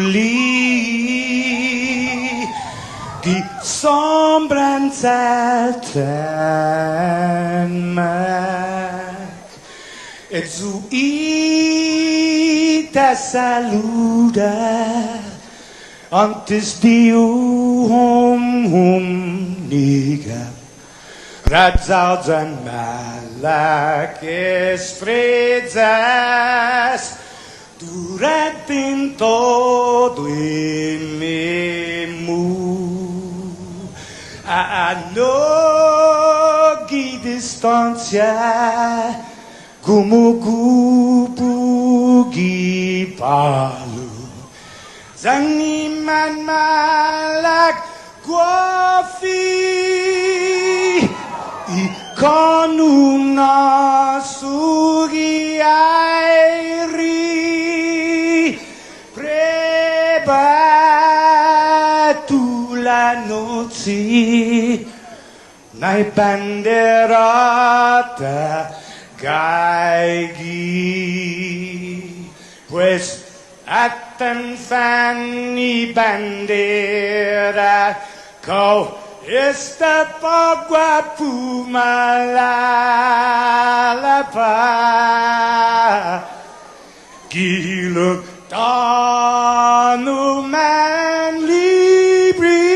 Juli, die sombranzelten maak. Et zo te saluda, antes de niga. Radzauds en malakes fredzas, durant todo em memu. A nogi distância, como gupugi palu. Zaniman malak guafi, ikonuna sugi airi, prebatu la noci, nai banderata gaigi, pues atan fanny bandera, kau esta pagua pumalapa, giluk tanu man libri,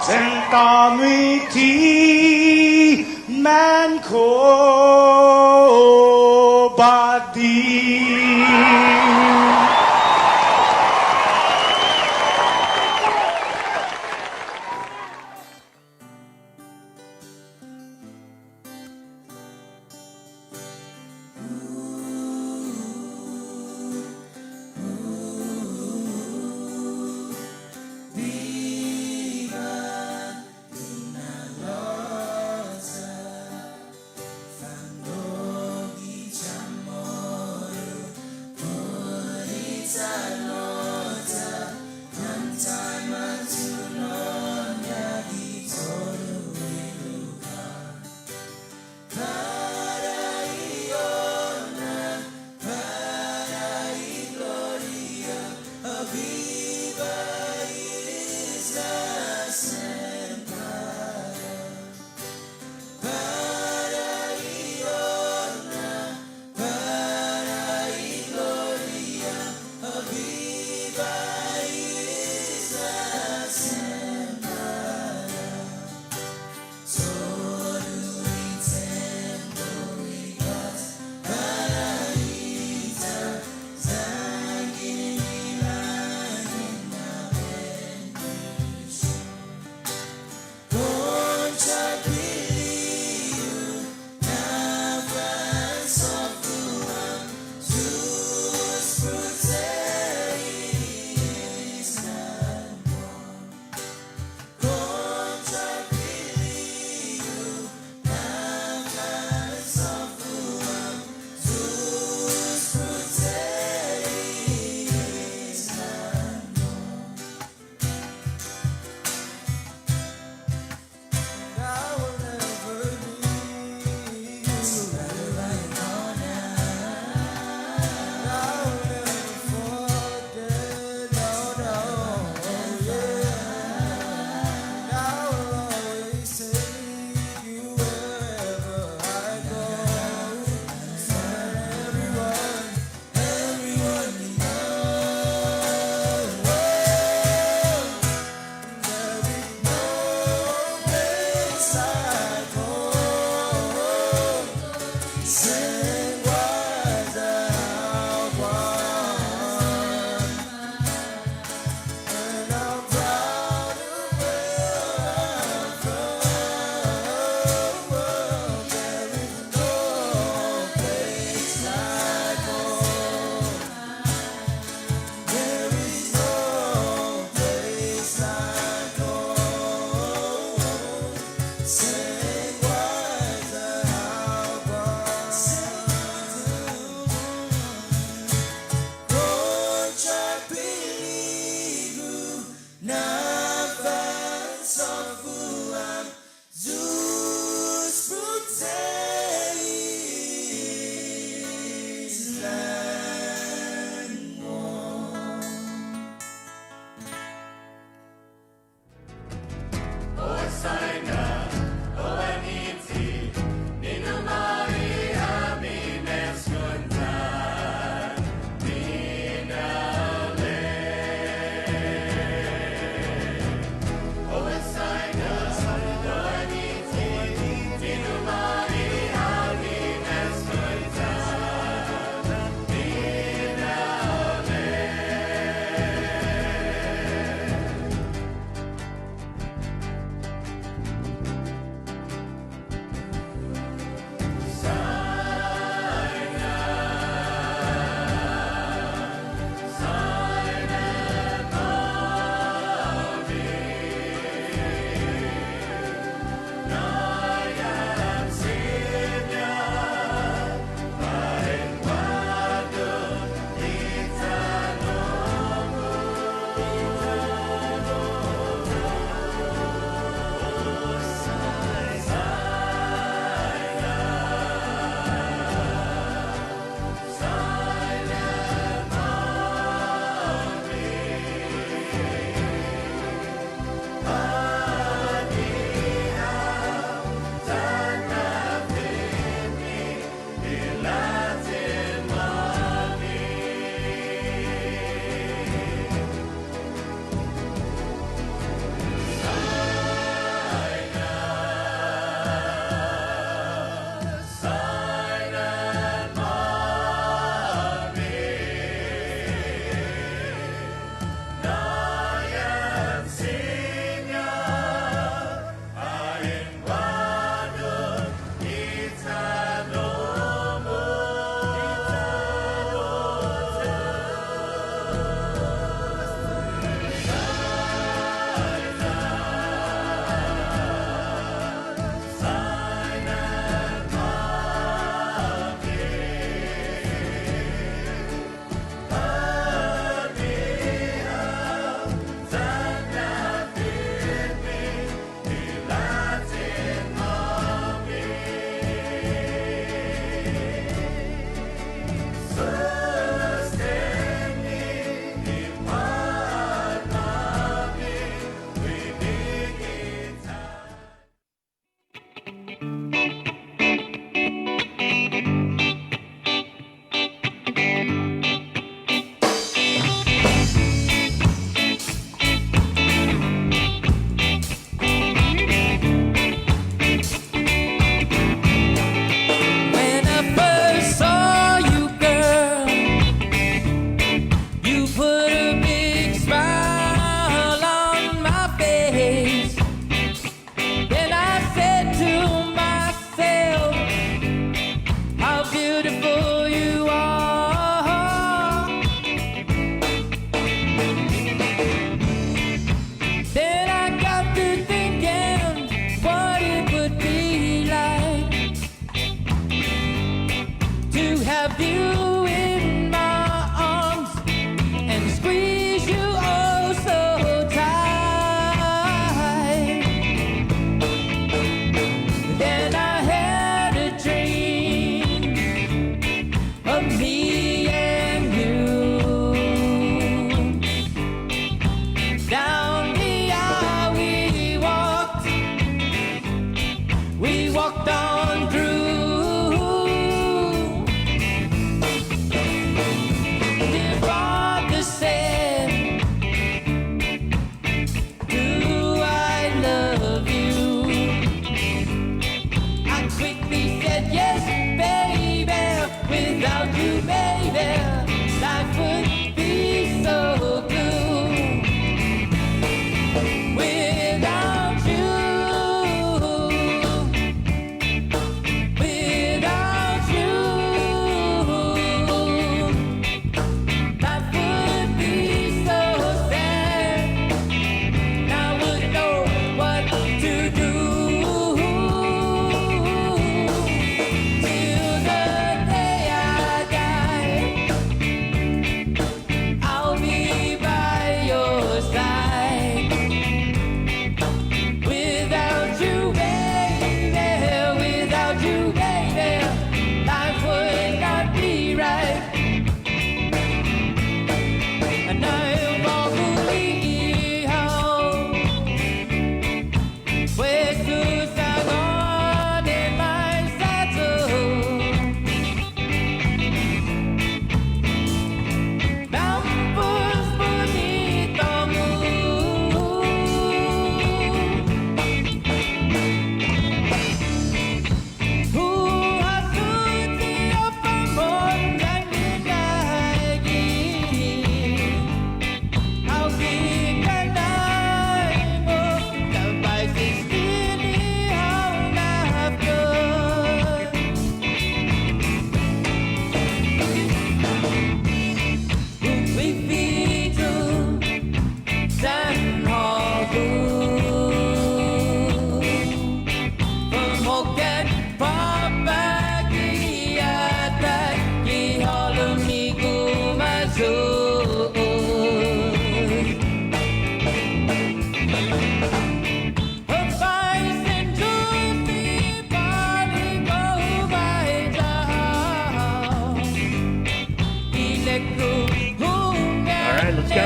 sentamiti man ko badi. Quando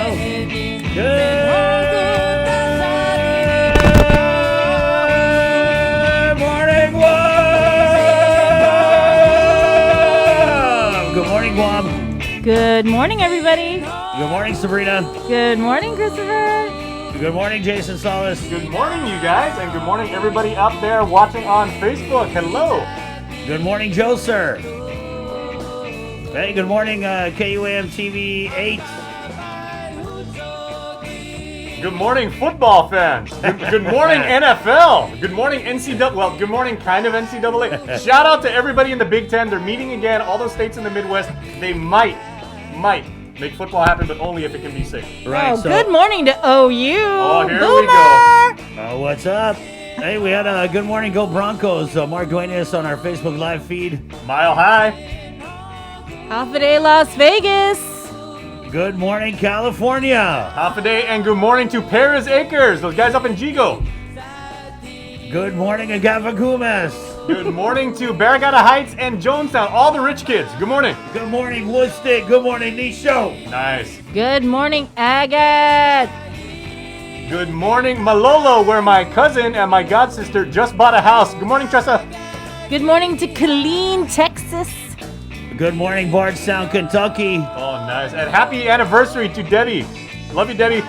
Good morning, Guam! Good morning, Guam. Good morning, everybody. Good morning, Sabrina. Good morning, Christopher. Good morning, Jason Solis. Good morning, you guys, and good morning, everybody out there watching on Facebook. Hello. Good morning, Joe, sir. Hey, good morning, KUAM TV 8. Good morning, football fans. Good morning, NFL. Good morning, NCAA. Well, good morning, kind of NCAA. Shout out to everybody in the Big Ten. They're meeting again. All those states in the Midwest. They might make football happen, but only if it can be safe. Right, Oh, good morning to OU. Oh, here Boomer. we go. What's up? Hey, we had a good morning, go Broncos. Mark Duenas on our Facebook Live feed. Mile high. Half a day, Las Vegas. Good morning, California. Half a day, and good morning to Paris Acres. Those guys up in Jigo. Good morning, Agapagumas. Good morning to Barragata Heights and Jonestown. All the rich kids. Good morning. Good morning, Woodstick. Good morning, Nisho. Nice. Good morning, Agate. Good morning, Malolo, where my cousin and my god sister just bought a house. Good morning, Tressa. Good morning to Killeen, Texas. Good morning, Bardstown, Kentucky. Oh, nice. And happy anniversary to Debbie. Love you, Debbie.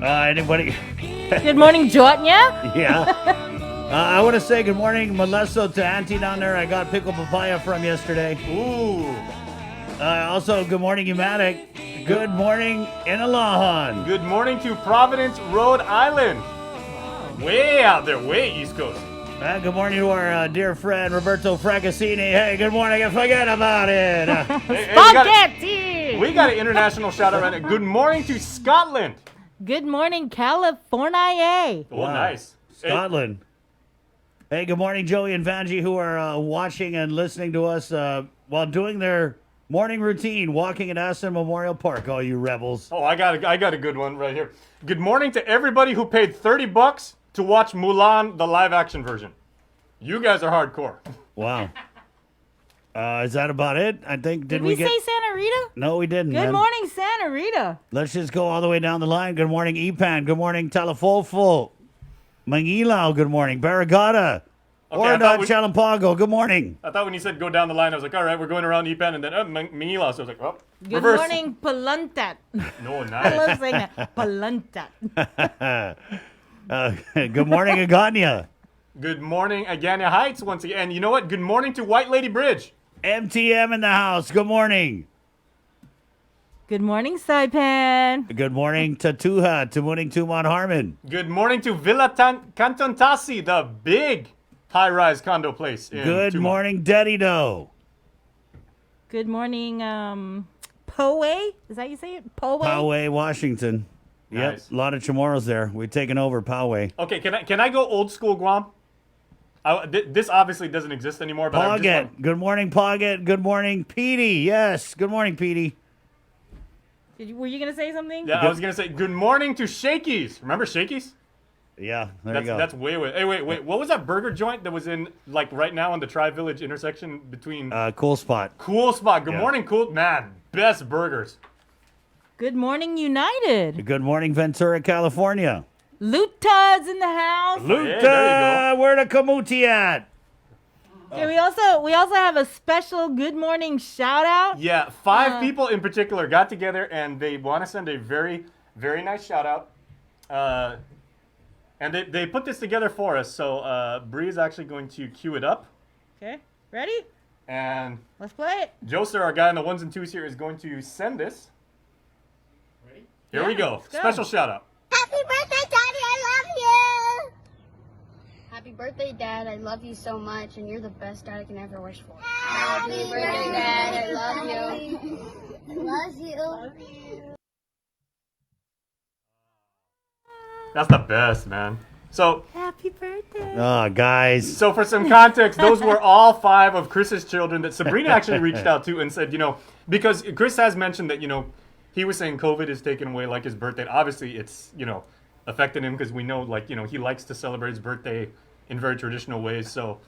Anybody? Good morning, Jotnya. Yeah. I want to say good morning, Molesto, to Auntie down there. I got pickled papaya from yesterday. Ooh. Also, good morning, Umatic. Good morning, Inalahan. Good morning to Providence, Rhode Island. Way out there, way East Coast. Good morning to our dear friend, Roberto Fracassini. Hey, good morning, and forget about it. Hey, Spaghetti. we got an international shout out right now. Good morning to Scotland. Good morning, California. Oh, Wow. nice. Hey, Scotland. Hey, good morning, Joey and Vanji, who are watching and listening to us while doing their morning routine, walking at Aston Memorial Park, all you rebels. oh, I got a good one right here. Good morning to everybody who paid $30 to watch Mulan, the live action version. You guys are hardcore. Wow. Is that about it? I think, Did we say Santa Rita? No, we didn't. Good man. morning, Santa Rita. Let's just go all the way down the line. Good morning, Epan. Good morning, Talafofo. Mangilau, good morning. Barragata. Okay, I thought we- Chalampago, good morning. I thought when you said go down the line, I was like, all right, we're going around Epan, and then Mingila. So I was like, oh, Good reverse. morning, Paluntat. No, I nice. love saying that. Paluntat. Good morning, Agania. Good morning, Agania Heights once again. And you know what? Good morning to White Lady Bridge. MTM in the house, good morning. Good morning, Saipan. Good morning, Tatuha. Good morning, Tumon Harmon. Good morning to Villa Canton Tassi, the big high-rise condo place. In Good Tumon. morning, Dedido. Good morning, Poe. Is that how you say it? Poe. Poway, Washington. Nice. Yep, a lot of Chamorros there. We've taken over Poway. Okay, can I go old school Guam? This obviously doesn't exist anymore, but I just Poggett. want- Good morning, Poggett. Good morning, Petey. Yes. Good morning, Petey. Were you gonna say something? Yeah, I was gonna say good morning to Shakey's. Remember Shakey's? Yeah, there That's you go. that's way. Hey, wait. What was that burger joint that was in like right now on the Tri Village intersection between Cool spot. Cool Spot? Good Yeah. morning, Cool Man. Best burgers. Good morning, United. Good morning, Ventura, California. Luta's in the house. Luta, there you where the Kamuti at? Okay, we also have a special good morning shout out. Yeah, five people in particular got together and they want to send a very, very nice shout out. And they put this together for us. So Bree is actually going to cue it up. Okay, ready? And Let's play it. Joser, our guy in the ones and twos here, is going to send this. Ready? Here we go. let's go. Special shout out. Happy birthday, Daddy! I love you! Happy birthday, Dad. I love you so much, and you're the best dad I can ever wish for. Happy birthday, Dad. I love you. I love you. That's the best, man. So, Happy birthday. Oh, guys. so for some context, those were all five of Chris's children that Sabrina actually reached out to and said, because Chris has mentioned that, he was saying COVID is taking away like his birthday. And obviously, it's, affected him because we know, he likes to celebrate his birthday in very traditional ways. So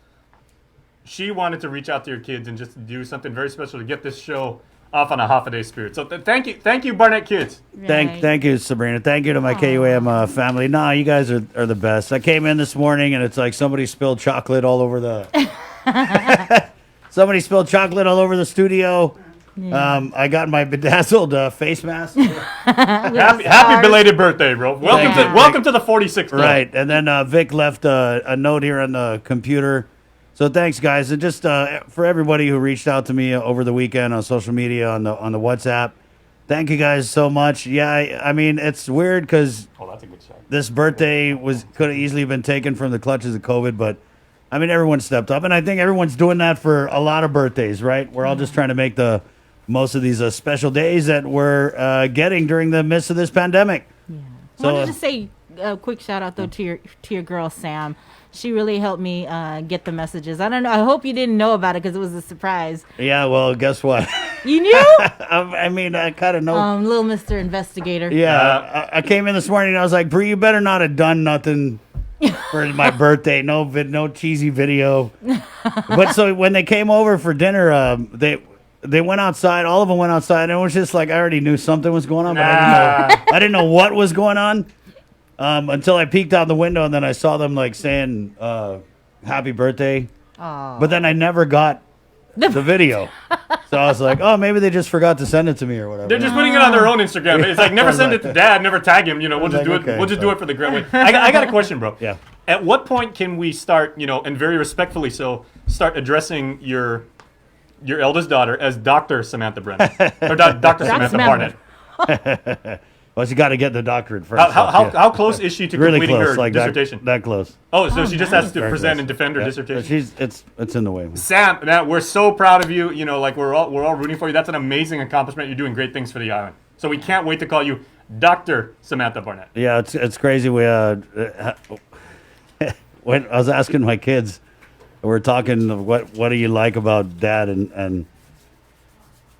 she wanted to reach out to your kids and just do something very special to get this show off on a half-a-day spirit. So thank you, Barnett kids. Right. Thank you, Sabrina. Thank you to my KUAM family. Nah, you guys are the best. I came in this morning and it's like somebody spilled chocolate all over the. Somebody spilled chocolate all over the studio. I got my bedazzled face mask. Happy belated birthday, bro. Welcome to the 46th club. Right, and then Vic left a note here on the computer. So thanks, guys, and just for everybody who reached out to me over the weekend on social media, on the WhatsApp. Thank you guys so much. Yeah, I mean it's weird because That's a good shot. this birthday could have easily been taken from the clutches of COVID, but I mean everyone stepped up, and I think everyone's doing that for a lot of birthdays, right? We're all just trying to make the most of these special days that we're getting during the midst of this pandemic. Yeah. So, I wanted to say a quick shout out though to your girl Sam. She really helped me get the messages. I don't know. I hope you didn't know about it because it was a surprise. Yeah, well, guess what? You knew? I mean, I kind of know. Little Mr. Investigator. Yeah, I came in this morning and I was like, Bree, you better not have done nothing for my birthday. No cheesy video. But so when they came over for dinner, they went outside. All of them went outside, and it was just like I already knew something was going on, but I didn't know what was going on until I peeked out the window, and then I saw them like saying "Happy Birthday," but then I never got the video. So I was like, oh, maybe they just forgot to send it to me or whatever. They're just putting it on their own Instagram. It's like never send it to Dad, never tag him. We'll just do it. okay, We'll just do it for the great way. I got a question, bro. Yeah. At what point can we start, and very respectfully so, start addressing your eldest daughter as Dr. Samantha Brennan or Dr. Samantha Barnett? Well, she got to get the doctorate first. How close is she to really completing close, her like dissertation? that close. Oh, so she just has to Very present close. and defend her Yeah, dissertation. it's in the way. Sam, we're so proud of you. Like we're all rooting for you. That's an amazing accomplishment. You're doing great things for the island. So we can't wait to call you Dr. Samantha Barnett. Yeah, it's crazy. We when I was asking my kids, we were talking what do you like about Dad, and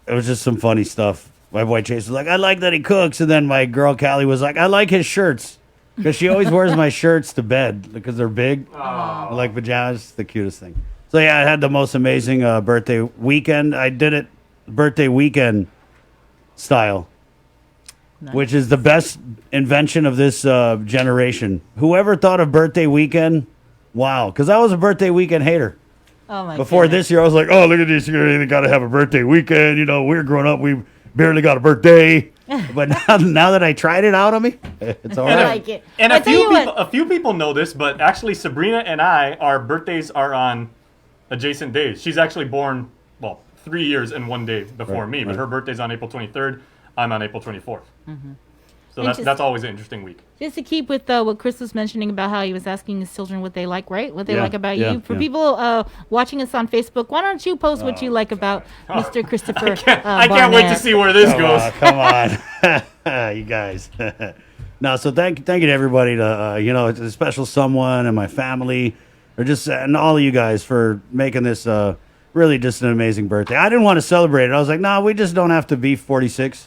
it was just some funny stuff. My boy Chase was like, I like that he cooks, and then my girl Callie was like, I like his shirts because she always wears my shirts to bed because they're big, like pajamas. It's the cutest thing. So yeah, I had the most amazing birthday weekend. I did it birthday weekend style. Nice. Which is the best invention of this generation. Whoever thought of birthday weekend, wow. Because I was a birthday weekend hater. Oh my Before goodness. this year, I was like, oh, look at this year. They got to have a birthday weekend. We're growing up. We barely got a birthday. But now that I tried it out on me, it's all I right. like it. And I a tell you few people know this, but actually Sabrina and our birthdays are on adjacent days. She's actually born, 3 years and 1 day before me, but right. her birthday's on April 23rd. I'm on April 24th. So Interesting. that's always an interesting week. Just to keep with what Chris was mentioning about how he was asking his children what they like, right? What they Yeah, like about yeah, you. For yeah. people watching us on Facebook, why don't you post what you like about Mr. Christopher I can't wait to Barnett? see where this goes. Come on. You guys. No, so thank you to everybody, it's a special someone and my family, and all of you guys for making this really just an amazing birthday. I didn't want to celebrate it. I was like, no, we just don't have to be 46.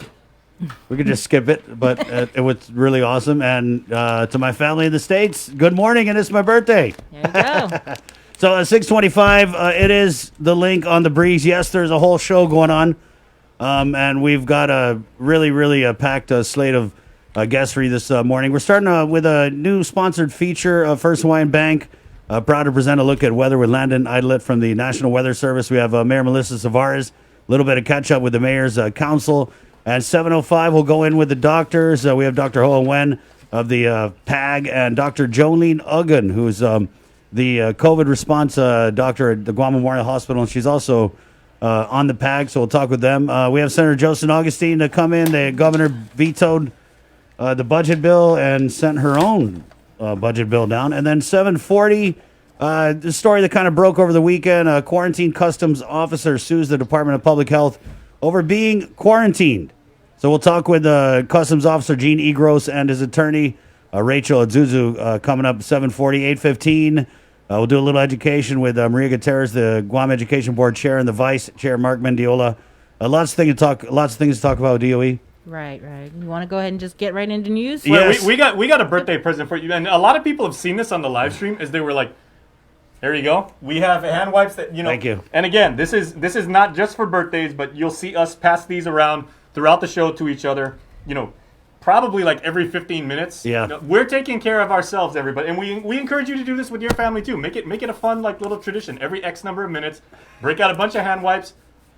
We could just skip it, but it was really awesome. And to my family in the States, good morning, and it's my birthday. There you go. So at 6:25, it is the link on the breeze. Yes, there's a whole show going on, and we've got a really packed slate of guests for you this morning. We're starting with a new sponsored feature of First Hawaiian Bank. Proud to present a look at weather with Landon Idlet from the National Weather Service. We have Mayor Melissa Savares, a little bit of catch up with the Mayor's Council. At 7:05, we'll go in with the doctors. We have Dr. Hoa Wen of the PAG and Dr. Jolene Uggan, who's the COVID response doctor at the Guam Memorial Hospital, and she's also on the PAG, so we'll talk with them. We have Senator Joseph Augustine to come in. The governor vetoed the budget bill and sent her own budget bill down. And then 7:40, the story that kind of broke over the weekend, a quarantine customs officer sues the Department of Public Health over being quarantined. So we'll talk with Customs Officer Gene Egros and his attorney, Rachel Azuzu, coming up 7:40, 8:15. We'll do a little education with Maria Gutierrez, the Guam Education Board Chair, and the Vice Chair, Mark Mendiola. Lots of things to talk about with DOE. Right. You want to go ahead and just get right into news? Yeah. Well, Yes. we got a birthday present for you, and a lot of people have seen this on the live stream as they were like, There you go. We have hand wipes that, Thank you. And again, this is not just for birthdays, but you'll see us pass these around throughout the show to each other, probably like every 15 minutes. Yeah. We're taking care of ourselves, everybody. And we encourage you to do this with your family too. Make it a fun like little tradition. Every X number of minutes, break out a bunch of hand wipes.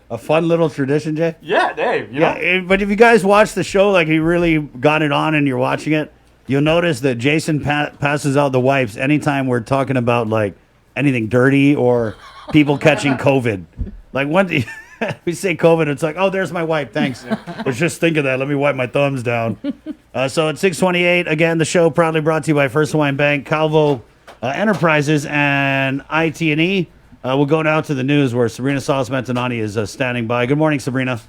A fun little tradition, Jay. Yeah, Dave. But if you guys watch the show, like you really got it on and you're watching it, you'll notice that Jason passes out the wipes anytime we're talking about like anything dirty or people catching COVID. Like when we say COVID, it's like, oh, there's my wipe. Thanks. Let's just think of that. Let me wipe my thumbs down. So at 6:28, again, the show proudly brought to you by First Hawaiian Bank, Calvo Enterprises, and IT&E. We'll go now to the news where Sabrina Salas-Mentanani is standing by. Good morning, Sabrina.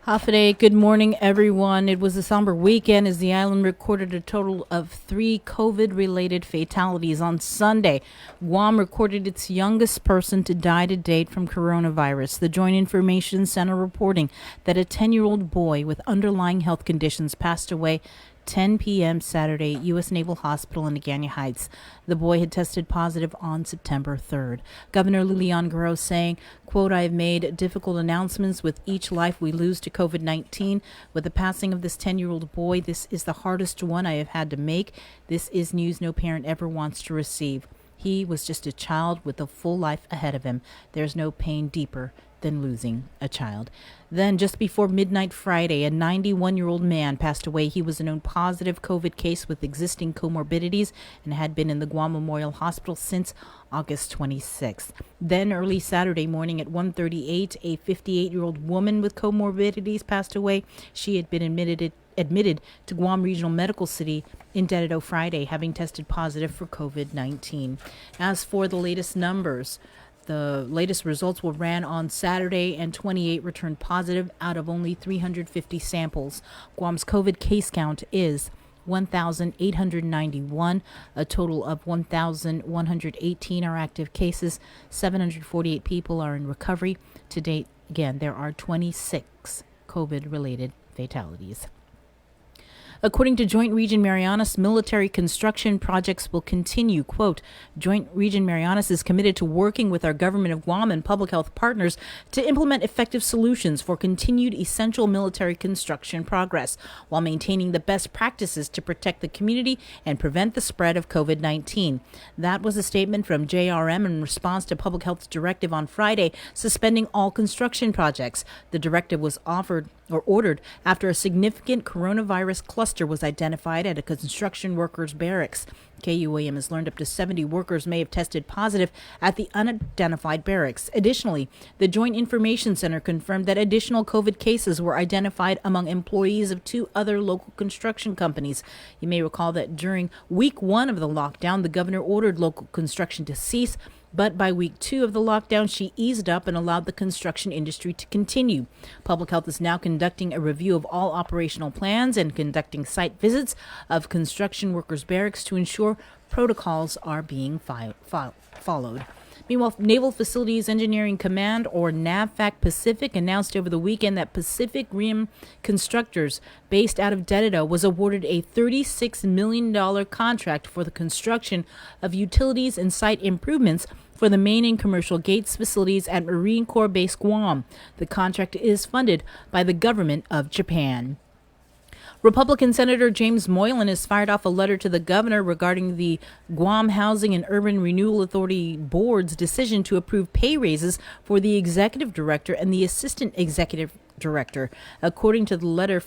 Hafide, good morning, everyone. It was a somber weekend as the island recorded a total of 3 COVID-related fatalities. On Sunday, Guam recorded its youngest person to die to date from coronavirus. The Joint Information Center reporting that a 10-year-old boy with underlying health conditions passed away 10 p.m. Saturday at U.S. Naval Hospital in Agana Heights. The boy had tested positive on September 3rd. Governor Lilian Guerrero saying, quote, I have made difficult announcements with each life we lose to COVID-19. With the passing of this 10-year-old boy, this is the hardest one I have had to make. This is news no parent ever wants to receive. He was just a child with a full life ahead of him. There's no pain deeper than losing a child. Then, just before midnight Friday, a 91-year-old man passed away. He was a known positive COVID case with existing comorbidities and had been in the Guam Memorial Hospital since August 26th. Then, early Saturday morning at 1:38, a 58-year-old woman with comorbidities passed away. She had been admitted to Guam Regional Medical City in Dededo Friday, having tested positive for COVID-19. As for the latest numbers, the latest results were ran on Saturday, and 28 returned positive out of only 350 samples. Guam's COVID case count is 1,891. A total of 1,118 are active cases. 748 people are in recovery. To date, again, there are 26 COVID-related fatalities. According to Joint Region Marianas, military construction projects will continue. Quote, Joint Region Marianas is committed to working with our government of Guam and public health partners to implement effective solutions for continued essential military construction progress while maintaining the best practices to protect the community and prevent the spread of COVID-19. That was a statement from JRM in response to Public Health's directive on Friday suspending all construction projects. The directive was ordered after a significant coronavirus cluster was identified at a construction workers' barracks. KUAM has learned up to 70 workers may have tested positive at the unidentified barracks. Additionally, the Joint Information Center confirmed that additional COVID cases were identified among employees of 2 other local construction companies. You may recall that during week 1 of the lockdown, the governor ordered local construction to cease. But by week 2 of the lockdown, she eased up and allowed the construction industry to continue. Public Health is now conducting a review of all operational plans and conducting site visits of construction workers' barracks to ensure protocols are being followed. Meanwhile, Naval Facilities Engineering Command, or NAVFAC Pacific, announced over the weekend that Pacific Rim Constructors, based out of Dededo, was awarded a $36 million contract for the construction of utilities and site improvements for the main and commercial gates facilities at Marine Corps Base Guam. The contract is funded by the government of Japan. Republican Senator James Moylan has fired off a letter to the governor regarding the Guam Housing and Urban Renewal Authority Board's decision to approve pay raises for the executive director and the assistant executive director. According to the letter,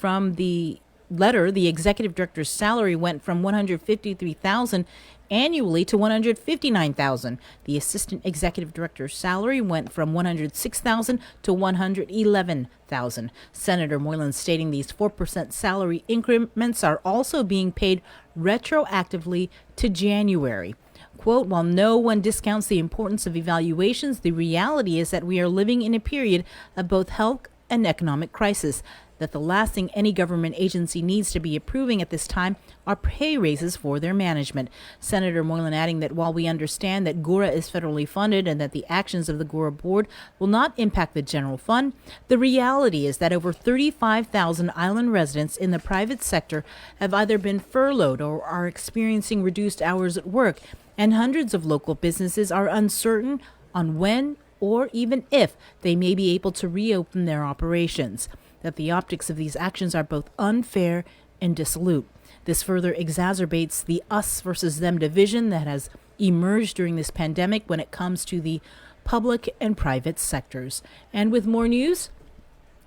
the executive director's salary went from $153,000 annually to $159,000. The assistant executive director's salary went from $106,000 to $111,000. Senator Moylan stating these 4% salary increments are also being paid retroactively to January. Quote, while no one discounts the importance of evaluations, the reality is that we are living in a period of both health and economic crisis, that the last thing any government agency needs to be approving at this time are pay raises for their management. Senator Moylan adding that while we understand that GURA is federally funded and that the actions of the GURA board will not impact the general fund, the reality is that over 35,000 island residents in the private sector have either been furloughed or are experiencing reduced hours at work, and hundreds of local businesses are uncertain on when or even if they may be able to reopen their operations. That the optics of these actions are both unfair and dissolute. This further exacerbates the us versus them division that has emerged during this pandemic when it comes to the public and private sectors. And with more news,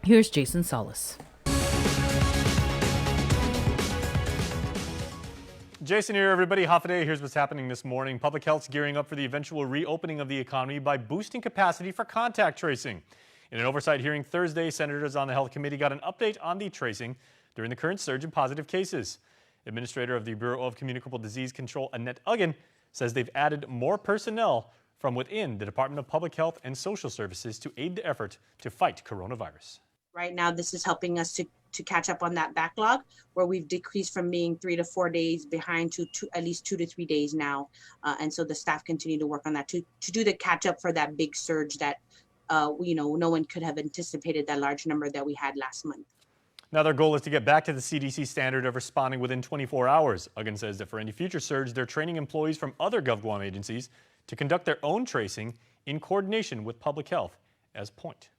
here's Jason Solis. Jason here, everybody. Half a day. Here's what's happening this morning. Public Health's gearing up for the eventual reopening of the economy by boosting capacity for contact tracing. In an oversight hearing Thursday, senators on the Health Committee got an update on the tracing during the current surge in positive cases. Administrator of the Bureau of Communicable Disease Control, Annette Uggan, says they've added more personnel from within the Department of Public Health and Social Services to aid the effort to fight coronavirus. Right now, this is helping us to catch up on that backlog where we've decreased from being 3 to 4 days behind to at least 2 to 3 days now. And so the staff continue to work on that to do the catch up for that big surge that no one could have anticipated that large number that we had last month. Now their goal is to get back to the CDC standard of responding within 24 hours. Uggan says that for any future surge, they're training employees from other GovGuam agencies to conduct their own tracing in coordination with public health as point.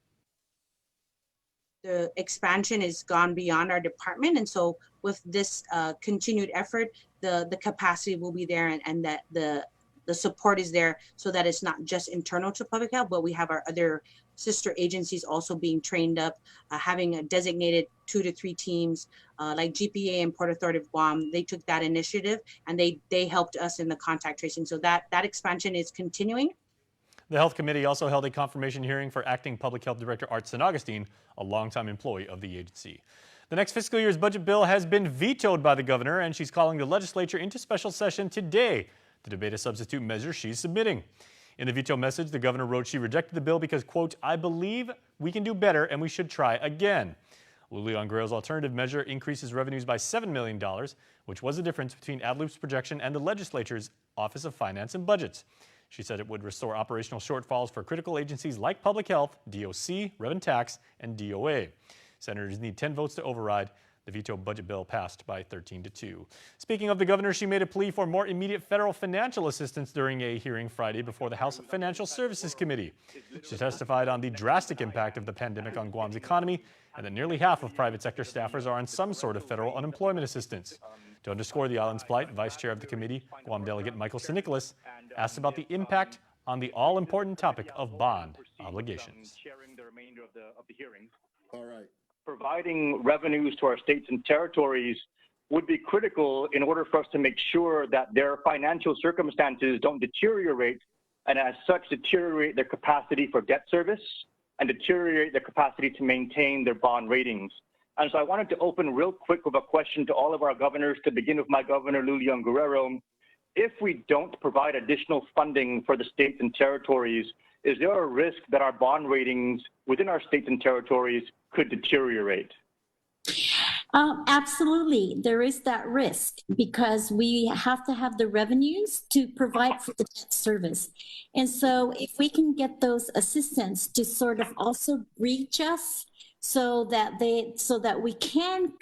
The expansion has gone beyond our department. And so with this continued effort, the capacity will be there and that the support is there so that it's not just internal to public health, but we have our other sister agencies also being trained up, having a designated 2 to 3 teams like GPA and Port Authority of Guam. They took that initiative and they helped us in the contact tracing. So that expansion is continuing. The Health Committee also held a confirmation hearing for Acting Public Health Director Art San Augustine, a longtime employee of the agency. The next fiscal year's budget bill has been vetoed by the governor, and she's calling the legislature into special session today to debate a substitute measure she's submitting. In the veto message, the governor wrote she rejected the bill because, quote, "I believe we can do better and we should try again." Lulian Guerrero's alternative measure increases revenues by $7 million, which was the difference between AdLoop's projection and the legislature's Office of Finance and Budgets. She said it would restore operational shortfalls for critical agencies like Public Health, DOC, Rev and Tax, and DOA. Senators need 10 votes to override. The veto budget bill passed by 13-2. Speaking of the governor, she made a plea for more immediate federal financial assistance during a hearing Friday before the House Financial Services Committee. She testified on the drastic impact of the pandemic on Guam's economy and that nearly half of private sector staffers are on some sort of federal unemployment assistance. To underscore the island's plight, Vice Chair of the committee, Guam Delegate Michael Sinicolas, asked about the impact on the all-important topic of bond obligations. Sharing the remainder of the hearing. All right. Providing revenues to our states and territories would be critical in order for us to make sure that their financial circumstances don't deteriorate and as such deteriorate their capacity for debt service and deteriorate their capacity to maintain their bond ratings. And so I wanted to open real quick with a question to all of our governors, to begin with my governor, Lulian Guerrero. If we don't provide additional funding for the states and territories, is there a risk that our bond ratings within our states and territories could deteriorate? Absolutely, there is that risk because we have to have the revenues to provide for the debt service. And so if we can get those assistants to sort of also reach us so that we can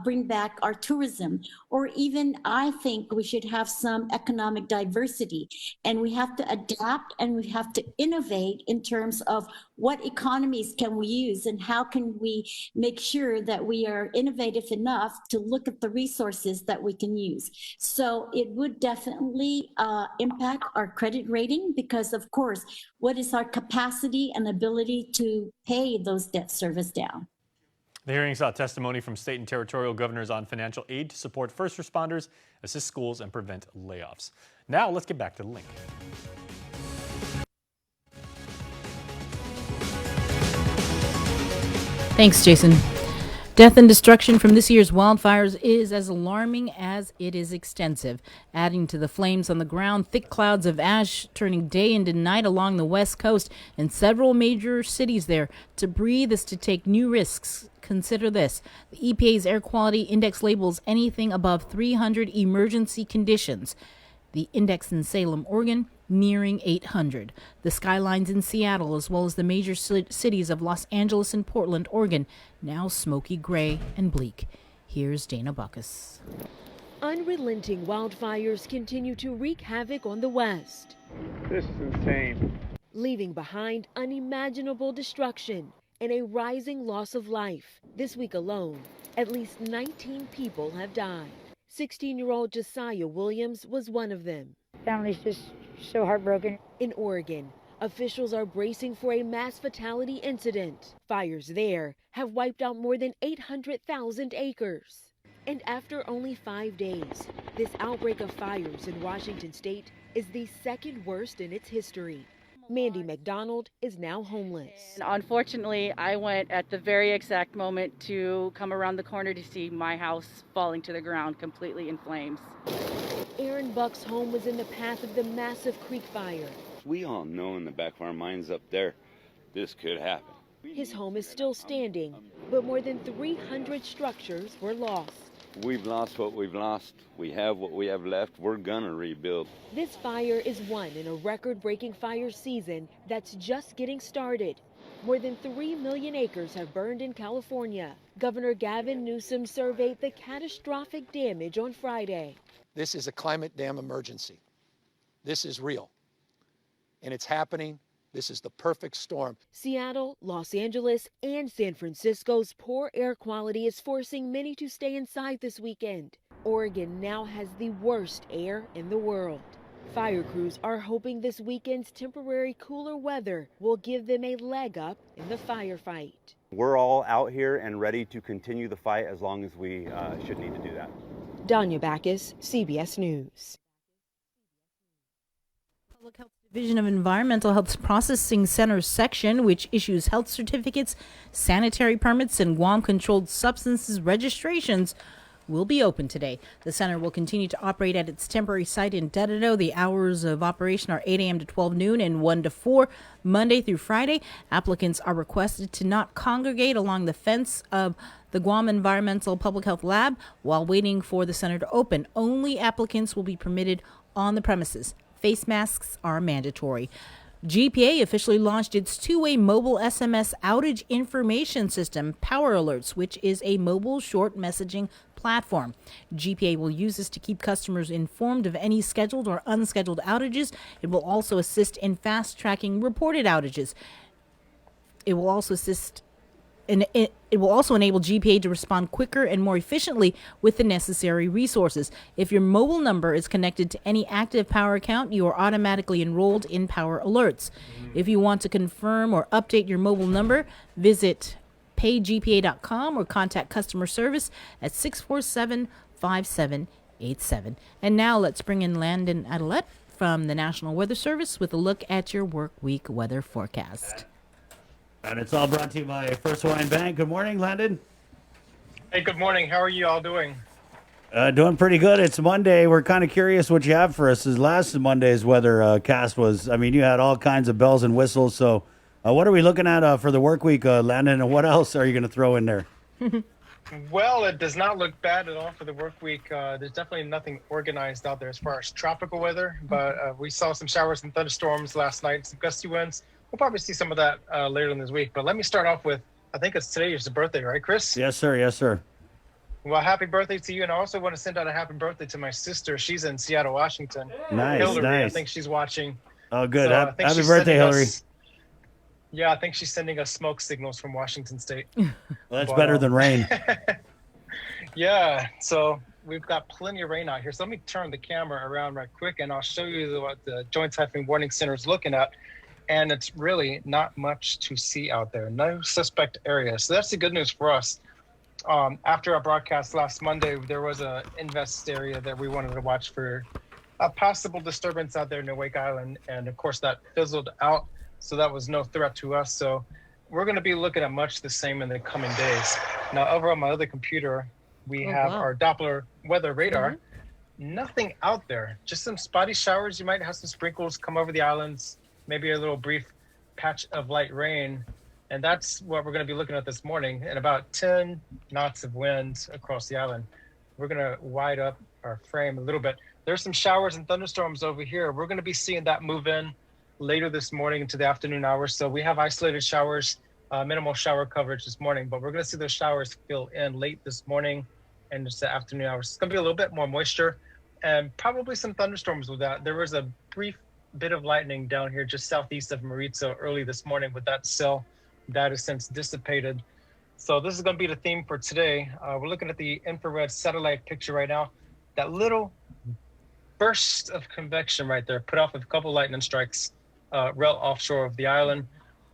bring back our tourism, or even I think we should have some economic diversity, and we have to adapt and we have to innovate in terms of what economies can we use and how can we make sure that we are innovative enough to look at the resources that we can use. So it would definitely impact our credit rating because, of course, what is our capacity and ability to pay those debt service down? The hearing saw testimony from state and territorial governors on financial aid to support first responders, assist schools, and prevent layoffs. Now let's get back to the link. Thanks, Jason. Death and destruction from this year's wildfires is as alarming as it is extensive. Adding to the flames on the ground, thick clouds of ash turning day into night along the west coast in several major cities there. To breathe is to take new risks. Consider this. The EPA's air quality index labels anything above 300 emergency conditions. The index in Salem, Oregon, nearing 800. The skylines in Seattle, as well as the major cities of Los Angeles and Portland, Oregon, now smoky gray and bleak. Here's Dana Buckus. Unrelenting wildfires continue to wreak havoc on the West. This is insane. Leaving behind unimaginable destruction and a rising loss of life. This week alone, at least 19 people have died. 16-year-old Josiah Williams was one of them. Family's just so heartbroken. In Oregon, officials are bracing for a mass fatality incident. Fires there have wiped out more than 800,000 acres. And after only 5 days, this outbreak of fires in Washington state is the second worst in its history. Mandy McDonald is now homeless. Unfortunately, I went at the very exact moment to come around the corner to see my house falling to the ground completely in flames. Aaron Buck's home was in the path of the massive creek fire. We all know in the back of our minds up there, this could happen. His home is still standing, but more than 300 structures were lost. We've lost what we've lost. We have what we have left. We're gonna rebuild. This fire is one in a record-breaking fire season that's just getting started. More than 3 million acres have burned in California. Governor Gavin Newsom surveyed the catastrophic damage on Friday. This is a climate dam emergency. This is real. And it's happening. This is the perfect storm. Seattle, Los Angeles, and San Francisco's poor air quality is forcing many to stay inside this weekend. Oregon now has the worst air in the world. Fire crews are hoping this weekend's temporary cooler weather will give them a leg up in the firefight. We're all out here and ready to continue the fight as long as we should need to do that. Danya Backus, CBS News. Public Health Division of Environmental Health Processing Centers section, which issues health certificates, sanitary permits, and Guam-controlled substances registrations, will be open today. The center will continue to operate at its temporary site in Dededo. The hours of operation are 8 a.m. to 12 noon and 1 to 4, Monday through Friday. Applicants are requested to not congregate along the fence of the Guam Environmental Public Health Lab while waiting for the center to open. Only applicants will be permitted on the premises. Face masks are mandatory. GPA officially launched its two-way mobile SMS outage information system, Power Alerts, which is a mobile short messaging platform. GPA will use this to keep customers informed of any scheduled or unscheduled outages. It will also assist in fast-tracking reported outages. It will also enable GPA to respond quicker and more efficiently with the necessary resources. If your mobile number is connected to any active Power account, you are automatically enrolled in Power Alerts. If you want to confirm or update your mobile number, visit paygpa.com or contact customer service at 647-5787. And now let's bring in Landon Adelet from the National Weather Service with a look at your work week weather forecast. And it's all brought to you by First Hawaiian Bank. Good morning, Landon. Hey, good morning. How are you all doing? Doing pretty good. It's Monday. We're kind of curious what you have for us. As last Monday's weather cast was, I mean, you had all kinds of bells and whistles. So what are we looking at for the work week, Landon, and what else are you going to throw in there? Well, it does not look bad at all for the work week. There's definitely nothing organized out there as far as tropical weather, but we saw some showers and thunderstorms last night, some gusty winds. We'll probably see some of that later in this week. But let me start off with, I think it's today is your birthday, right, Chris? Yes, sir. Yes, sir. Well, happy birthday to you. And I also want to send out a happy birthday to my sister. She's in Seattle, Washington. Nice, Hillary, nice. I think she's watching. Oh, good. So Happy birthday, Hillary. Yeah, I think she's sending us smoke signals from Washington State. Well, that's better than rain. Yeah, so we've got plenty of rain out here. So let me turn the camera around right quick, and I'll show you what the Joint Typhoon Warning Center is looking at. And it's really not much to see out there. No suspect areas. So that's the good news for us. After our broadcast last Monday, there was a invest area that we wanted to watch for a possible disturbance out there near Wake Island. And of course that fizzled out. So that was no threat to us. So we're going to be looking at much the same in the coming days. Now, over on my other computer, we have our Doppler weather radar. Nothing out there, just some spotty showers. You might have some sprinkles come over the islands, maybe a little brief patch of light rain. And that's what we're going to be looking at this morning, and about 10 knots of wind across the island. We're going to wide up our frame a little bit. There's some showers and thunderstorms over here. We're going to be seeing that move in later this morning into the afternoon hours. So we have isolated showers, minimal shower coverage this morning, but we're going to see those showers fill in late this morning and just the afternoon hours. It's going to be a little bit more moisture and probably some thunderstorms with that. There was a brief bit of lightning down here just southeast of Maritza early this morning with that cell. That has since dissipated. So this is going to be the theme for today. We're looking at the infrared satellite picture right now. That little burst of convection right there put off a couple lightning strikes right offshore of the island.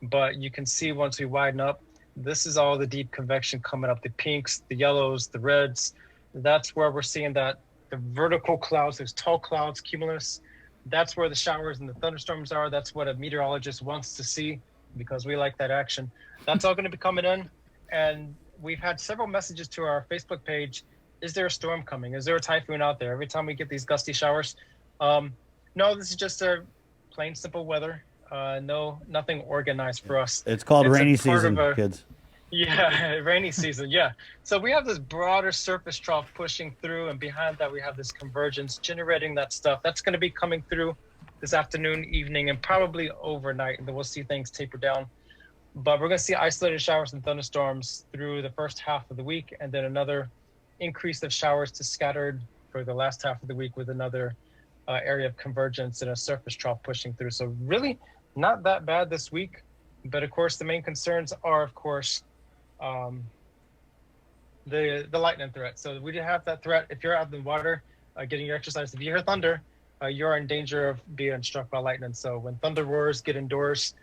But you can see once we widen up, this is all the deep convection coming up, the pinks, the yellows, the reds. That's where we're seeing that the vertical clouds, those tall clouds, cumulus. That's where the showers and the thunderstorms are. That's what a meteorologist wants to see, because we like that action. That's all going to be coming in. And we've had several messages to our Facebook page. Is there a storm coming? Is there a typhoon out there? Every time we get these gusty showers. No, this is just a plain simple weather. No, nothing organized for us. It's called rainy a part season, of kids. Yeah, rainy season. Yeah. So we have this broader surface trough pushing through, and behind that we have this convergence generating that stuff. That's going to be coming through this afternoon, evening, and probably overnight, and then we'll see things taper down. But we're going to see isolated showers and thunderstorms through the first half of the week, and then another increase of showers to scattered for the last half of the week with another area of convergence and a surface trough pushing through. So really not that bad this week. But of course, the main concerns are, of course, the lightning threat. So we do have that threat. If you're out in the water getting your exercise, if you hear thunder, you're in danger of being struck by lightning. So when thunder roars, get indoors.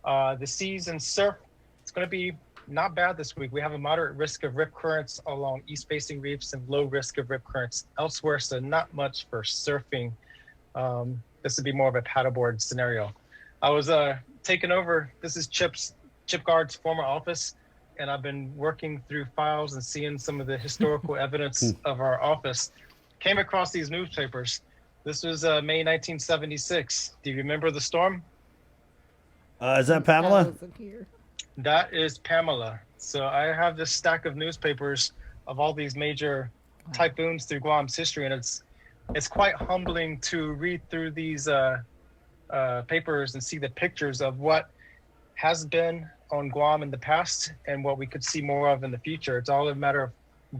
The seas and surf, it's going to be not bad this week. We have a moderate risk of rip currents along east-facing reefs and low risk of rip currents elsewhere, so not much for surfing. This would be more of a paddleboard scenario. I was taking over, this is Chip Guard's former office, and I've been working through files and seeing some of the historical evidence of our office. Came across these newspapers. This was May 1976. Do you remember the storm? Is that Pamela? That is Pamela. So I have this stack of newspapers of all these major typhoons through Guam's history, and it's quite humbling to read through these papers and see the pictures of what has been on Guam in the past and what we could see more of in the future. It's all a matter of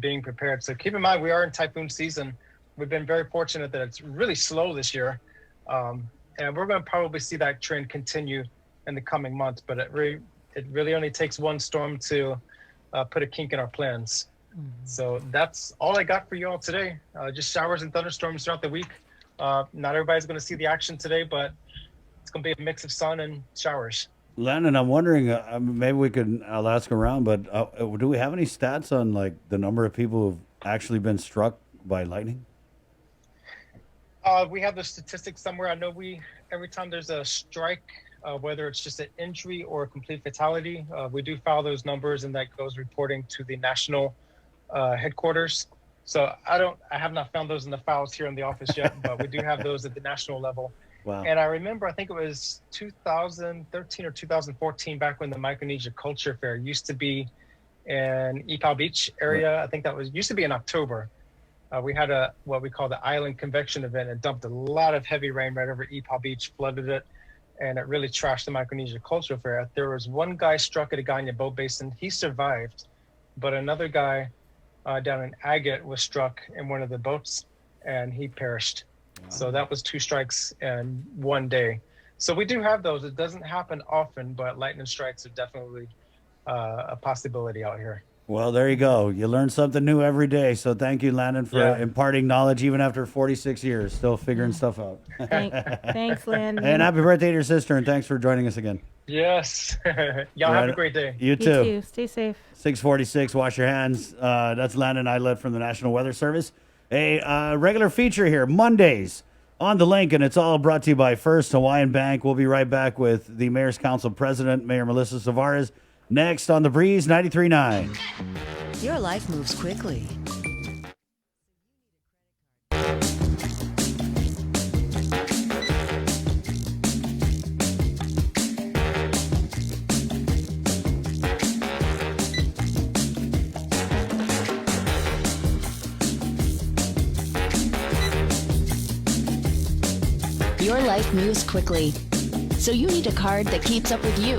being prepared. So keep in mind, we are in typhoon season. We've been very fortunate that it's really slow this year. And we're going to probably see that trend continue in the coming months, but it really only takes one storm to put a kink in our plans. So that's all I got for you all today. Just showers and thunderstorms throughout the week. Not everybody's going to see the action today, but it's going to be a mix of sun and showers. Landon, I'm wondering, maybe I'll ask around, but do we have any stats on like the number of people who've actually been struck by lightning? We have the statistics somewhere. I know every time there's a strike, whether it's just an injury or a complete fatality, we do file those numbers, and that goes reporting to the national headquarters. So I have not found those in the files here in the office yet, but we do have those at the national level. Wow. And I remember, I think it was 2013 or 2014, back when the Micronesia Culture Fair used to be in Epau Beach area. I think that used to be in October. We had what we call the Island Convection event, and dumped a lot of heavy rain right over Epau Beach, flooded it, and it really trashed the Micronesia Culture Fair. There was one guy struck at Agana Boat Basin. He survived, but another guy down in Agate was struck in one of the boats, and he perished. Wow. So that was 2 strikes in one day. So we do have those. It doesn't happen often, but lightning strikes are definitely a possibility out here. Well, there you go. You learn something new every day. So thank you, Landon, for imparting knowledge even after 46 years, still figuring stuff out. Thanks, Landon. And happy birthday to your sister, and thanks for joining us again. Yes. Y'all have a great day. You too. Stay safe. 6:46, wash your hands. That's Landon Idlet from the National Weather Service. A regular feature here, Mondays on the link, and it's all brought to you by First Hawaiian Bank. We'll be right back with the Mayor's Council President, Mayor Melissa Savares, Next on The Breeze 93.9. Your life moves quickly. Your life moves quickly, so you need a card that keeps up with you.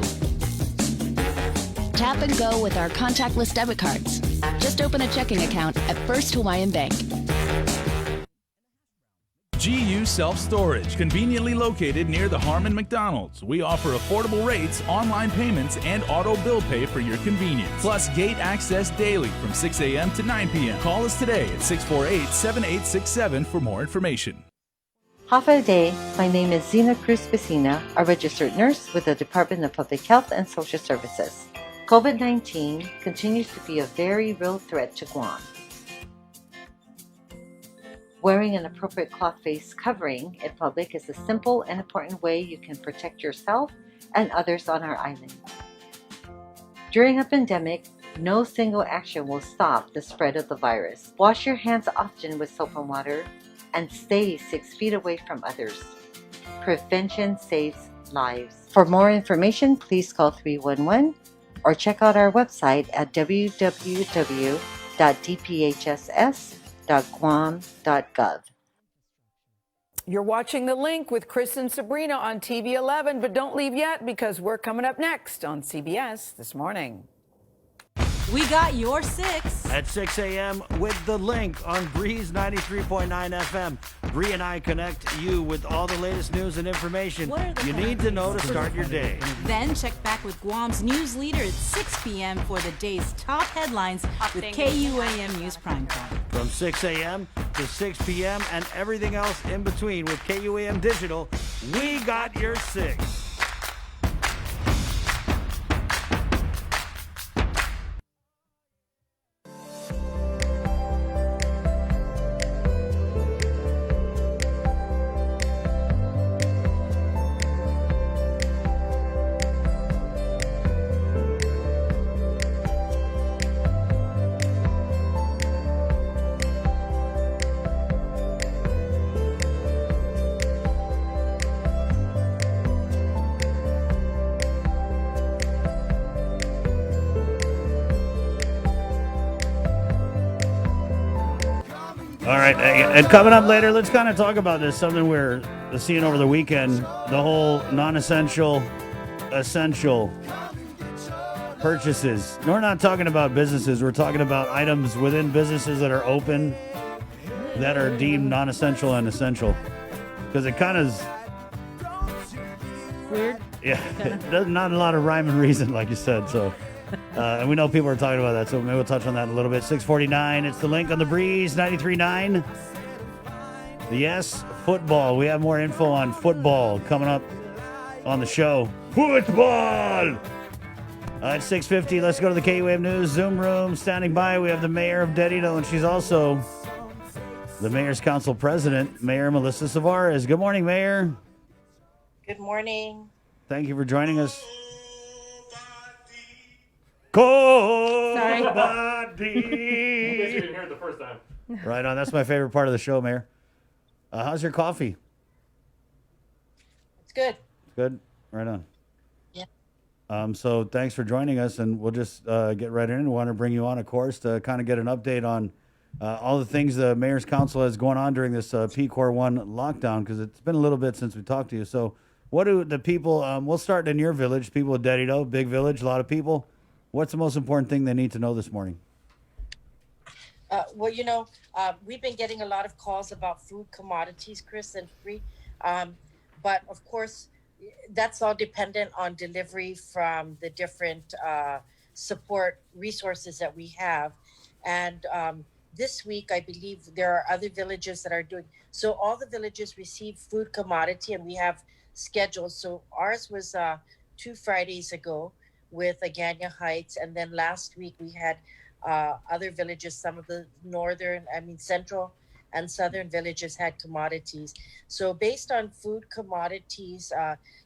Tap and go with our contactless debit cards. Just open a checking account at First Hawaiian Bank. GU Self-Storage, conveniently located near the Harmon McDonald's. We offer affordable rates, online payments, and auto bill pay for your convenience. Plus gate access daily from 6 a.m. to 9 p.m. Call us today at 648-7867 for more information. Hafa Day, my name is Zena Cruz Piscina, a registered nurse with the Department of Public Health and Social Services. COVID-19 continues to be a very real threat to Guam. Wearing an appropriate cloth face covering in public is a simple and important way you can protect yourself and others on our island. During a pandemic, no single action will stop the spread of the virus. Wash your hands often with soap and water, and stay 6 feet away from others. Prevention saves lives. For more information, please call 311 or check out our website at www.dphss.guam.gov. You're watching The Link with Chris and Sabrina on TV 11, but don't leave yet because we're coming up next on CBS This Morning. We got your 6. At 6 a.m. with The Link on Breeze 93.9 FM. Bree and I connect you with all the latest news and information you need to know to start your day. Then check back with Guam's news leader at 6 p.m. for the day's top headlines with KUAM News Primetime. From 6 a.m. to 6 p.m. and everything else in between with KUAM Digital, we got your 6. All right, and coming up later, let's kind of talk about this, something we're seeing over the weekend, the whole non-essential, essential purchases. We're not talking about businesses, we're talking about items within businesses that are open that are deemed non-essential and essential. Because it kind of is weird. Yeah, there's not a lot of rhyme and reason, like you said, so... and we know people are talking about that, so maybe we'll touch on that in a little bit. 6:49, it's The Link on The Breeze, 93.9. Yes, football. We have more info on football coming up on the show. Football! At 6:50, let's go to the KUAM News Zoom room. Standing by, we have the mayor of Dedito, and she's also the Mayor's Council President, Mayor Melissa Savares. Good morning, Mayor. Good morning. Thank you for joining us. Cold body. You didn't hear it the first time. Right on. That's my favorite part of the show, Mayor. How's your coffee? It's good. Good. Right on. Yeah. So thanks for joining us, and we'll just get right in. We want to bring you on, of course, to kind of get an update on all the things the Mayor's Council has going on during this PCOR 1 lockdown, because it's been a little bit since we talked to you. So what do the people, we'll start in your village, people of Dedito, big village, a lot of people. What's the most important thing they need to know this morning? Well, we've been getting a lot of calls about food commodities, Chris and Free. But of course, that's all dependent on delivery from the different support resources that we have. And this week, I believe there are other villages that are doing. So all the villages receive food commodity, and we have schedules. So ours was 2 Fridays ago with Agana Heights, and then last week we had other villages. Some of the central and southern villages had commodities. So based on food commodities,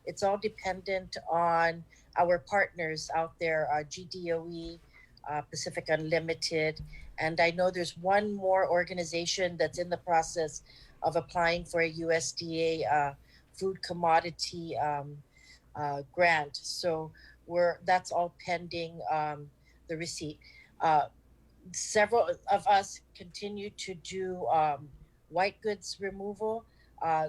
it's all dependent on our partners out there, GDOE, Pacific Unlimited, and I know there's one more organization that's in the process of applying for a USDA food commodity grant. So that's all pending the receipt. Several of us continue to do white goods removal.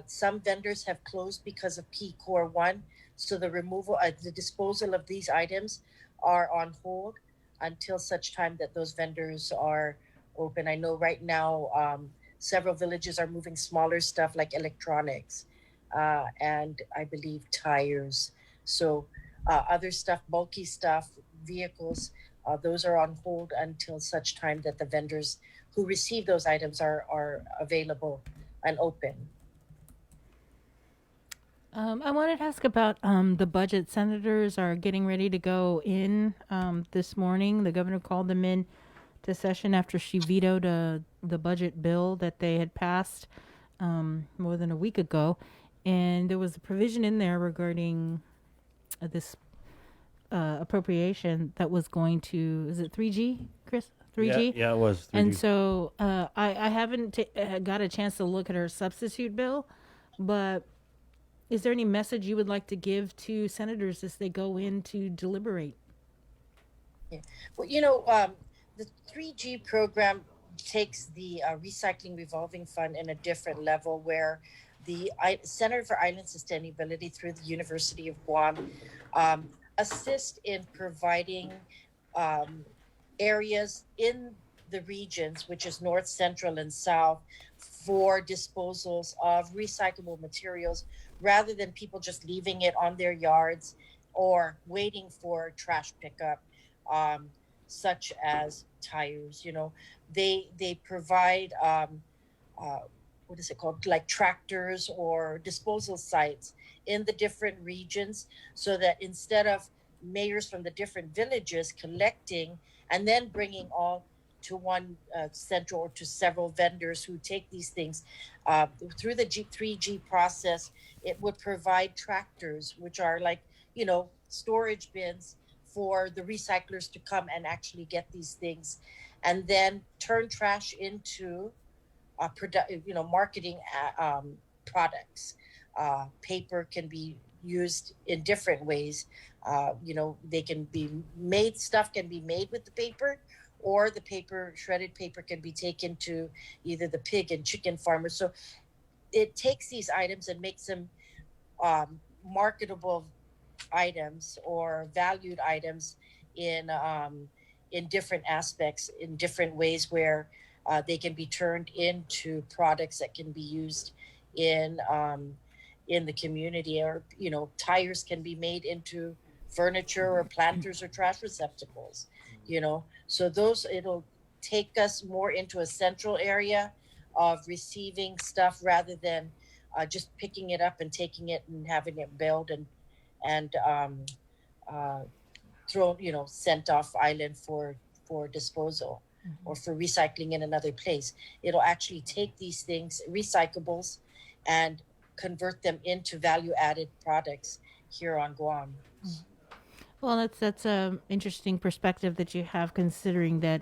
Some vendors have closed because of PCOR 1. So the disposal of these items are on hold until such time that those vendors are open. I know right now several villages are moving smaller stuff like electronics and I believe tires. So other stuff, bulky stuff, vehicles, those are on hold until such time that the vendors who receive those items are available and open. I wanted to ask about the budget. Senators are getting ready to go in this morning. The governor called them in to session after she vetoed the budget bill that they had passed more than a week ago. And there was a provision in there regarding this appropriation that was going to, is it 3G, Chris? 3G? Yeah, it was 3G. And so I haven't got a chance to look at her substitute bill, but is there any message you would like to give to senators as they go in to deliberate? Yeah. Well, the 3G program takes the recycling revolving fund in a different level where the Center for Island Sustainability through the University of Guam assist in providing areas in the regions, which is north, central, and south, for disposals of recyclable materials rather than people just leaving it on their yards or waiting for trash pickup, such as tires. They provide what is it called, like tractors or disposal sites in the different regions, so that instead of mayors from the different villages collecting and then bringing all to one central or to several vendors who take these things through the 3G process, it would provide tractors, which are like, storage bins for the recyclers to come and actually get these things and then turn trash into marketing products. Paper can be used in different ways. They can be made, stuff can be made with the paper, or the paper, shredded paper, can be taken to either the pig and chicken farmers. So it takes these items and makes them marketable items or valued items in different aspects, in different ways where they can be turned into products that can be used in the community, or tires can be made into furniture or planters or trash receptacles. So it'll take us more into a central area of receiving stuff rather than just picking it up and taking it and having it baled and thrown, sent off island for disposal or for recycling in another place. It'll actually take these things, recyclables, and convert them into value-added products here on Guam. Well, that's an interesting perspective that you have, considering that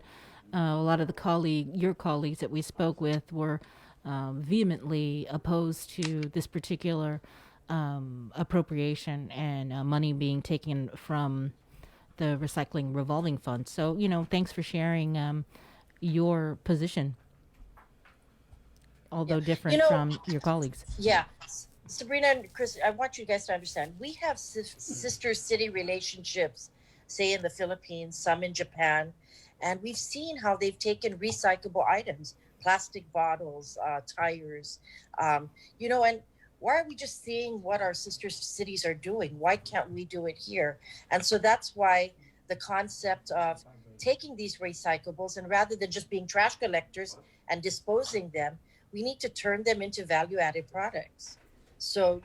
a lot of your colleagues that we spoke with were vehemently opposed to this particular appropriation and money being taken from the recycling revolving fund. So, thanks for sharing your position, although different from your colleagues. Yeah. Sabrina and Chris, I want you guys to understand, we have sister city relationships, say in the Philippines, some in Japan, and we've seen how they've taken recyclable items, plastic bottles, tires, and why are we just seeing what our sister cities are doing? Why can't we do it here? And so that's why the concept of taking these recyclables, and rather than just being trash collectors and disposing them, we need to turn them into value-added products. So,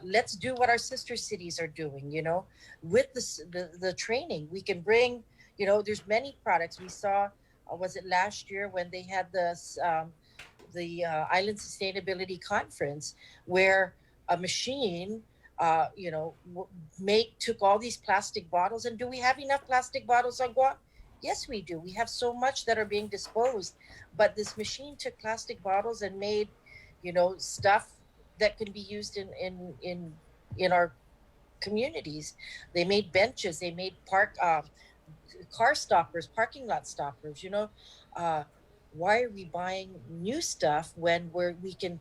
let's do what our sister cities are doing, with the training. We can bring, there's many products. We saw, was it last year when they had the Island Sustainability Conference, where a machine took all these plastic bottles. And do we have enough plastic bottles on Guam? Yes, we do. We have so much that are being disposed. But this machine took plastic bottles and made, stuff that can be used in our communities. They made benches. They made car stoppers, parking lot stoppers. Why are we buying new stuff when we can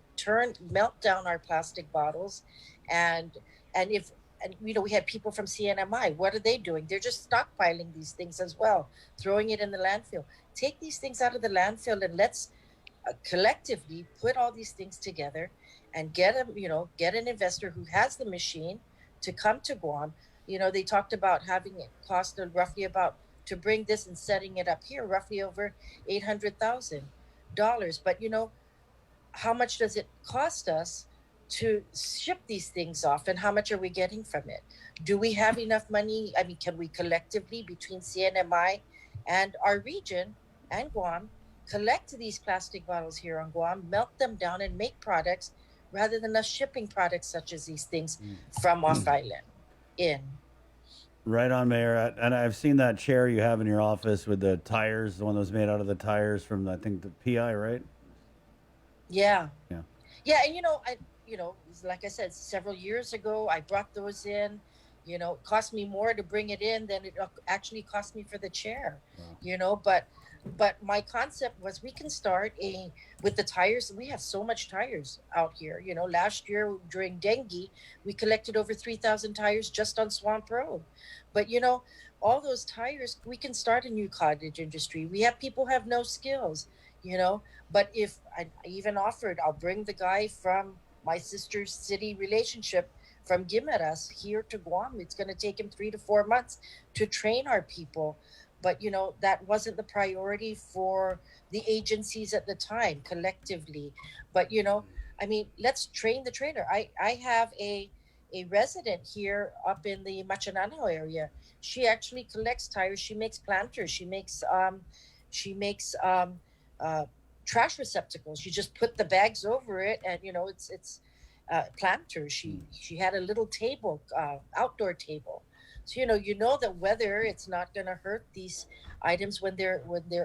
melt down our plastic bottles, and we had people from CNMI. What are they doing? They're just stockpiling these things as well, throwing it in the landfill. Take these things out of the landfill and let's collectively put all these things together and get an investor who has the machine to come to Guam. They talked about having it cost roughly about, to bring this and setting it up here, roughly over $800,000. But how much does it cost us to ship these things off, and how much are we getting from it? Do we have enough money? I mean, can we collectively, between CNMI and our region and Guam, collect these plastic bottles here on Guam, melt them down and make products rather than us shipping products such as these things from off island in? Right on, Mayor. And I've seen that chair you have in your office with the tires, the one that was made out of the tires from, I think, the PI, right? Yeah. Yeah. Yeah, and like I said, several years ago, I brought those in. It cost me more to bring it in than it actually cost me for the chair. Wow. But my concept was we can start with the tires. We have so much tires out here. Last year during dengue, we collected over 3,000 tires just on Swamp Road. But all those tires, we can start a new cottage industry. We have people who have no skills, But if I even offered, I'll bring the guy from my sister's city relationship from Guimaras here to Guam. It's going to take him 3 to 4 months to train our people. But, that wasn't the priority for the agencies at the time, collectively. But, let's train the trainer. I have a resident here up in the Machananao area. She actually collects tires. She makes planters. She makes trash receptacles. You just put the bags over it, and it's planters. She had a little table, outdoor table. So the weather, it's not going to hurt these items when they're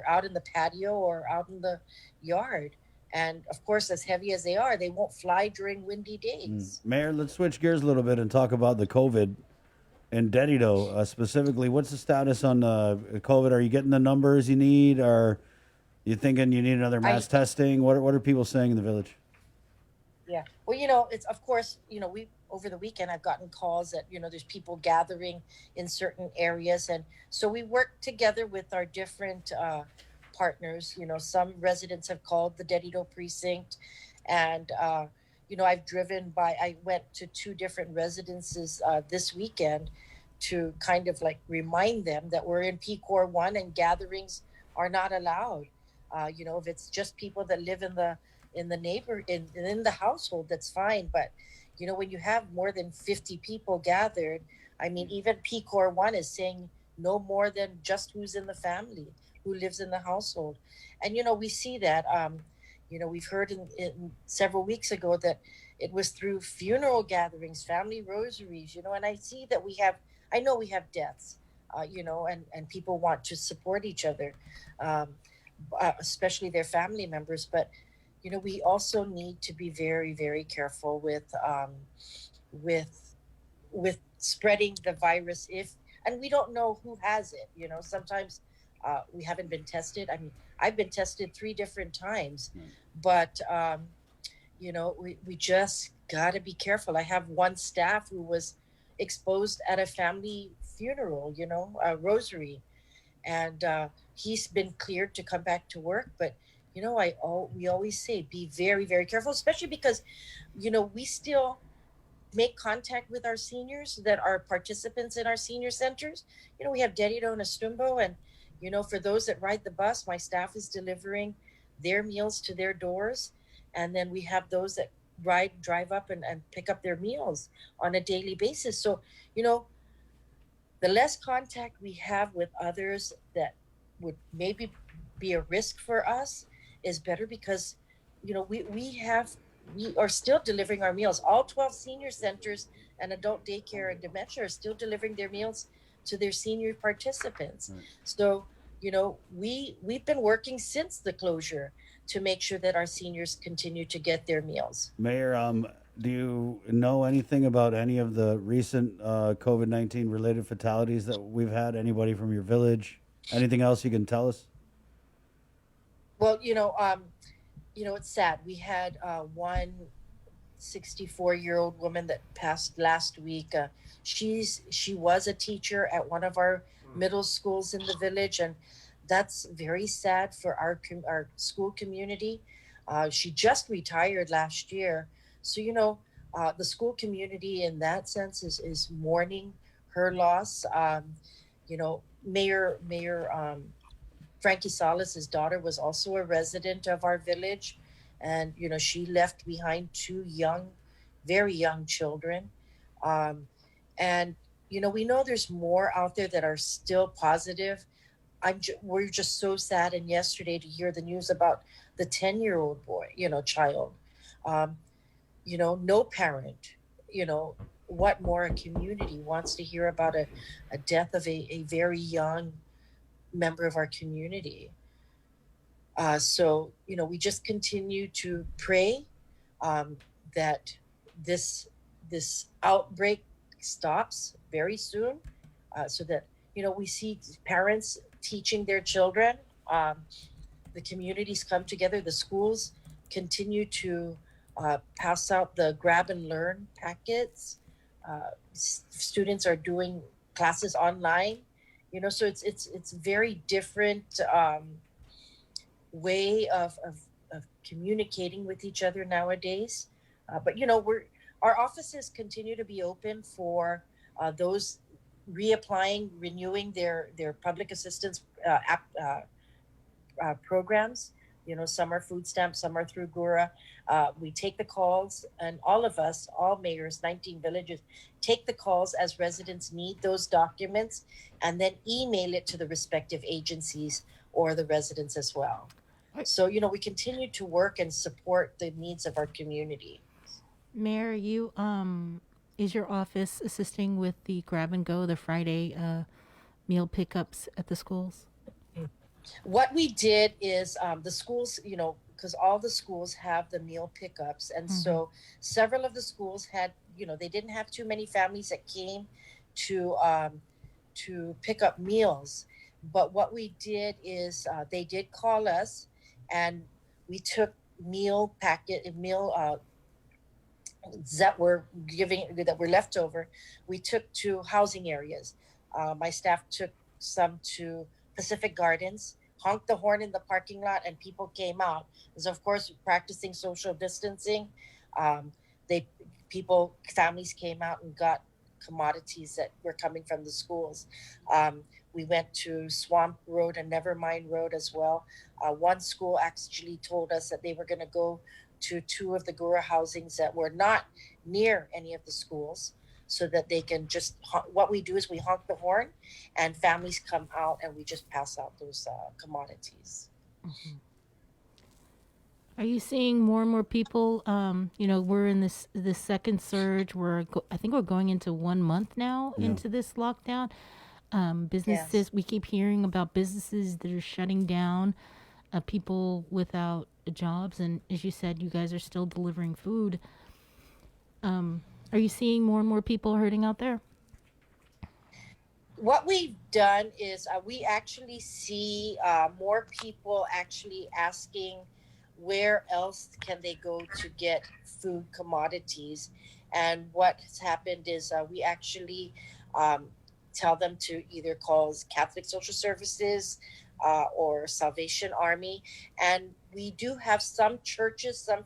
out in the patio or out in the yard. And of course, as heavy as they are, they won't fly during windy days. Mayor, let's switch gears a little bit and talk about the COVID in Dedido specifically. What's the status on COVID? Are you getting the numbers you need? Are you thinking you need another mass testing? What are people saying in the village? Yeah. Well, it's, of course, we over the weekend, I've gotten calls that, there's people gathering in certain areas. And so we work together with our different partners. Some residents have called the Dedido precinct. And, I went to 2 different residences this weekend to kind of like remind them that we're in PCOR 1 and gatherings are not allowed. If it's just people that live in the household, that's fine. But when you have more than 50 people gathered, I mean, even PCOR 1 is saying no more than just who's in the family, who lives in the household. And we see that we've heard in several weeks ago that it was through funeral gatherings, family rosaries, and I see that I know we have deaths, and people want to support each other, especially their family members. But we also need to be very, very careful with spreading the virus and we don't know who has it. Sometimes we haven't been tested. I mean, I've been tested 3 different times, but we just got to be careful. I have one staff who was exposed at a family funeral, a rosary, and he's been cleared to come back to work. But we always say be very, very careful, especially because, we still make contact with our seniors that are participants in our senior centers. We have Dedido and Estumbo, and, for those that ride the bus, my staff is delivering their meals to their doors. And then we have those that drive up and pick up their meals on a daily basis. So, the less contact we have with others that would maybe be a risk for us is better, because we have we are still delivering our meals. All 12 senior centers and adult daycare and dementia are still delivering their meals to their senior participants. So, we've been working since the closure to make sure that our seniors continue to get their meals. Mayor, do you know anything about any of the recent COVID-19 related fatalities that we've had? Anybody from your village? Anything else you can tell us? Well, it's sad. We had one 64-year-old woman that passed last week. She was a teacher at one of our middle schools in the village, and that's very sad for our school community. She just retired last year, so the school community in that sense is mourning her loss. Mayor Frankie Salas' daughter was also a resident of our village, and she left behind two very young children. And we know there's more out there that are still positive. We're just so sad. And yesterday to hear the news about the 10-year-old boy, child, no parent, what more a community wants to hear about a death of a very young member of our community. So we just continue to pray that this outbreak stops very soon, so that we see parents teaching their children. The communities come together. The schools continue to pass out the grab and learn packets. Students are doing classes online. So it's very different way of communicating with each other nowadays. But our offices continue to be open for those reapplying, renewing their public assistance programs. Some are food stamps, some are through GURA. We take the calls, and all of us, all mayors, 19 villages, take the calls as residents need those documents, and then email it to the respective agencies or the residents as well. So, we continue to work and support the needs of our community. Mayor, is your office assisting with the grab and go, the Friday meal pickups at the schools? What we did is the schools, because all the schools have the meal pickups. And so several of the schools had, they didn't have too many families that came to pick up meals. But what we did is they did call us, and we took meal that were left over. We took to housing areas. My staff took some to Pacific Gardens, honked the horn in the parking lot, and people came out. Because of course, practicing social distancing, families came out and got commodities that were coming from the schools. We went to Swamp Road and Nevermind Road as well. One school actually told us that they were going to go to two of the GURA housings that were not near any of the schools, so that they can what we do is we honk the horn, and families come out, and we just pass out those commodities. Are you seeing more and more people? We're in this second surge. I think we're going into 1 month now into this lockdown. Businesses, yes. We keep hearing about businesses that are shutting down, people without jobs, and as you said, you guys are still delivering food. Are you seeing more and more people hurting out there? What we've done is we actually see more people actually asking where else can they go to get food commodities. And what has happened is we actually tell them to either call Catholic Social Services or Salvation Army. And we do have some churches, some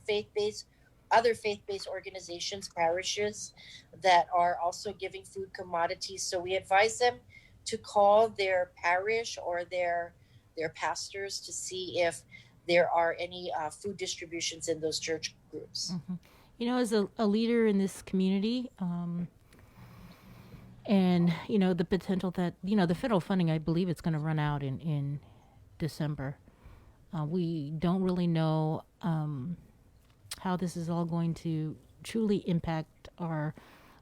other faith-based organizations, parishes, that are also giving food commodities. So we advise them to call their parish or their pastors to see if there are any food distributions in those church groups. As a leader in this community, and the potential that the federal funding, I believe it's going to run out in December. We don't really know how this is all going to truly impact our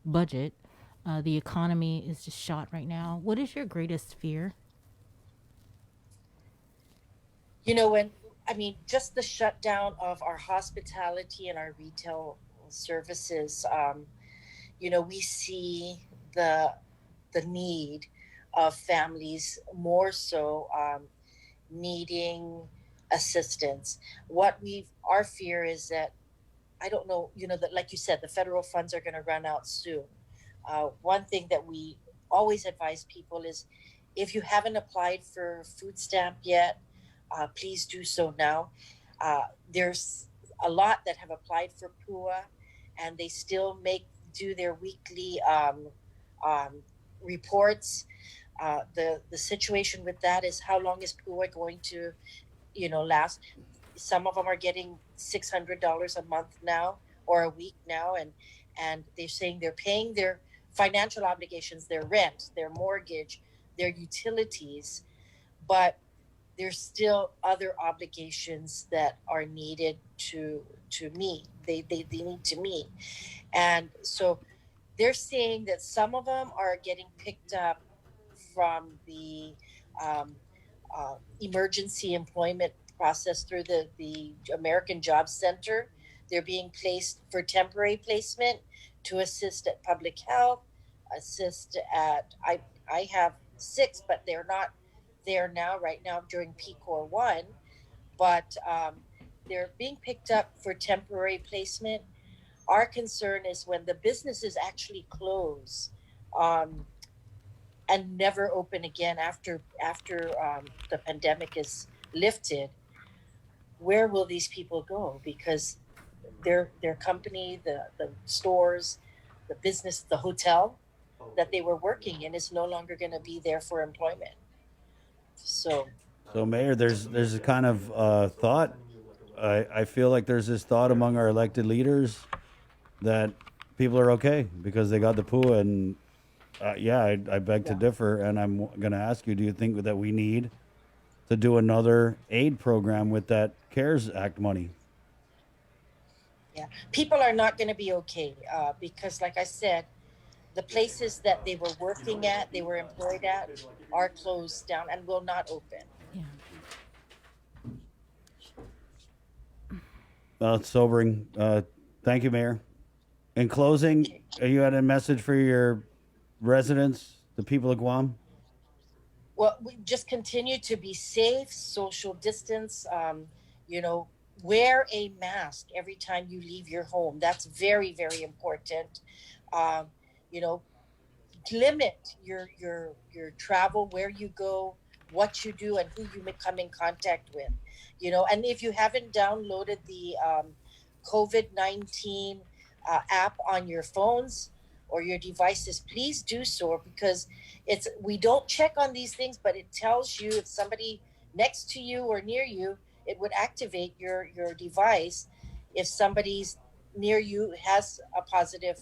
budget. The economy is just shot right now. What is your greatest fear? You know, just the shutdown of our hospitality and our retail services, we see the need of families more so needing assistance. Our fear is that, I don't know, that like you said, the federal funds are going to run out soon. One thing that we always advise people is, if you haven't applied for food stamp yet, please do so now. There's a lot that have applied for PUA, and they still do their weekly reports. The situation with that is, how long is PUA going to, last? Some of them are getting $600 a month now, or a week now, and they're saying they're paying their financial obligations, their rent, their mortgage, their utilities, but there's still other obligations that are needed to meet. They need to meet. And so they're saying that some of them are getting picked up from the emergency employment process through the American Jobs Center. They're being placed for temporary placement to assist at public health, assist at, I have 6, but they're not there now, right now during PCOR 1, but they're being picked up for temporary placement. Our concern is when the businesses actually close and never open again after the pandemic is lifted, where will these people go? Because their company, the stores, the business, the hotel that they were working in is no longer going to be there for employment. So Mayor, there's a kind of thought. I feel like there's this thought among our elected leaders that people are okay because they got the PUA, and I beg to differ, and I'm going to ask you, do you think that we need to do another aid program with that CARES Act money? Yeah, people are not going to be okay because, like I said, the places that they were working at, they were employed at, are closed down and will not open. Well, it's sobering. Thank you, Mayor. In closing, you had a message for your residents, the people of Guam? Well, we just continue to be safe, social distance, wear a mask every time you leave your home. That's very, very important. Limit your travel, where you go, what you do, and who you may come in contact with. And if you haven't downloaded the COVID-19 app on your phones or your devices, please do so, because we don't check on these things, but it tells you if somebody next to you or near you, it would activate your device if somebody's near you has a positive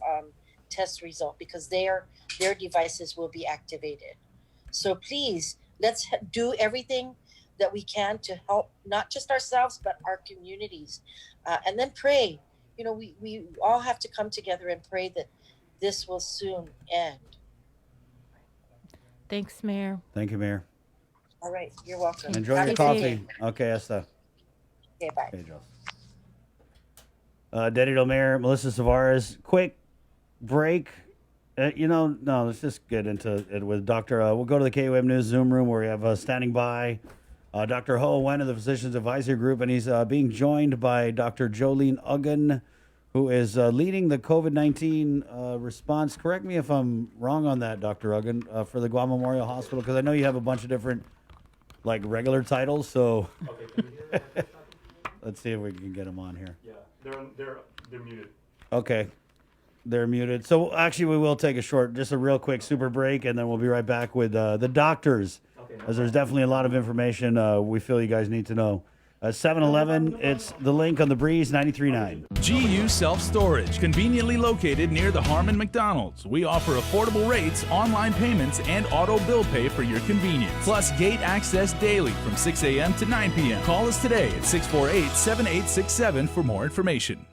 test result, because their devices will be activated. So please, let's do everything that we can to help not just ourselves, but our communities. And then pray. We all have to come together and pray that this will soon end. Thanks, Mayor. Thank you, Mayor. All right, you're welcome. Enjoy your coffee. Okay, Esther. Okay, bye. Okay, Joe. Deputy Mayor Melissa Tavares, quick break. Let's just get into it with Dr. We'll go to the KUM News Zoom room where we have standing by Dr. Ho Wen of the Physicians Advisory Group, and he's being joined by Dr. Jolene Uggan, who is leading the COVID-19 response. Correct me if I'm wrong on that, Dr. Uggan, for the Guam Memorial Hospital, because I know you have a bunch of different, regular titles. So let's see if we can get them on here. Yeah, they're muted. Okay. They're muted. So actually, we will take just a real quick super break, and then we'll be right back with the doctors, as there's definitely a lot of information we feel you guys need to know. 7-Eleven, it's the link on the Breeze 93.9. GU Self-Storage, conveniently located near the Harmon McDonald's. We offer affordable rates, online payments, and auto bill pay for your convenience. Plus gate access daily from 6 a.m. to 9 p.m. Call us today at 648-7867 for more information.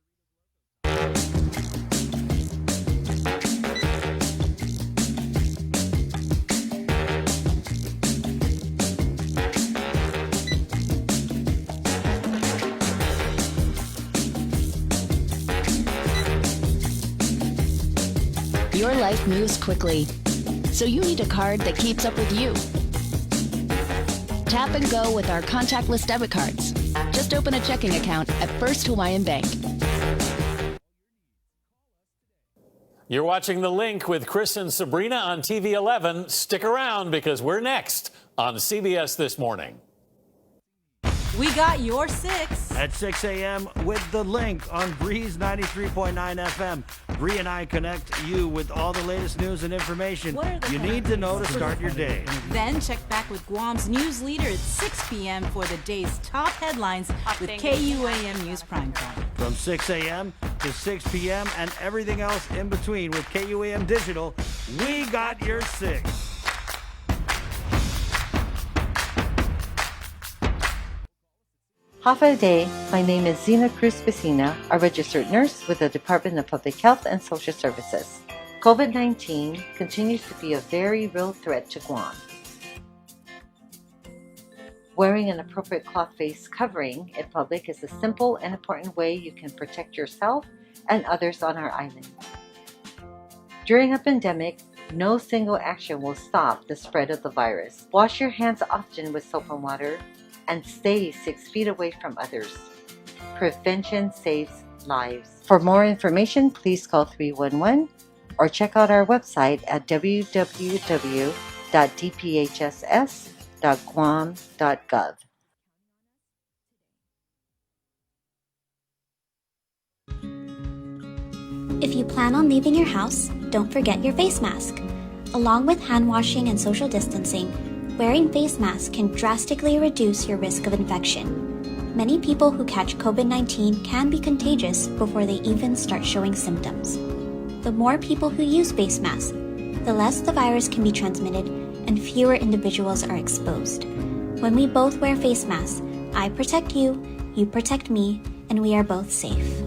Your life moves quickly, so you need a card that keeps up with you. Tap and go with our contactless debit cards. Just open a checking account at First Hawaiian Bank. You're watching The Link with Chris and Sabrina on TV 11. Stick around because we're next on CBS This Morning. We got your 6. At 6 a.m. with The Link on Breeze 93.9 FM. Bree and I connect you with all the latest news and information you need to know to start your day. Then check back with Guam's news leader at 6 p.m. for the day's top headlines with KUAM News Primetime. From 6 a.m. to 6 p.m. and everything else in between with KUAM Digital, we got your 6. Hafa Day, my name is Zena Cruz Vecina, a registered nurse with the Department of Public Health and Social Services. COVID-19 continues to be a very real threat to Guam. Wearing an appropriate cloth face covering in public is a simple and important way you can protect yourself and others on our island. During a pandemic, no single action will stop the spread of the virus. Wash your hands often with soap and water, and stay 6 feet away from others. Prevention saves lives. For more information, please call 311 or check out our website at www.dphss.guam.gov. If you plan on leaving your house, don't forget your face mask. Along with hand washing and social distancing, wearing face masks can drastically reduce your risk of infection. Many people who catch COVID-19 can be contagious before they even start showing symptoms. The more people who use face masks, the less the virus can be transmitted and fewer individuals are exposed. When we both wear face masks, I protect you, you protect me, and we are both safe.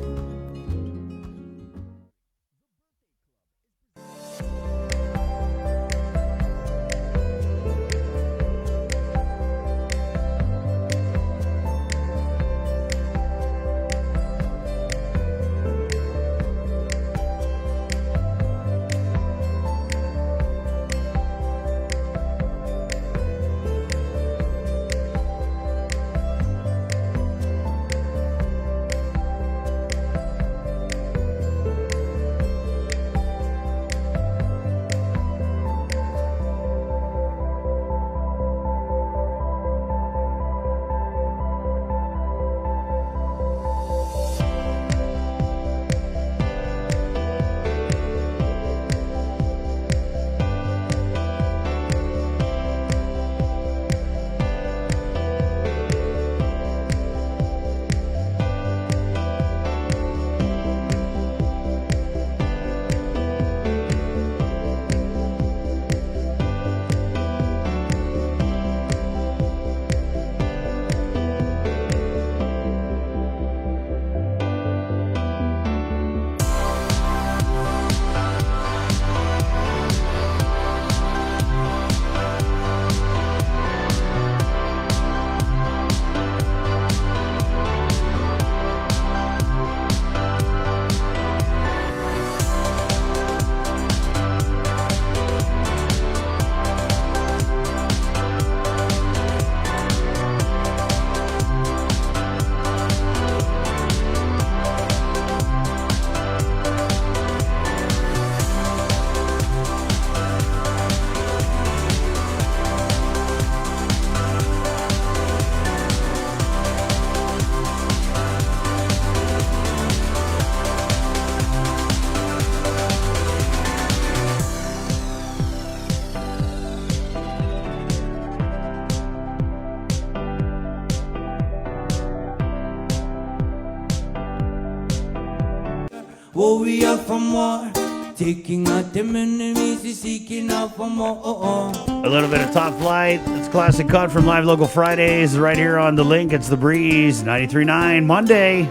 warrior for more, taking out them enemies and seeking out for more. A little bit of Top Flight. It's classic cut from Live Local Fridays right here on The Link. It's The Breeze, 93.9, Monday,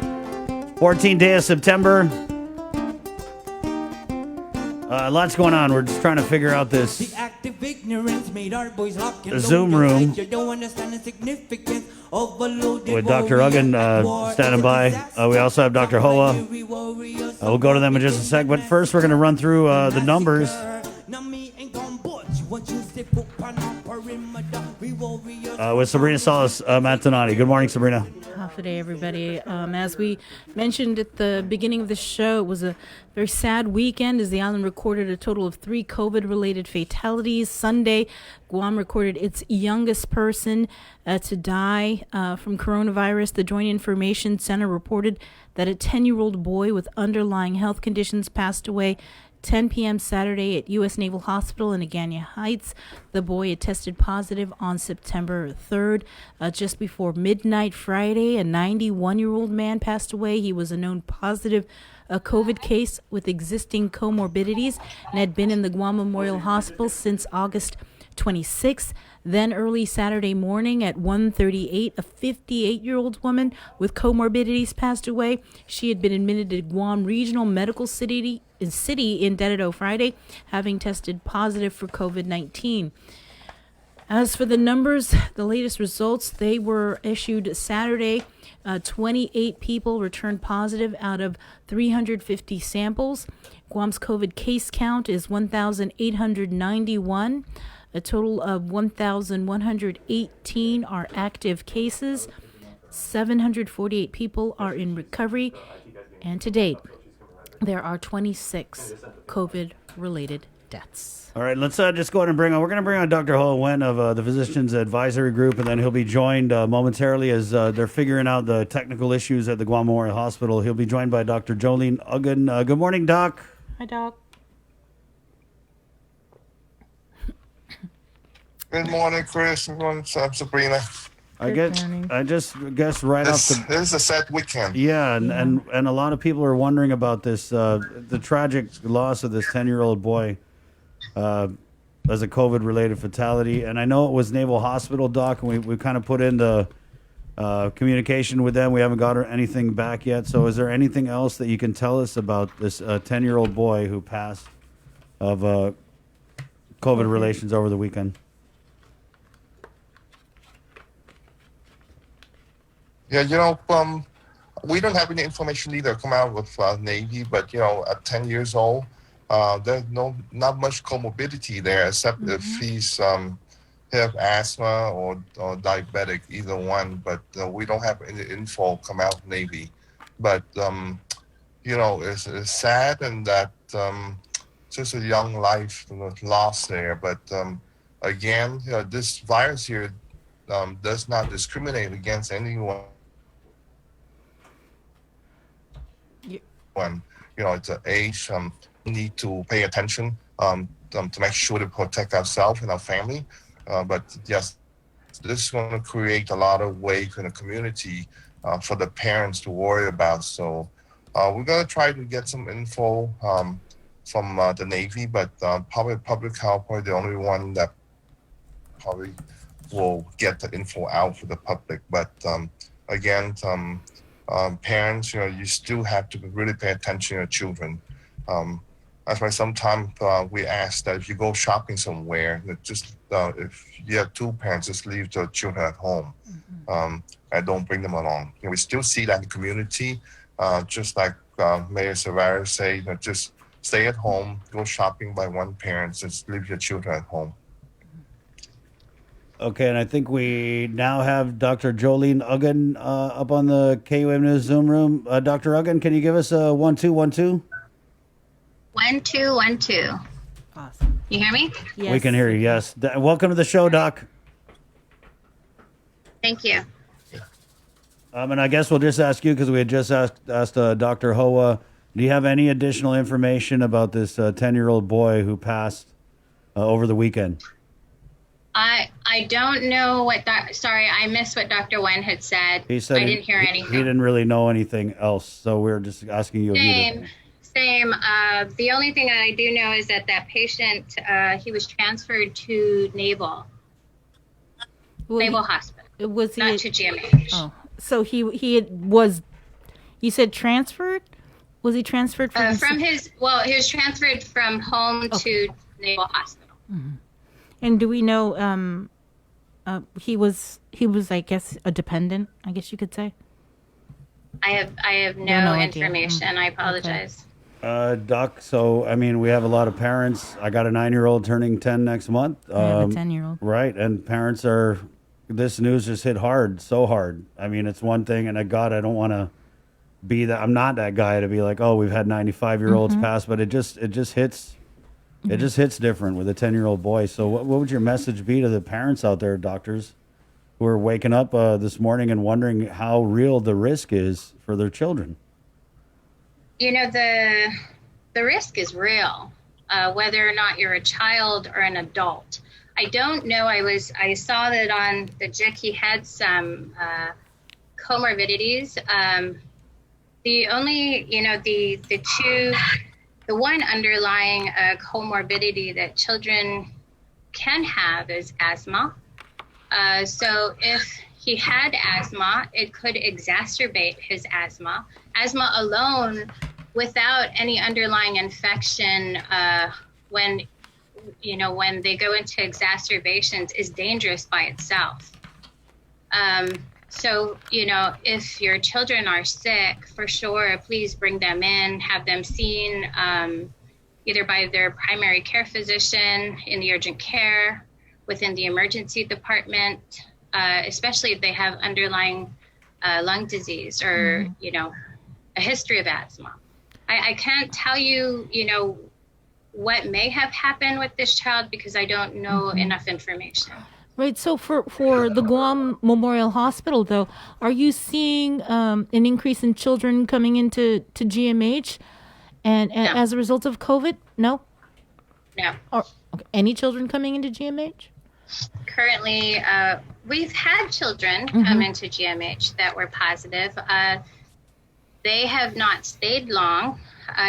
14th day of September. Lots going on. We're just trying to figure out this Zoom room with Dr. Uggan standing by. We also have Dr. Hoa We'll go to them in just a sec, but first we're going to run through the numbers. With Sabrina Salas Mantonati. Good morning, Sabrina. Half a day, everybody. As we mentioned at the beginning of the show, it was a very sad weekend as the island recorded a total of 3 COVID-related fatalities. Sunday, Guam recorded its youngest person to die from coronavirus. The Joint Information Center reported that a 10-year-old boy with underlying health conditions passed away 10 p.m. Saturday at U.S. Naval Hospital in Agana Heights. The boy had tested positive on September 3rd. Just before midnight Friday, a 91-year-old man passed away. He was a known positive COVID case with existing comorbidities and had been in the Guam Memorial Hospital since August 26th. Then early Saturday morning at 1:38, a 58-year-old woman with comorbidities passed away. She had been admitted to Guam Regional Medical City in Dededo Friday, having tested positive for COVID-19. As for the numbers, the latest results, they were issued Saturday. 28 people returned positive out of 350 samples. Guam's COVID case count is 1,891. A total of 1,118 are active cases. 748 people are in recovery. And to date, there are 26 COVID-related deaths. All right, let's just go ahead and we're going to bring on Dr. Hoa Nguyen of the Physicians Advisory Group, and then he'll be joined momentarily as they're figuring out the technical issues at the Guam Memorial Hospital. He'll be joined by Dr. Jolene Uggan. Good morning, Doc. Hi, Doc. Good morning, Chris. Good morning, Sabrina. I just guess right off the... This is a sad weekend. Yeah, and a lot of people are wondering about this, the tragic loss of this 10-year-old boy as a COVID-related fatality. And I know it was Naval Hospital, Doc, and we kind of put in the communication with them. We haven't got anything back yet. So is there anything else that you can tell us about this 10-year-old boy who passed of COVID relations over the weekend? Yeah, we don't have any information either come out with Navy, but, at 10 years old, there's not much comorbidity there, except if he's have asthma or diabetic, either one, but we don't have any info come out Navy. But, it's sad and that just a young life lost there. But, again, this virus here does not discriminate against anyone. When it's an age, we need to pay attention to make sure to protect ourselves and our family. But yes, this is going to create a lot of weight in the community for the parents to worry about. So we're going to try to get some info from the Navy, but probably public health probably the only one that probably will get the info out for the public. But again, parents, you still have to really pay attention to your children. That's why sometimes we ask that if you go shopping somewhere, just if you have 2 parents, just leave the children at home and don't bring them along. We still see that in the community, just like Mayor Savara say, just stay at home, go shopping by one parent, just leave your children at home. Okay, and I think we now have Dr. Jolene Uggan up on the KUAM News Zoom room. Dr. Uggan, can you give us a 1 2 1 2? 1 2 1 2. Awesome. You hear me? Yes. We can hear you. Yes. Welcome to the show, Doc. Thank you. And I guess we'll just ask you because we had just asked Dr. Hoa. Do you have any additional information about this 10-year-old boy who passed over the weekend? I don't know what sorry, I missed what Dr. Nguyen had said. He said I didn't hear anything. He didn't really know anything else, so we're just asking you. Same. The only thing that I do know is that patient, he was transferred to Naval Hospital. Was he not to GMH? Oh, so he was. You said transferred? Was he transferred from he was transferred from home to Naval Hospital. Mm-hmm. And do we know he was I guess a dependent, I guess you could say? I have No no idea. information. I apologize. Doc, so, I mean, we have a lot of parents. I got a 9-year-old turning 10 next month. I have a 10-year-old. Right, and parents are, this news just hit hard, so hard. I mean, it's one thing, and God, I don't want to be that, I'm not that guy to be like, oh, we've had 95-year-olds pass, but it just hits, it just hits different with a 10-year-old boy. So what would your message be to the parents out there, doctors, who are waking up this morning and wondering how real the risk is for their children? You know, the risk is real, whether or not you're a child or an adult. I don't know. I saw that on the JIC he had some comorbidities. The only, you know, the one underlying comorbidity that children can have is asthma. So if he had asthma, it could exacerbate his asthma. Asthma alone, without any underlying infection, when they go into exacerbations, is dangerous by itself. So, you know, if your children are sick, for sure, please bring them in, have them seen either by their primary care physician in the urgent care, within the emergency department, especially if they have underlying lung disease or, you know, a history of asthma. I can't tell you, you know, what may have happened with this child because I don't know enough information. Right. So for the Guam Memorial Hospital, though, are you seeing an increase in children coming into GMH and No. as a result of COVID? No? No. Or any children coming into GMH? Currently, we've had children come into GMH that were positive. They have not stayed long.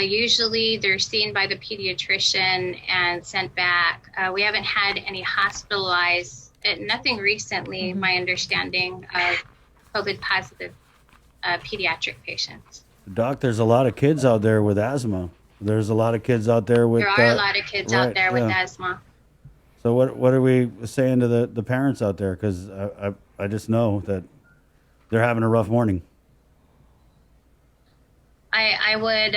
Usually they're seen by the pediatrician and sent back. We haven't had any hospitalized, nothing recently, my understanding, of COVID positive pediatric patients. Doc, there's a lot of kids out there with asthma. There's a lot of kids out there with... There are a lot of kids out there with asthma. So what are we saying to the parents out there? Because I just know that they're having a rough morning. I would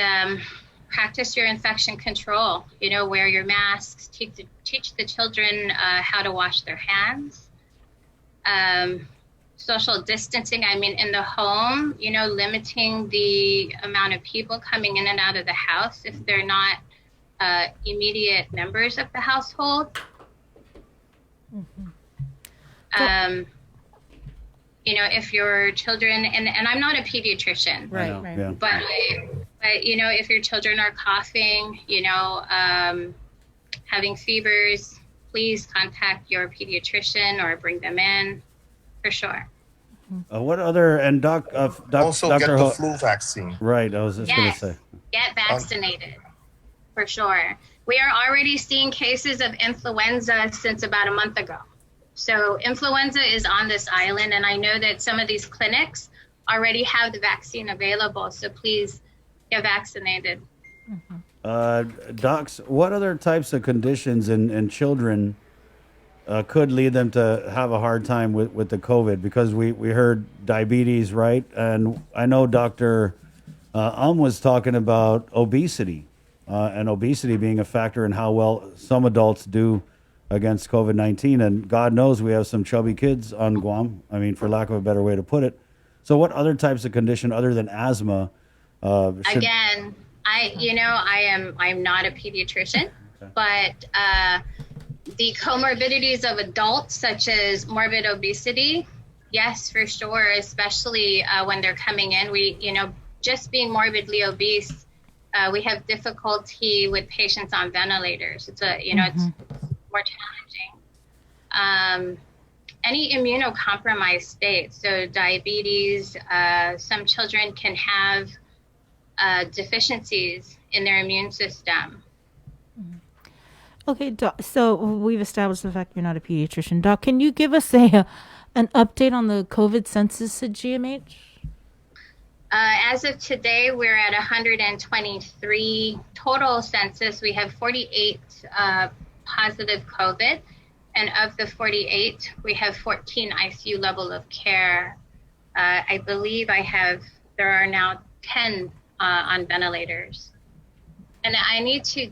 practice your infection control. You know, wear your masks, teach the children how to wash their hands. Social distancing, I mean, in the home, you know, limiting the amount of people coming in and out of the house if they're not immediate members of the household. You know, if your children, and I'm not a pediatrician, Right. Yeah. but you know, if your children are coughing, you know, having fevers, please contact your pediatrician or bring them in, for sure. What other, and Also Dr. get the Ho- flu vaccine. Right, I was just going to Yes, say. get vaccinated, for sure. We are already seeing cases of influenza since about a month ago. So influenza is on this island, and I know that some of these clinics already have the vaccine available, so please get vaccinated. Docs, what other types of conditions in children could lead them to have a hard time with the COVID? Because we heard diabetes, right? And I know Dr. Was talking about obesity, and obesity being a factor in how well some adults do against COVID-19. And God knows we have some chubby kids on Guam, I mean, for lack of a better way to put it. So what other types of condition other than asthma Again, I'm not a pediatrician, but the comorbidities of adults, such as morbid obesity, yes, for sure, especially when they're coming in. We, you know, just being morbidly obese, we have difficulty with patients on ventilators. It's it's more challenging. Any immunocompromised state, so diabetes, some children can have deficiencies in their immune system. Okay, Doc, so we've established the fact you're not a pediatrician. Doc, can you give us an update on the COVID census at GMH? As of today, we're at 123 total census. We have 48 positive COVID, and of the 48, we have 14 ICU level of care. I believe I have there are now 10 on ventilators. And I need to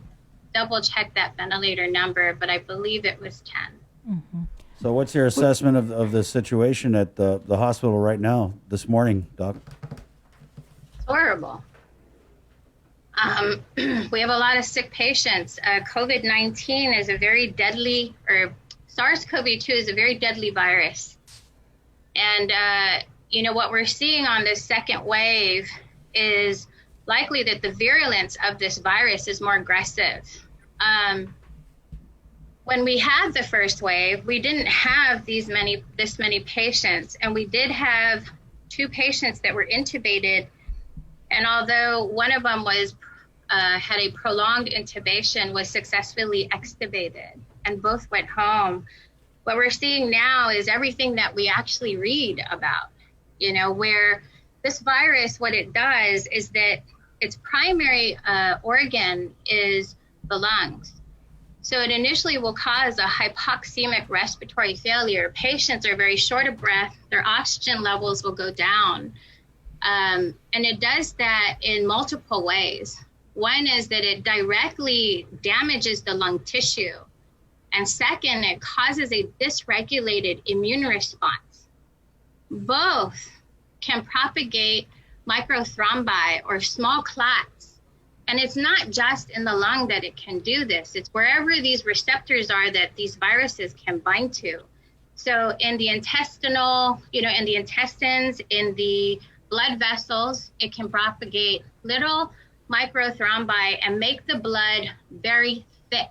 double check that ventilator number, but I believe it was 10. So what's your assessment of the situation at the hospital right now, this morning, Doc? It's horrible. We have a lot of sick patients. COVID-19 is a very deadly, or SARS-CoV-2 is a very deadly virus. And, what we're seeing on this second wave is likely that the virulence of this virus is more aggressive. When we had the first wave, we didn't have this many patients, and we did have 2 patients that were intubated. And although one of them had a prolonged intubation, was successfully extubated, and both went home. What we're seeing now is everything that we actually read about, where this virus, what it does is that its primary organ is the lungs. So it initially will cause a hypoxemic respiratory failure. Patients are very short of breath, their oxygen levels will go down. And it does that in multiple ways. One is that it directly damages the lung tissue. And second, it causes a dysregulated immune response. Both can propagate microthrombi or small clots. And it's not just in the lung that it can do this. It's wherever these receptors are that these viruses can bind to. So in the intestinal, in the intestines, in the blood vessels, it can propagate little microthrombi and make the blood very thick.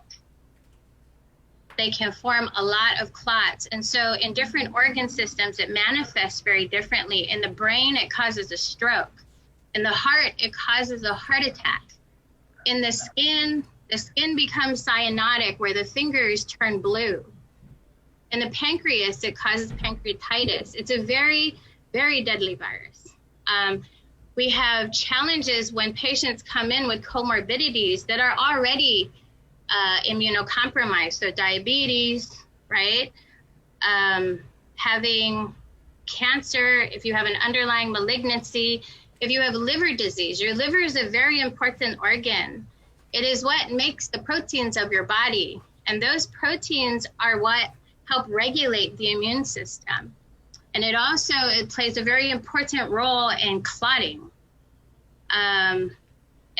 They can form a lot of clots. And so in different organ systems, it manifests very differently. In the brain, it causes a stroke. In the heart, it causes a heart attack. In the skin becomes cyanotic, where the fingers turn blue. In the pancreas, it causes pancreatitis. It's a very, very deadly virus. We have challenges when patients come in with comorbidities that are already immunocompromised. So diabetes, right? Having cancer, if you have an underlying malignancy, if you have liver disease, your liver is a very important organ. It is what makes the proteins of your body. And those proteins are what help regulate the immune system. And it plays a very important role in clotting. And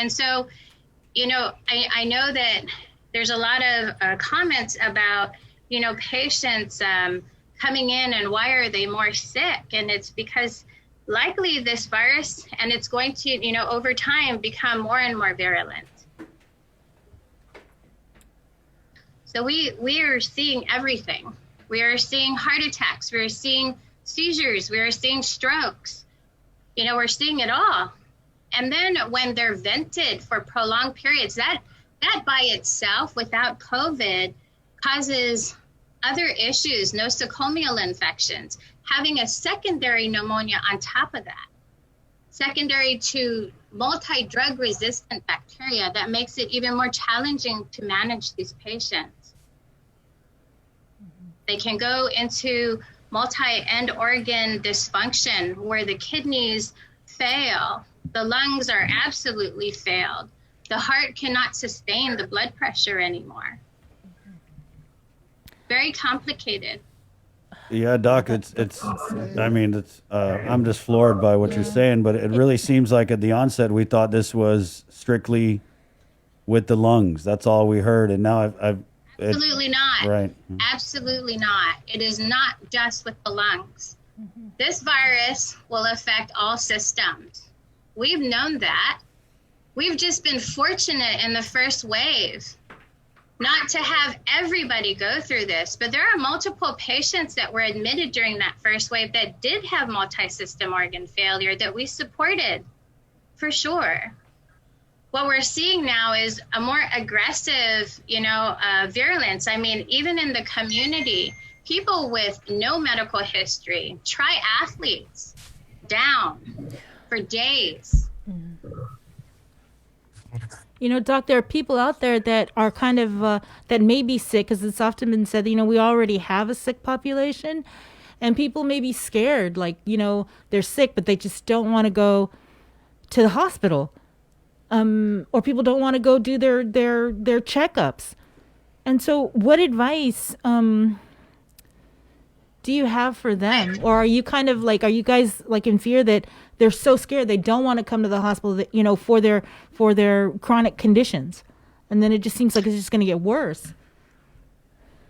so, I know that there's a lot of comments about, patients coming in and why are they more sick? And it's because likely this virus, and it's going to, over time become more and more virulent. So we are seeing everything. We are seeing heart attacks. We are seeing seizures. We are seeing strokes. We're seeing it all. And then when they're vented for prolonged periods, that by itself, without COVID, causes other issues, nosocomial infections, having a secondary pneumonia on top of that, secondary to multi-drug resistant bacteria, that makes it even more challenging to manage these patients. They can go into multi-end organ dysfunction where the kidneys fail, the lungs are absolutely failed, the heart cannot sustain the blood pressure anymore. Very complicated. Yeah, Doc, I'm just floored by what you're saying, but it really seems like at the onset we thought this was strictly with the lungs. That's all we heard, and now Absolutely not. Right. Absolutely not. It is not just with the lungs. This virus will affect all systems. We've known that. We've just been fortunate in the first wave not to have everybody go through this, but there are multiple patients that were admitted during that first wave that did have multi-system organ failure that we supported, for sure. What we're seeing now is a more aggressive, virulence. I mean, even in the community, people with no medical history, triathletes, down for days. Doc, there are people out there that are kind of, that may be sick, because it's often been said, we already have a sick population, and people may be scared, like, they're sick, but they just don't want to go to the hospital, or people don't want to go do their checkups. And so, what advice do you have for them? Or are you kind of like, are you guys like in fear that they're so scared they don't want to come to the hospital, that, you know, for their chronic conditions, and then it just seems like it's just going to get worse?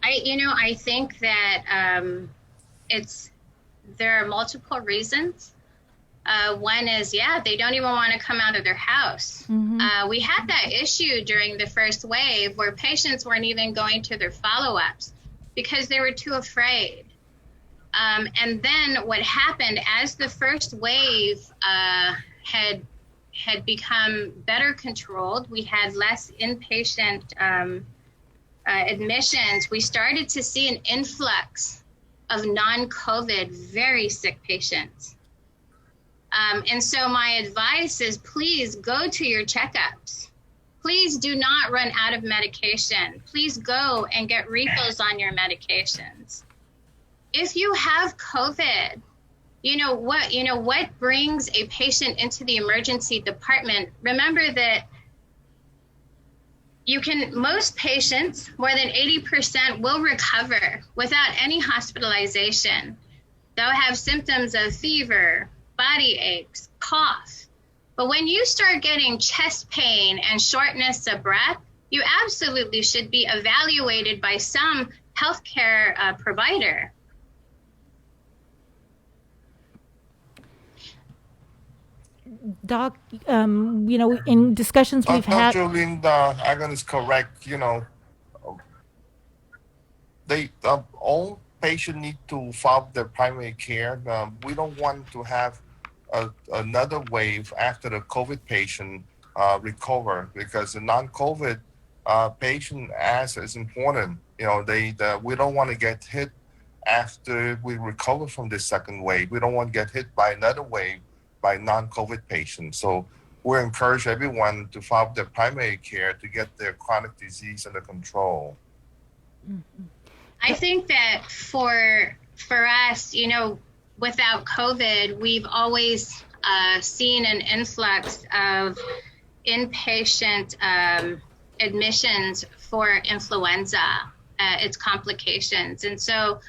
I think that there are multiple reasons. One is, they don't even want to come out of their house. Mm-hmm. We had that issue during the first wave where patients weren't even going to their follow-ups because they were too afraid. And then what happened as the first wave had become better controlled, we had less inpatient admissions, we started to see an influx of non-COVID, very sick patients. And so my advice is, please go to your checkups. Please do not run out of medication. Please go and get refills on your medications. If you have COVID, what brings a patient into the emergency department? Remember that most patients, more than 80%, will recover without any hospitalization. They'll have symptoms of fever, body aches, cough. But when you start getting chest pain and shortness of breath, you absolutely should be evaluated by some healthcare provider. Doc, in discussions we've had. Dr. Linda Agon is correct. All patients need to follow their primary care. We don't want to have another wave after the COVID patient recover, because the non-COVID patient as is important. We don't want to get hit after we recover from this second wave. We don't want to get hit by another wave by non-COVID patients. So we encourage everyone to follow their primary care to get their chronic disease under control. Mm-hmm. I think that for us, without COVID, we've always seen an influx of inpatient admissions for influenza, its complications. And so,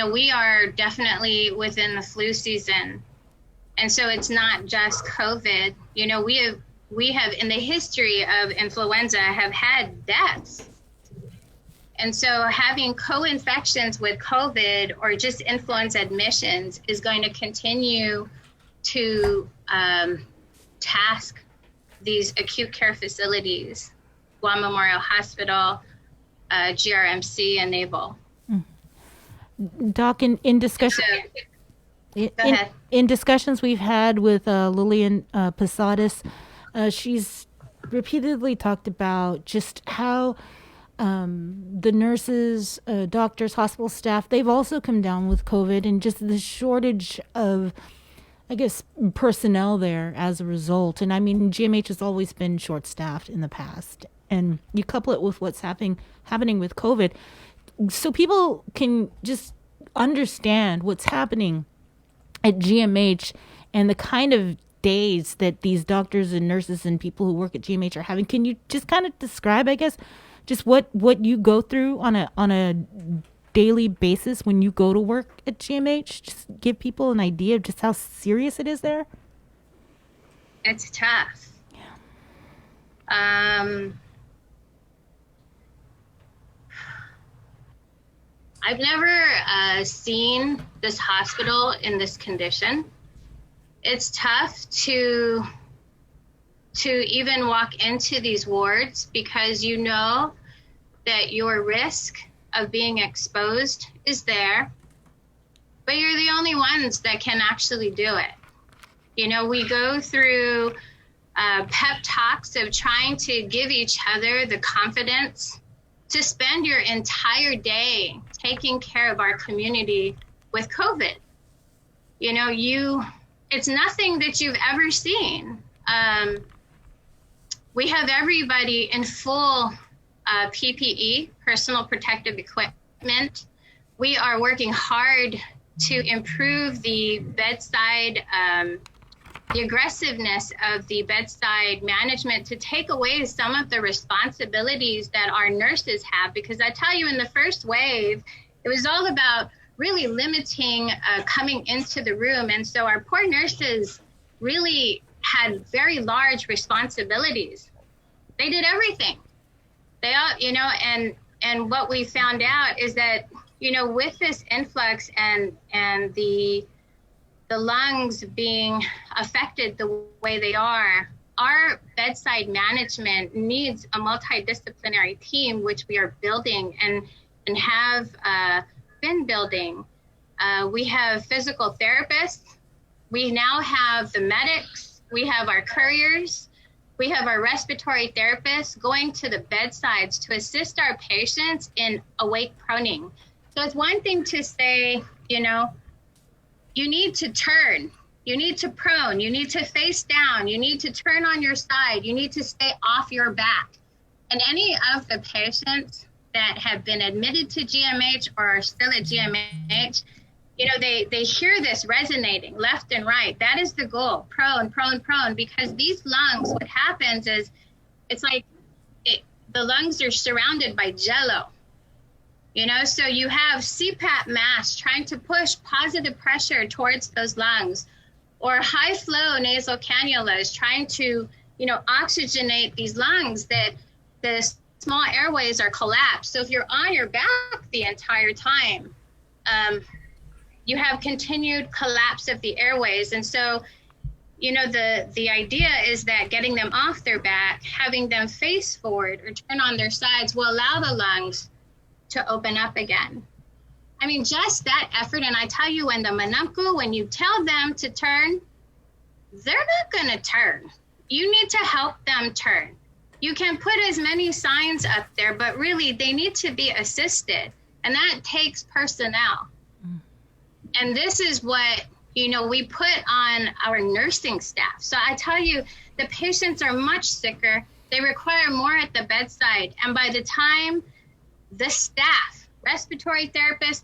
we are definitely within the flu season. And so it's not just COVID. We have in the history of influenza have had deaths. And so having co-infections with COVID or just influenza admissions is going to continue to task these acute care facilities, Guam Memorial Hospital, GRMC, and Naval. Doc, in discussion, in discussions we've had with Lillian Posadas, she's repeatedly talked about just how the nurses, doctors, hospital staff, they've also come down with COVID, and just the shortage of, I guess, personnel there as a result. And I mean, GMH has always been short-staffed in the past, and you couple it with what's happening with COVID, so people can just understand what's happening at GMH and the kind of days that these doctors and nurses and people who work at GMH are having. Can you just kind of describe, I guess, just what you go through on a daily basis when you go to work at GMH? Just give people an idea of just how serious it is there. It's tough. I've never seen this hospital in this condition. It's tough to even walk into these wards because you know that your risk of being exposed is there, but you're the only ones that can actually do it. We go through pep talks of trying to give each other the confidence to spend your entire day taking care of our community with COVID. It's nothing that you've ever seen. We have everybody in full PPE, personal protective equipment. We are working hard to improve the bedside the aggressiveness of the bedside management to take away some of the responsibilities that our nurses have. Because I tell you, in the first wave, it was all about really limiting coming into the room. And so our poor nurses really had very large responsibilities. They did everything. They all, and what we found out is that, with this influx and the lungs being affected the way they are, our bedside management needs a multidisciplinary team, which we are building and have been building. We have physical therapists. We now have the medics. We have our couriers. We have our respiratory therapists going to the bedsides to assist our patients in awake proning. So it's one thing to say, you need to turn, you need to prone, you need to face down, you need to turn on your side, you need to stay off your back. And any of the patients that have been admitted to GMH or are still at GMH, they hear this resonating left and right. That is the goal, prone, prone, prone, because these lungs, what happens is it's like the lungs are surrounded by jello. So you have CPAP masks trying to push positive pressure towards those lungs, or high flow nasal cannulas trying to, oxygenate these lungs that the small airways are collapsed. So if you're on your back the entire time, you have continued collapse of the airways. And so, the idea is that getting them off their back, having them face forward or turn on their sides will allow the lungs to open up again. I mean, just that effort. And I tell you, when you tell them to turn, they're not going to turn. You need to help them turn. You can put as many signs up there, but really they need to be assisted. And that takes personnel. And this is what, we put on our nursing staff. So I tell you, the patients are much sicker. They require more at the bedside. And by the time the staff, respiratory therapists,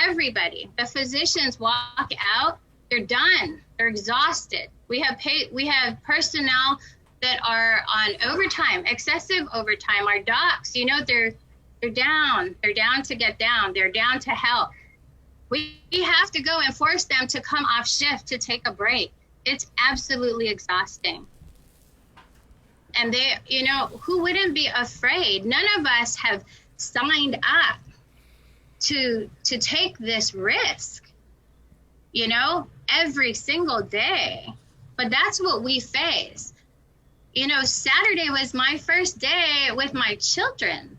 everybody, the physicians walk out, they're done. They're exhausted. We have personnel that are on overtime, excessive overtime. Our docs, they're down. They're down to get down. They're down to help. We have to go and force them to come off shift to take a break. It's absolutely exhausting. And they, who wouldn't be afraid? None of us have signed up to take this risk, every single day. But that's what we face. Saturday was my first day with my children.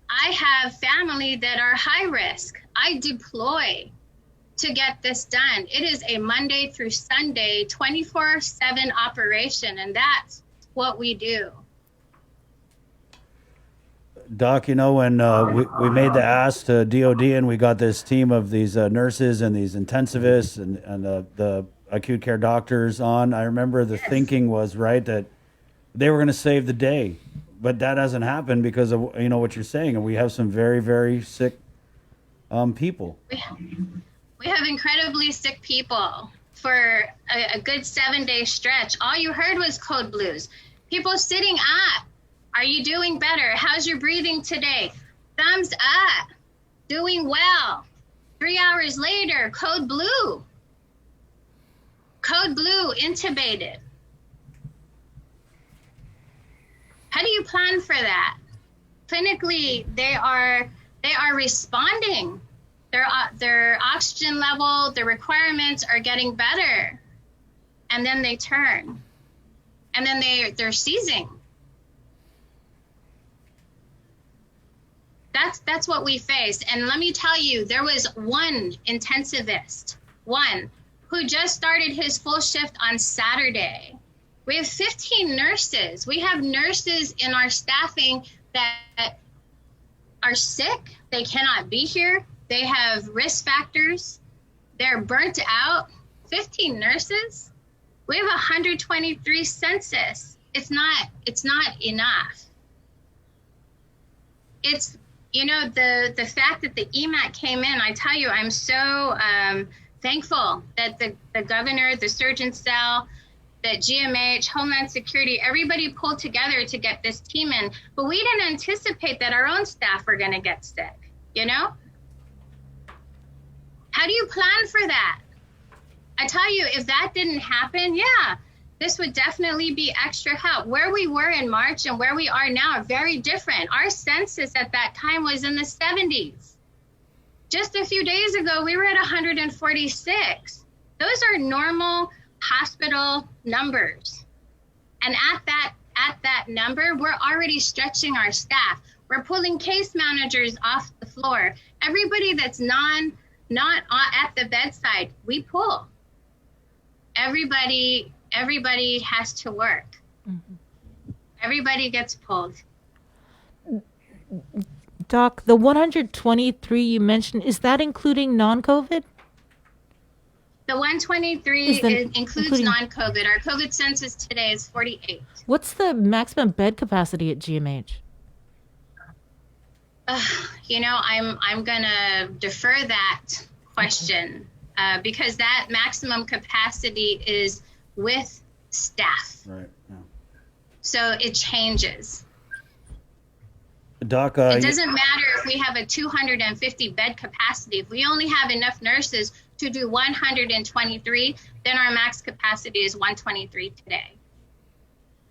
I have family that are high risk. I deploy to get this done. It is a Monday through Sunday, 24/7 operation, and that's what we do. Doc, when we made the ask to DOD and we got this team of these nurses and these intensivists and the acute care doctors on, I remember the thinking was, right, that they were going to save the day. But that hasn't happened because of, what you're saying. And we have some very, very sick people. We have incredibly sick people for a good 7-day stretch. All you heard was code blues. People sitting up. Are you doing better? How's your breathing today? Thumbs up. Doing well. 3 hours later, code blue. Code blue, intubated. How do you plan for that? Clinically, they are responding. Their oxygen level, their requirements are getting better. And then they turn. And then they're seizing. That's what we faced. And let me tell you, there was one intensivist, who just started his full shift on Saturday. We have 15 nurses. We have nurses in our staffing that are sick. They cannot be here. They have risk factors. They're burnt out. 15 nurses. We have 123 census. It's not enough. It's, the fact that the EMAT came in, I tell you, I'm so thankful that the governor, the surgeon cell, that GMH, Homeland Security, everybody pulled together to get this team in. But we didn't anticipate that our own staff were going to get sick, you know? How do you plan for that? I tell you, if that didn't happen, yeah, this would definitely be extra help. Where we were in March and where we are now are very different. Our census at that time was in the 70s. Just a few days ago, we were at 146. Those are normal hospital numbers. And at that number, we're already stretching our staff. We're pulling case managers off the floor. Everybody that's not at the bedside, we pull. Everybody has to work. Mm-hmm. Everybody gets pulled. Doc, the 123 you mentioned, is that including non-COVID? The 123 includes non-COVID. Our COVID census today is 48. What's the maximum bed capacity at GMH? I'm gonna defer that question because that maximum capacity is with staff. Right. Yeah. So it changes. Doc, it doesn't matter if we have a 250 bed capacity. If we only have enough nurses to do 123, then our max capacity is 123 today.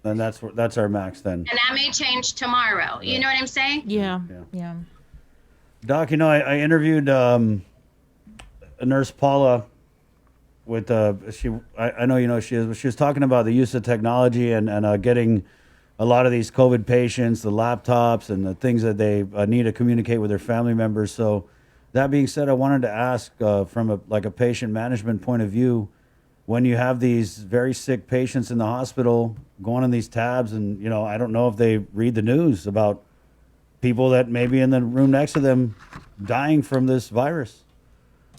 And that's our max then. And that may change tomorrow. Right. You know what I'm saying? Yeah. Doc, I interviewed a nurse, Paula, with I know she was talking about the use of technology and getting a lot of these COVID patients, the laptops and the things that they need to communicate with their family members. So that being said, I wanted to ask from a patient management point of view, when you have these very sick patients in the hospital going on these tabs and, I don't know if they read the news about people that may be in the room next to them dying from this virus.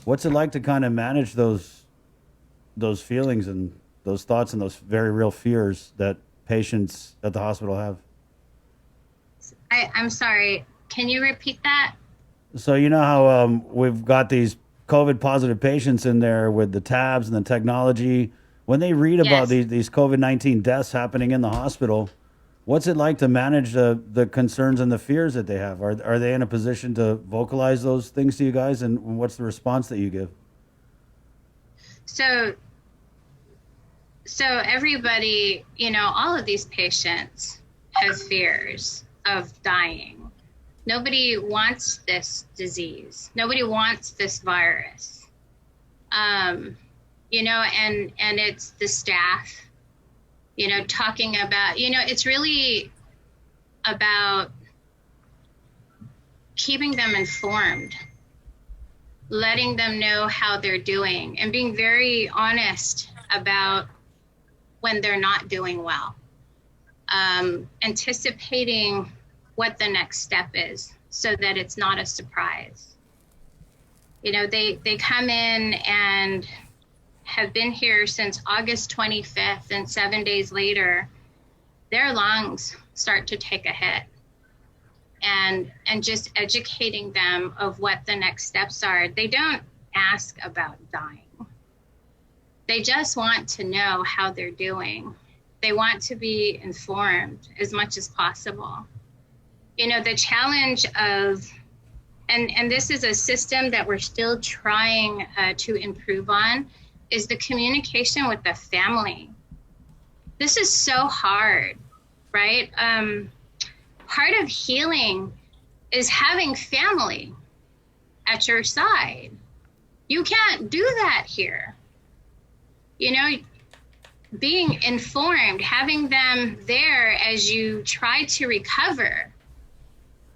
What's it like to kind of manage those feelings and those thoughts and those very real fears that patients at the hospital have? I'm sorry. Can you repeat that? So you know how we've got these COVID positive patients in there with the tabs and the technology. When they read about these COVID-19 deaths happening in the hospital, what's it like to manage the concerns and the fears that they have? Are they in a position to vocalize those things to you guys? And what's the response that you give? So everybody, all of these patients have fears of dying. Nobody wants this disease. Nobody wants this virus. And it's the staff, talking about, it's really about keeping them informed, letting them know how they're doing, and being very honest about when they're not doing well, anticipating what the next step is so that it's not a surprise. They come in and have been here since August 25th, and 7 days later, their lungs start to take a hit. And just educating them of what the next steps are. They don't ask about dying. They just want to know how they're doing. They want to be informed as much as possible. The challenge of, and this is a system that we're still trying to improve on, is the communication with the family. This is so hard, right? Part of healing is having family at your side. You can't do that here. Being informed, having them there as you try to recover.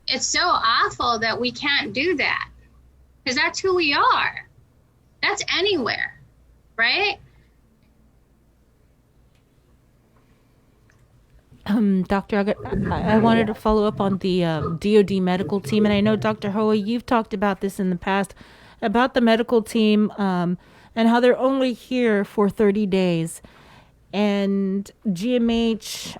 It's so awful that we can't do that, because that's who we are. That's anywhere, right? Dr. I wanted to follow up on the DoD medical team, and I know, Dr. Hoa, you've talked about this in the past, about the medical team and how they're only here for 30 days. And GMH,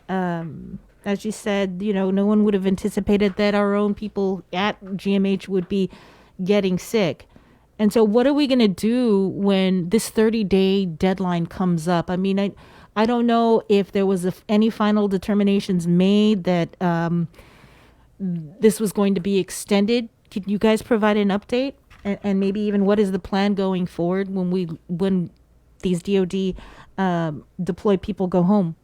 as you said, no one would have anticipated that our own people at GMH would be getting sick. And so what are we going to do when this 30-day deadline comes up? I mean, I don't know if there was any final determinations made that this was going to be extended. Can you guys provide an update? And maybe even what is the plan going forward when these DoD deployed people go home?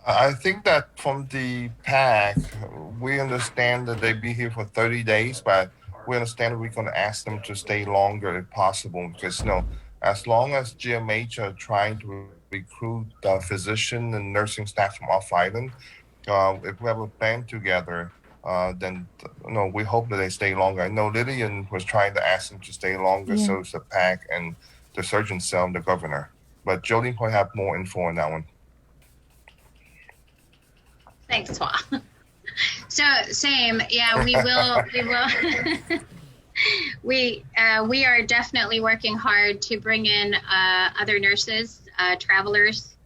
I think that from the PAC, we understand that they be here for 30 days, but we understand we're going to ask them to stay longer if possible, because, as long as GMH are trying to recruit physician and nursing staff from off-island, if we have a plan together, then we hope that they stay longer. I know Lillian was trying to ask them to stay longer, so it's the PAC and the surgeon cell and the governor. But Jolene probably have more info on that one. Thanks, Twa. So same, yeah, we will. We are definitely working hard to bring in other nurses, travelers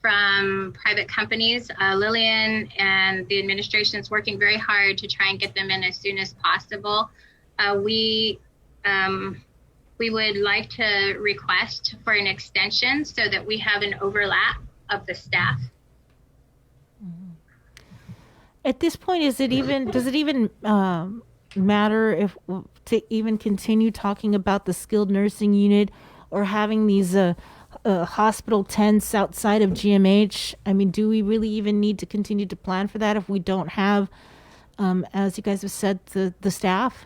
from private companies. Lillian and the administration is working very hard to try and get them in as soon as possible. We would like to request for an extension so that we have an overlap of the staff. At this point, does it even matter if to even continue talking about the skilled nursing unit or having these hospital tents outside of GMH? I mean, do we really even need to continue to plan for that if we don't have, as you guys have said, the staff?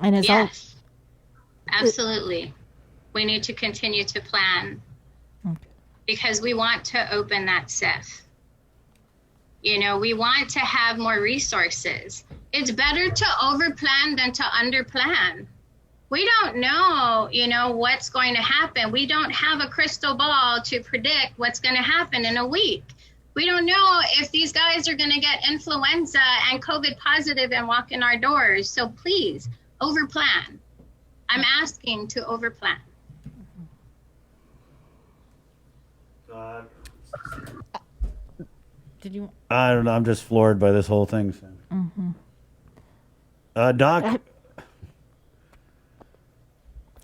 And yes, absolutely. We need to continue to plan because we want to open that SIF. We want to have more resources. It's better to overplan than to underplan. We don't know, what's going to happen. We don't have a crystal ball to predict what's going to happen in a week. We don't know if these guys are going to get influenza and COVID positive and walk in our doors. So please, overplan. I'm asking to overplan. Did you? I don't know. I'm just floored by this whole thing. So. Doc?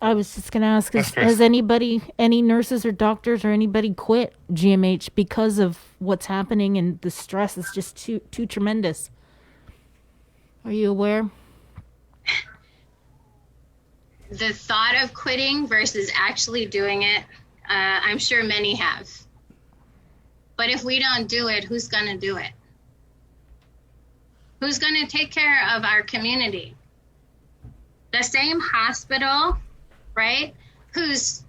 I was just going to ask, has any nurses or doctors or anybody quit GMH because of what's happening and the stress is just too tremendous? Are you aware? The thought of quitting versus actually doing it, I'm sure many have. But if we don't do it, who's going to do it? Who's going to take care of our community? The same hospital, right, whose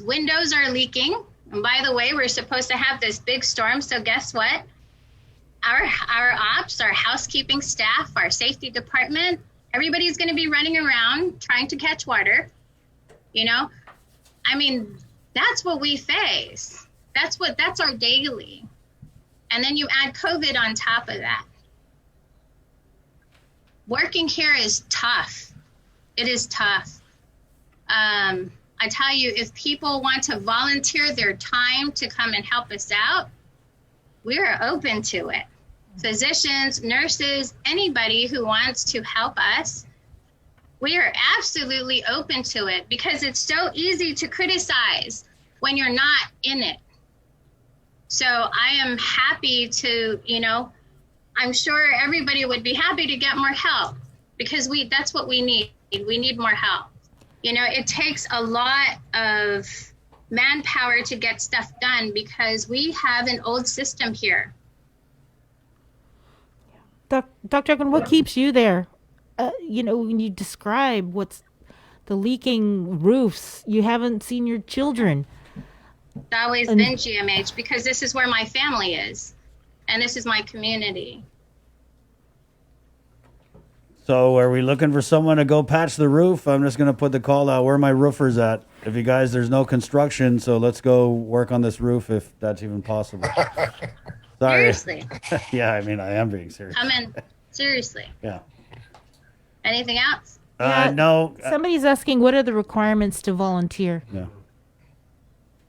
windows are leaking. And by the way, we're supposed to have this big storm. So guess what? Our ops, our housekeeping staff, our safety department, everybody's going to be running around trying to catch water. I mean, that's what we face. That's our daily. And then you add COVID on top of that. Working here is tough. It is tough. I tell you, if people want to volunteer their time to come and help us out, we're open to it. Physicians, nurses, anybody who wants to help us, we are absolutely open to it because it's so easy to criticize when you're not in it. So I am happy to, I'm sure everybody would be happy to get more help because that's what we need. We need more help. It takes a lot of manpower to get stuff done because we have an old system here. Dr. Egan, what keeps you there? When you describe what's the leaking roofs, you haven't seen your children. It's always been GMH because this is where my family is and this is my community. So are we looking for someone to go patch the roof? I'm just going to put the call out. Where are my roofers at? If you guys, there's no construction, so let's go work on this roof if that's even possible. Sorry. Seriously. Yeah, I mean, I am being serious. Seriously. Yeah. Anything else? No. Somebody's asking, what are the requirements to volunteer? Yeah.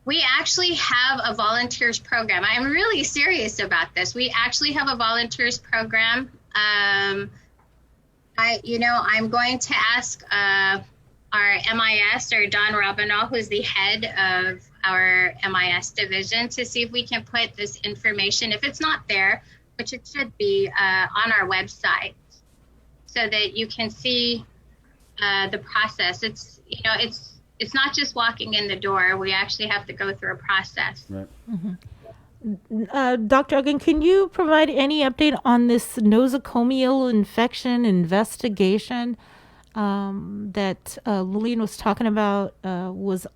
We actually have a volunteers program. I'm really serious about this. We actually have a volunteers program. I'm going to ask our MIS, or Don Robinall, who's the head of our MIS division, to see if we can put this information, if it's not there, which it should be, on our website, so that you can see the process. It's not just walking in the door. We actually have to go through a process. Right. Dr. Uggen, can you provide any update on this nosocomial infection investigation that Lillian was talking about was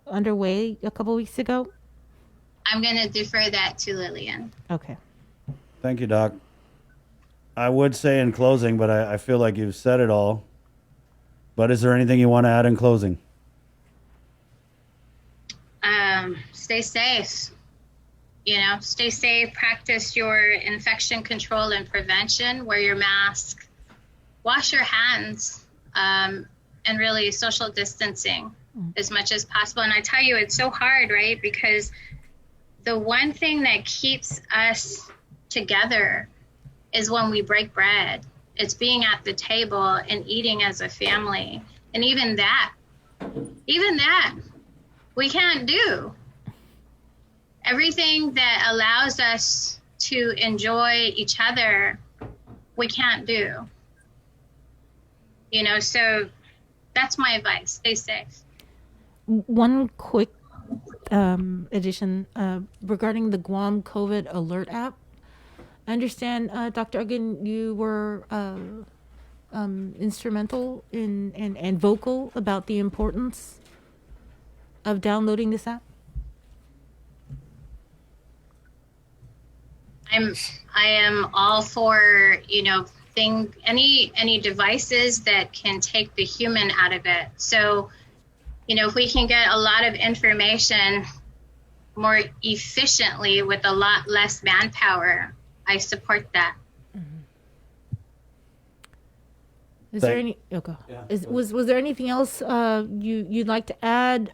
underway a couple weeks ago? I'm going to defer that to Lillian. Okay. Thank you, Doc. I would say in closing, but I feel like you've said it all. But is there anything you want to add in closing? Stay safe. Stay safe, practice your infection control and prevention, wear your mask, wash your hands, and really social distancing as much as possible. And I tell you, it's so hard, right? Because the one thing that keeps us together is when we break bread. It's being at the table and eating as a family. And even that, we can't do. Everything that allows us to enjoy each other, we can't do. So that's my advice. Stay safe. One quick addition regarding the Guam COVID Alert app. I understand, Dr. Uggen, you were instrumental in and vocal about the importance of downloading this app. I am all for, any devices that can take the human out of it. So, if we can get a lot of information more efficiently with a lot less manpower, I support that. Is there any? Okay. Yeah. Was there anything else you'd like to add,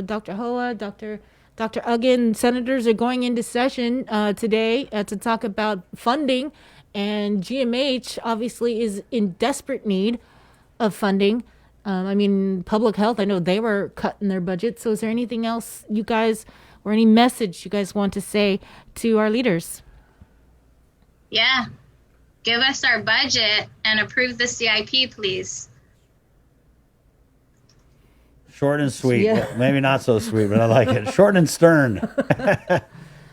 Dr. Hoa, Dr. Uggen? Senators are going into session today to talk about funding, and GMH obviously is in desperate need of funding. Public health, I know they were cutting their budget. So is there anything else you guys, or any message you guys want to say to our leaders? Yeah. Give us our budget and approve the CIP, please. Short and sweet. Yeah. Well, maybe not so sweet, but I like it. Short and stern.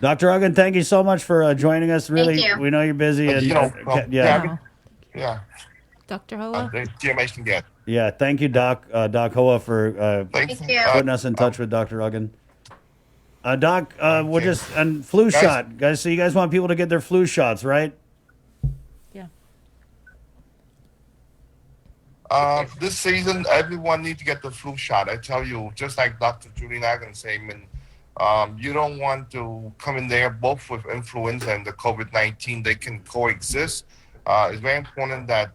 Dr. Uggen, thank you so much for joining us. Really, Thank you. we know you're busy. And, Yeah. Dr. Hoa? GMH can get. Yeah, thank you, Doc Hoa, for Thank you. putting us in touch with Dr. Uggen. Doc, we'll just, and flu shot, guys. So you guys want people to get their flu shots, right? Yeah. This season, everyone needs to get the flu shot. I tell you, just like Dr. Julian Uggen said, you don't want to come in there both with influenza and the COVID-19. They can coexist. It's very important that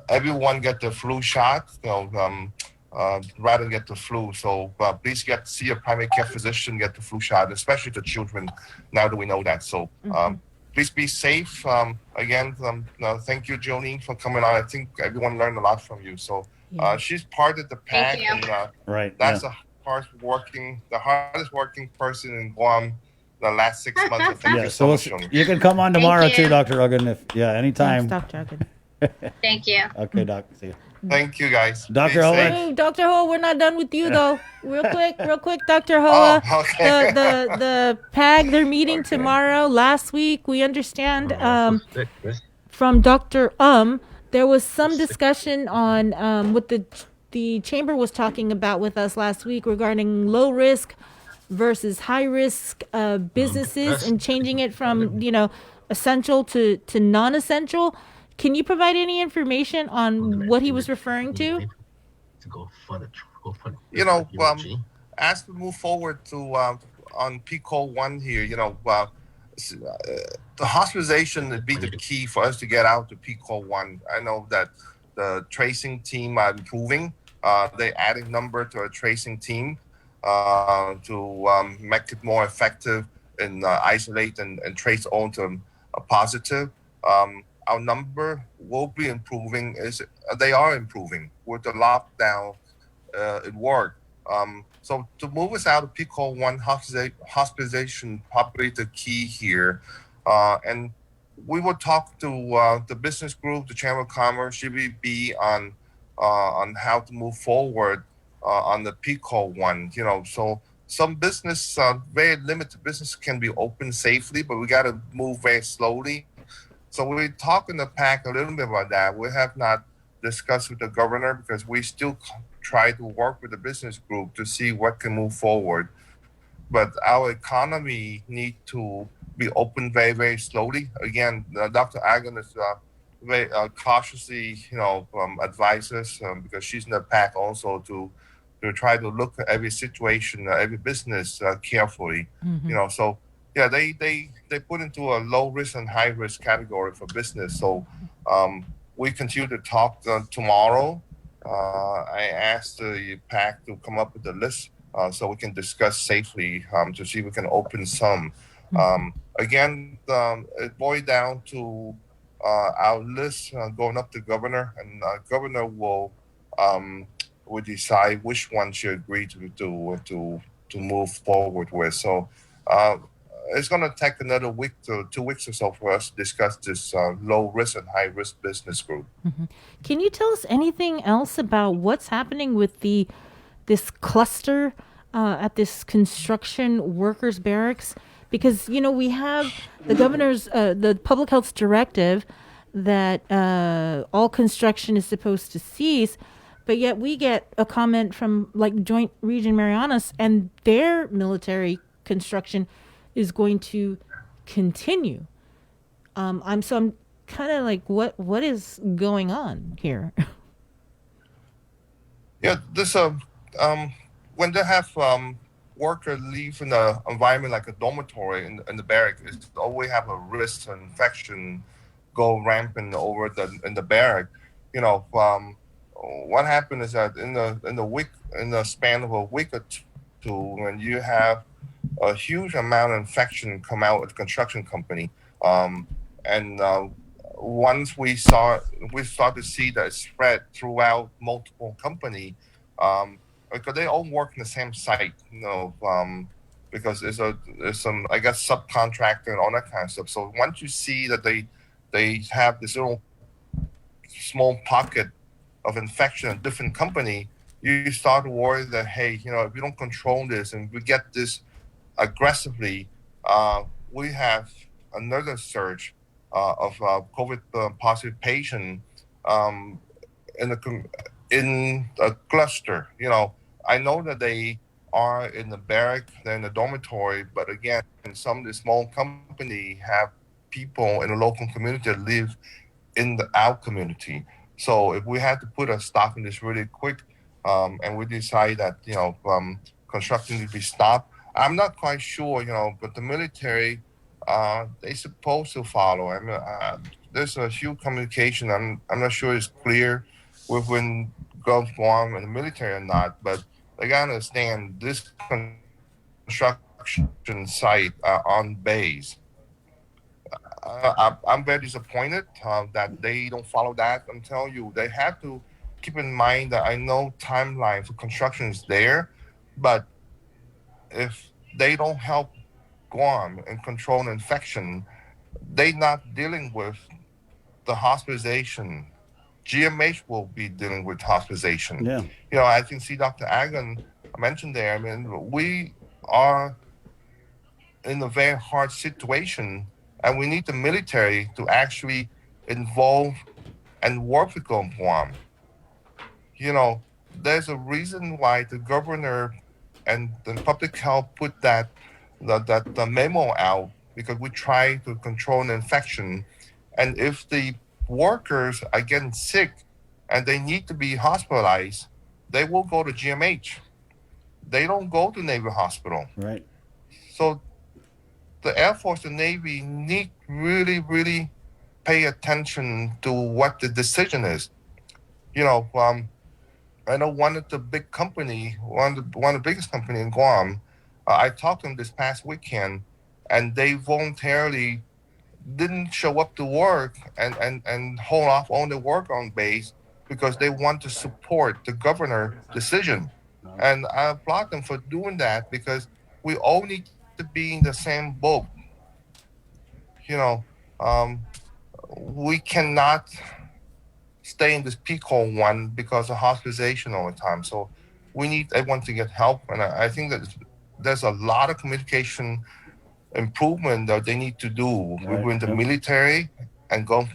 everyone get the flu shot, rather than get the flu. So please see a primary care physician, get the flu shot, especially the children, now that we know that. So please be safe. Again, thank you, Jolene, for coming on. I think everyone learned a lot from you. So she's part of the pack. Thank you. And, right. That's the hardest working person in Guam the last 6 months. So thank you so much, Jolene. You can come on tomorrow Thank you. too, Dr. Uggen, anytime. Thanks, Dr. Uggen. Thank you. Okay, Doc. See you. Thank you, guys. Dr. Be Hoa. safe. Hey, Dr. Hoa, we're not done with you though. Real quick, Dr. Hoa. Oh, okay. The PAG, they're meeting tomorrow. Last week, we understand from Dr. There was some discussion on what the chamber was talking about with us last week regarding low risk versus high risk businesses and changing it from essential to non-essential. Can you provide any information on what he was referring to? As we move forward to on PICO 1 here, the hospitalization would be the key for us to get out to PICO 1. I know that the tracing team are improving. They're adding number to our tracing team. to make it more effective and isolate and trace onto a positive. Our number will be improving. They are improving with the lockdown. It worked. So to move us out of peak hole one hospitalization, probably the key here. And we will talk to the business group, the Chamber of Commerce, CBB on how to move forward on the peak hole one. So some business, very limited business can be open safely, but we got to move very slowly. So we talk in the PAC a little bit about that. We have not discussed with the governor because we still try to work with the business group to see what can move forward. But our economy need to be open very, very slowly. Again, Dr. Agon is very cautiously, advises because she's in the PAC also to try to look at every situation, every business carefully. So yeah, they put into a low risk and high risk category for business. So we continue to talk tomorrow. I asked the PAC to come up with a list so we can discuss safely to see if we can open some. Again, it boiled down to our list going up to governor, and governor will decide which one she agree to move forward with. So it's going to take another week to 2 weeks or so for us to discuss this low risk and high risk business group. Can you tell us anything else about what's happening with this cluster at this construction workers barracks? Because, we have the governor's, the public health directive that all construction is supposed to cease, but yet we get a comment from Joint Region Marianas, and their military construction is going to continue. I'm kind of like, what is going on here? Yeah, this when they have worker leave in an environment like a dormitory in the barrack, it's always have a risk of infection go rampant over in the barrack. What happened is that in the span of a week or two, when you have a huge amount of infection come out at the construction company, and once we start to see that spread throughout multiple company, because they all work in the same site, because there's some, I guess, subcontractor and all that kind of stuff. So once you see that they have this little small pocket of infection in different company, you start to worry that, hey, if we don't control this and we get this aggressively, we have another surge of COVID positive patient in a cluster. I know that they are in the barrack, they're in the dormitory, but again, some of the small company have people in the local community that live in our community. So if we had to put a stop in this really quick, and we decide that construction to be stopped, I'm not quite sure, but the military, they supposed to follow. I mean, there's a huge communication. I'm not sure it's clear within Gulf Guam and the military or not, but they gotta understand this construction site on base. I'm very disappointed that they don't follow that. I'm telling you, they have to keep in mind that I know timeline for construction is there, but if they don't help Guam and control infection, they're not dealing with the hospitalization. GMH will be dealing with hospitalization. Yeah. I can see Dr. Agon mentioned there. I mean, we are in a very hard situation, and we need the military to actually involve and work with Guam. There's a reason why the governor and the public health put that memo out, because we try to control an infection. And if the workers are getting sick and they need to be hospitalized, they will go to GMH. They don't go to Navy Hospital. Right. So the Air Force and Navy need really, really pay attention to what the decision is. I know one of the big company, one of the biggest company in Guam. I talked to them this past weekend, and they voluntarily didn't show up to work and hold off on the work on base because they want to support the governor decision. And I applaud them for doing that because we all need to be in the same boat. You know, we cannot stay in this peak hole one because of hospitalization all the time. So we need everyone to get help. And I think that there's a lot of communication improvement that they need to do within the military and Guam.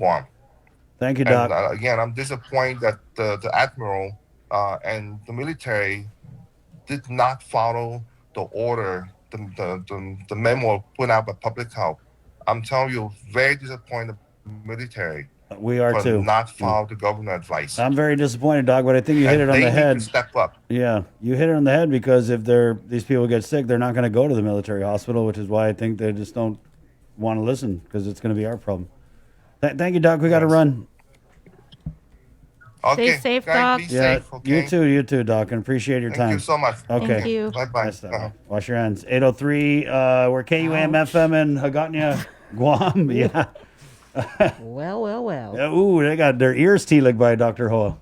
Thank you, Doc. And again, I'm disappointed that the Admiral and the military did not follow the order, the memo put out by Public Health. I'm telling you, very disappointed military. We are for too. Not follow the government advice. I'm very disappointed, Doc, but I think you hit it on the head. Need to step up. Yeah, you hit it on the head because if these people get sick, they're not going to go to the military hospital, which is why I think they just don't want to listen because it's going to be our problem. Thank you, Doc. We got to run. Okay. Stay safe, Guys, Doc. be Yeah, safe, okay? you too, Doc, and appreciate your time. Thank you so much. Okay. Thank you. Bye-bye. Nice stuff. Wash your hands. 803, we're KUAM FM in Hagåtña, Guam. Yeah. Well. Yeah, ooh, they got their ears tealed by Dr. Hoa.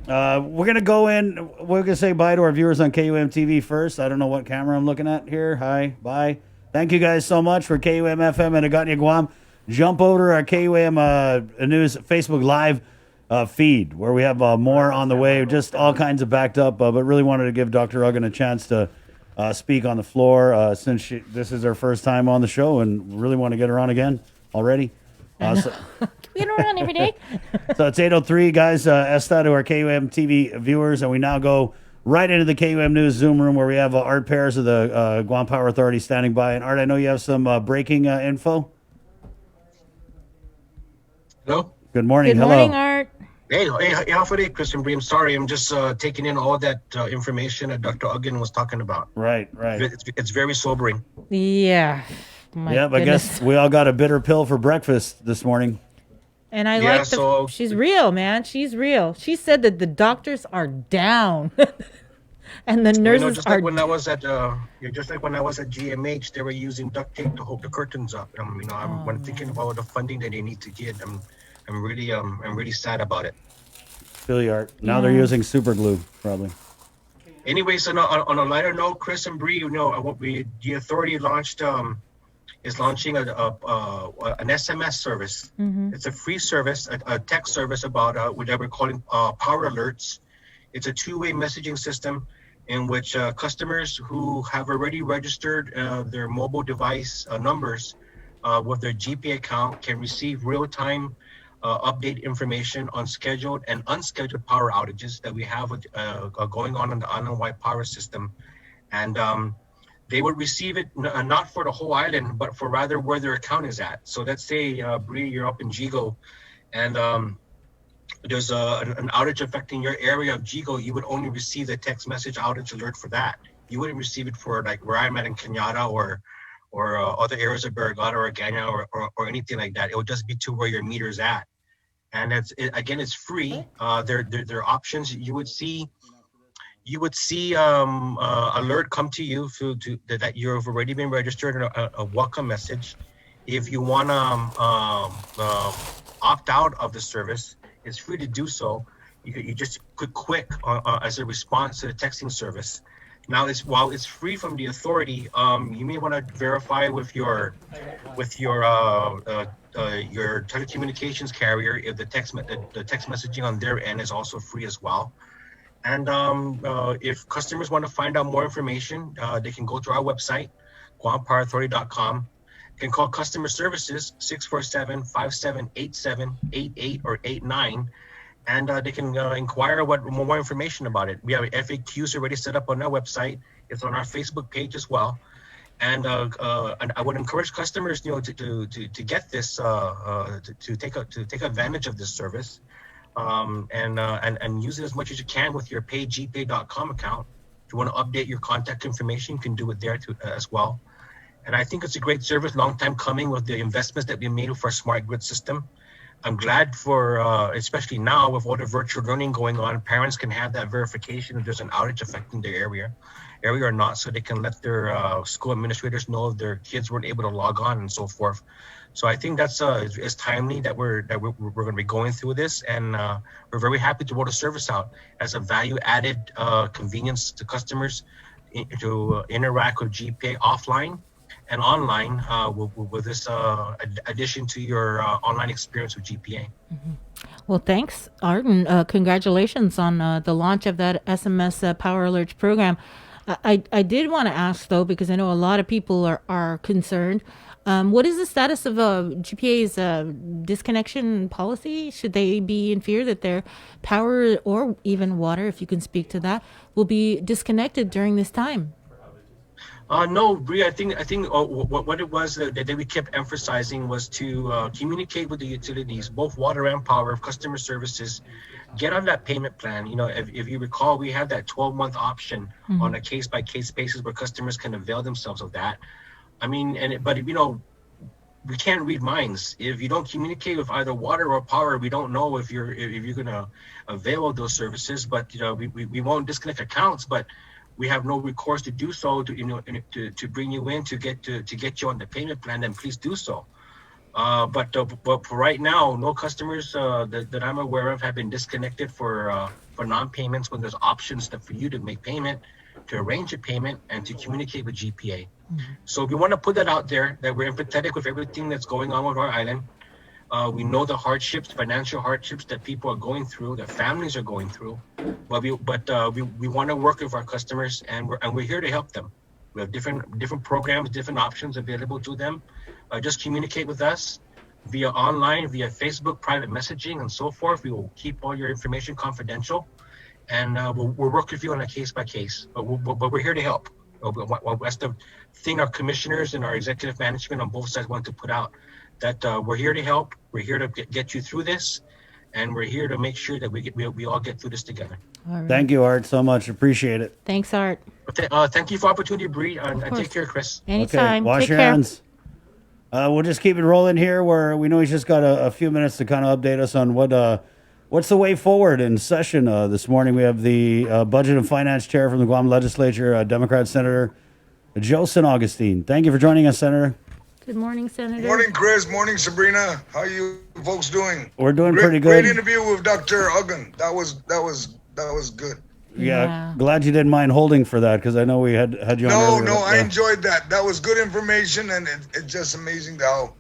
We're going to go in. We're going to say bye to our viewers on KUM TV first. I don't know what camera I'm looking at here. Hi, bye. Thank you guys so much for KUM FM in Hagåtña, Guam. Jump over to our KUM News Facebook Live feed where we have more on the way. Just all kinds of backed up, but really wanted to give Dr. Uggan a chance to speak on the floor since this is her first time on the show and really want to get her on again already. Can we get around every day? So it's 8:03, guys. Esta to our KUM TV viewers, and we now go right into the KUM News Zoom room where we have Art Pears of the Guam Power Authority standing by. And Art, I know you have some breaking info. Hello. Good morning. Good Hello. morning, Art. Hey, Alfred, Christian Bream. Sorry, I'm just taking in all that information that Dr. Uggan was talking about. Right. It's very sobering. Yeah. My I goodness. guess we all got a bitter pill for breakfast this morning. And I like she's real, man. She's real. She said that the doctors are down. And the nurses just are like when I was at just like when I was at GMH, they were using duct tape to hold the curtains up. When thinking about the funding that they need to get, I'm really sad about it. Feel you, Art. Now they're using super glue, probably. Anyways, on a lighter note, Chris and Bree, the authority is launching an SMS service. Mm-hmm. It's a free service, a text service about what we're calling power alerts. It's a two-way messaging system in which customers who have already registered their mobile device numbers with their GPay account can receive real-time update information on scheduled and unscheduled power outages that we have going on in the island-wide power system. And they would receive it not for the whole island, but for rather where their account is at. So let's say, Bree, you're up in Jigo, and there's an outage affecting your area of Jigo. You would only receive the text message outage alert for that. You wouldn't receive it for like where I'm at in Cañada or other areas of Barrigada or Ganya or anything like that. It would just be to where your meter's at. And it's free. There are options. You would see alert come to you that you've already been registered in a welcome message. If you want to opt out of the service, it's free to do so. You just click as a response to the texting service. Now, while it's free from the authority, you may want to verify with your telecommunications carrier if the text messaging on their end is also free as well. And if customers want to find out more information, they can go to our website, GuamPowerAuthority.com. You can call customer services 647-5787-88 or 89, and they can inquire more information about it. We have FAQs already set up on our website. It's on our Facebook page as well. And I would encourage customers, to get this, to take advantage of this service. And use it as much as you can with your paygpay.com account. If you want to update your contact information, you can do it there as well. And I think it's a great service, long time coming with the investments that we made for our smart grid system. I'm glad for, especially now with all the virtual learning going on, parents can have that verification if there's an outage affecting their area or not, so they can let their school administrators know if their kids weren't able to log on and so forth. So I think that's it's timely that we're going to be going through this, and we're very happy to roll the service out as a value-added convenience to customers to interact with GPA offline and online with this addition to your online experience with GPA. Well, thanks, Art, and congratulations on the launch of that SMS Power Alerts program. I did want to ask, though, because I know a lot of people are concerned. What is the status of GPA's disconnection policy? Should they be in fear that their power or even water, if you can speak to that, will be disconnected during this time? No, Bree, I think what it was that we kept emphasizing was to communicate with the utilities, both water and power, customer services, get on that payment plan. You know, if you recall, we have that 12-month option on a case-by-case basis where customers can avail themselves of that. I mean, but you know, we can't read minds. If you don't communicate with either water or power, we don't know if you're gonna avail of those services. But you know, we won't disconnect accounts, but we have no recourse to do so. To bring you in to get you on the payment plan, then please do so. But for right now, no customers that I'm aware of have been disconnected for non-payments when there's options for you to make payment, to arrange a payment, and to communicate with GPA. So we want to put that out there, that we're empathetic with everything that's going on with our island. We know the hardships, financial hardships that people are going through, that families are going through. But we want to work with our customers, and we're here to help them. We have different programs, different options available to them. Just communicate with us via online, via Facebook, private messaging, and so forth. We will keep all your information confidential, and we'll work with you on a case by case. But we're here to help. That's the thing our commissioners and our executive management on both sides want to put out, that we're here to help. We're here to get you through this, and we're here to make sure that we all get through this together. All right. Thank you, Art, so much. Appreciate it. Thanks, Art. Thank you for the opportunity, Bree, and take care, Chris. Anytime. Okay, wash Take your care. hands. We'll just keep it rolling here, where we know he's just got a few minutes to kind of update us on what's the way forward in session this morning. We have the Budget and Finance Chair from the Guam Legislature, Democrat Senator Joe San Augustine. Thank you for joining us, Senator. Good morning, Senator. Morning, Chris. Morning, Sabrina. How you folks doing? We're doing pretty good. Great interview with Dr. Uggan. That was good. Yeah, glad you didn't mind holding for that, because I know we had you on earlier. No, I enjoyed that. That was good information, and it's just amazing how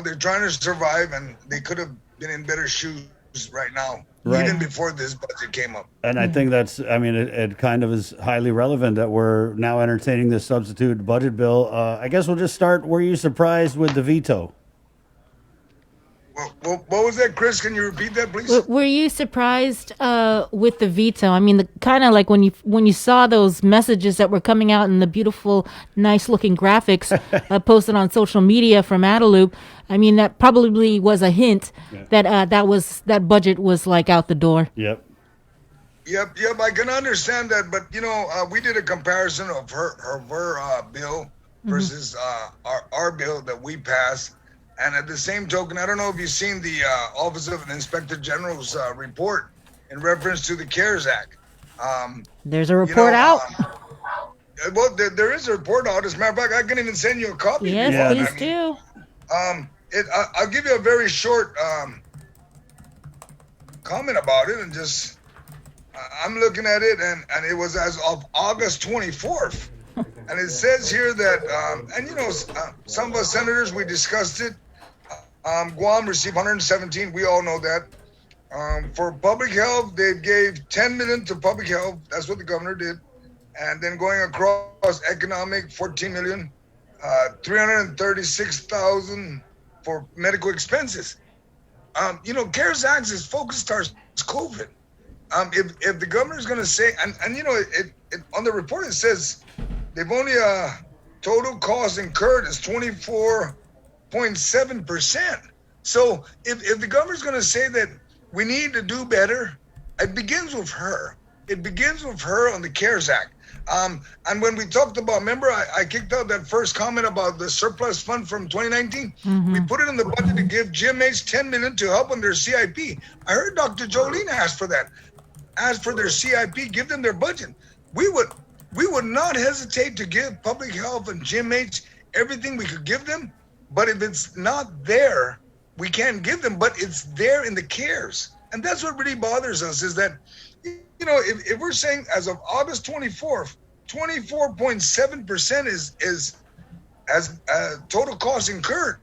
they're trying to survive, and they could have been in better shoes right now, even before this budget came up. And I think it kind of is highly relevant that we're now entertaining this substitute budget bill. I guess we'll just start. Were you surprised with the veto? What was that, Chris? Can you repeat that, please? Were you surprised with the veto? I mean, kind of like when you saw those messages that were coming out in the beautiful, nice-looking graphics posted on social media from Adelup. I mean, that probably was a hint that that budget was like out the door. Yep. I can understand that, but we did a comparison of her bill versus our bill that we passed. And at the same token, I don't know if you've seen the Office of the Inspector General's report in reference to the CARES Act. There's a report out. Well, there is a report out. As a matter of fact, I can even send you a copy. Yes, please do. I'll give you a very short comment about it, and just I'm looking at it, and it was as of August 24th. And it says here that, some of us senators, we discussed it. Guam received 117. We all know that. For public health, they gave 10 million to public health. That's what the governor did. And then going across economic, 14 million, 336,000 for medical expenses. CARES Act is focused towards COVID. If the governor's going to say, and on the report it says they've only total cost incurred is 24.7%. So if the governor's going to say that we need to do better, it begins with her. it begins with her on the CARES Act. And when we talked about, remember, I kicked out that first comment about the surplus fund from 2019. We put it in the budget to give GMH $10 million to help on their CIP. I heard Dr. Jolene ask for that. Ask for their CIP, give them their budget. We would not hesitate to give public health and GMH everything we could give them. But if it's not there, we can't give them, but it's there in the CARES. And that's what really bothers us, is that, you know, if we're saying as of August 24th, 24.7% is as total costs incurred.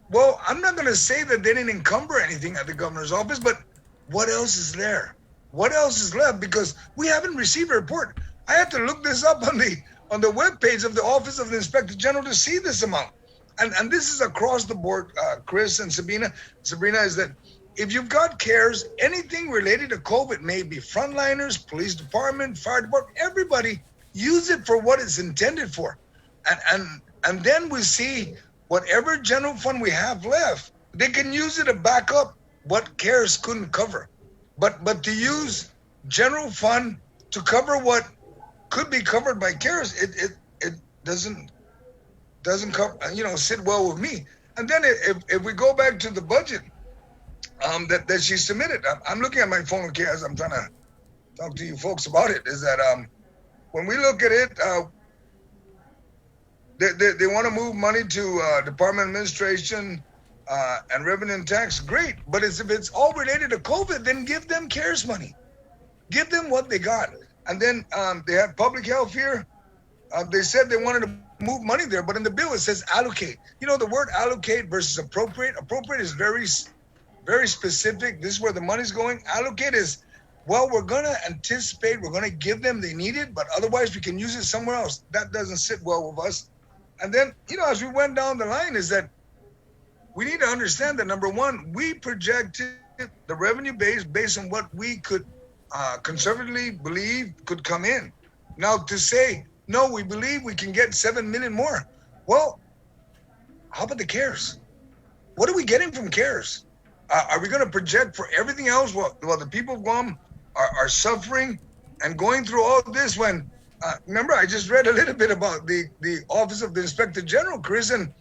Well, I'm not going to say that they didn't encumber anything at the governor's office, but what else is there? What else is left? Because we haven't received a report. I had to look this up on the webpage of the Office of the Inspector General to see this amount. And this is across the board, Chris and Sabrina. Sabrina, is that if you've got CARES, anything related to COVID, maybe frontliners, police department, fire department, everybody use it for what it's intended for. And then we see whatever general fund we have left, they can use it to back up what CARES couldn't cover. But to use general fund to cover what could be covered by CARES, it doesn't cover, sit well with me. And then if we go back to the budget that she submitted, I'm looking at my phone, okay, as I'm trying to talk to you folks about it, is that when we look at it, they want to move money to Department of Administration and Revenue and Tax. Great, but if it's all related to COVID, then give them CARES money. Give them what they got. And then they have public health here. They said they wanted to move money there, but in the bill it says allocate. You know, the word allocate versus appropriate. Appropriate is very, very specific. This is where the money's going. Allocate is, well, we're going to anticipate, we're going to give them they need it, but otherwise we can use it somewhere else. That doesn't sit well with us. And then, as we went down the line, is that we need to understand that, number one, we projected the revenue base based on what we could conservatively believe could come in. Now, to say, no, we believe we can get 7 million more. Well, how about the CARES? What are we getting from CARES? Are we going to project for everything else while the people of Guam are suffering and going through all this when, remember, I just read a little bit about the Office of the Inspector General, Chris, and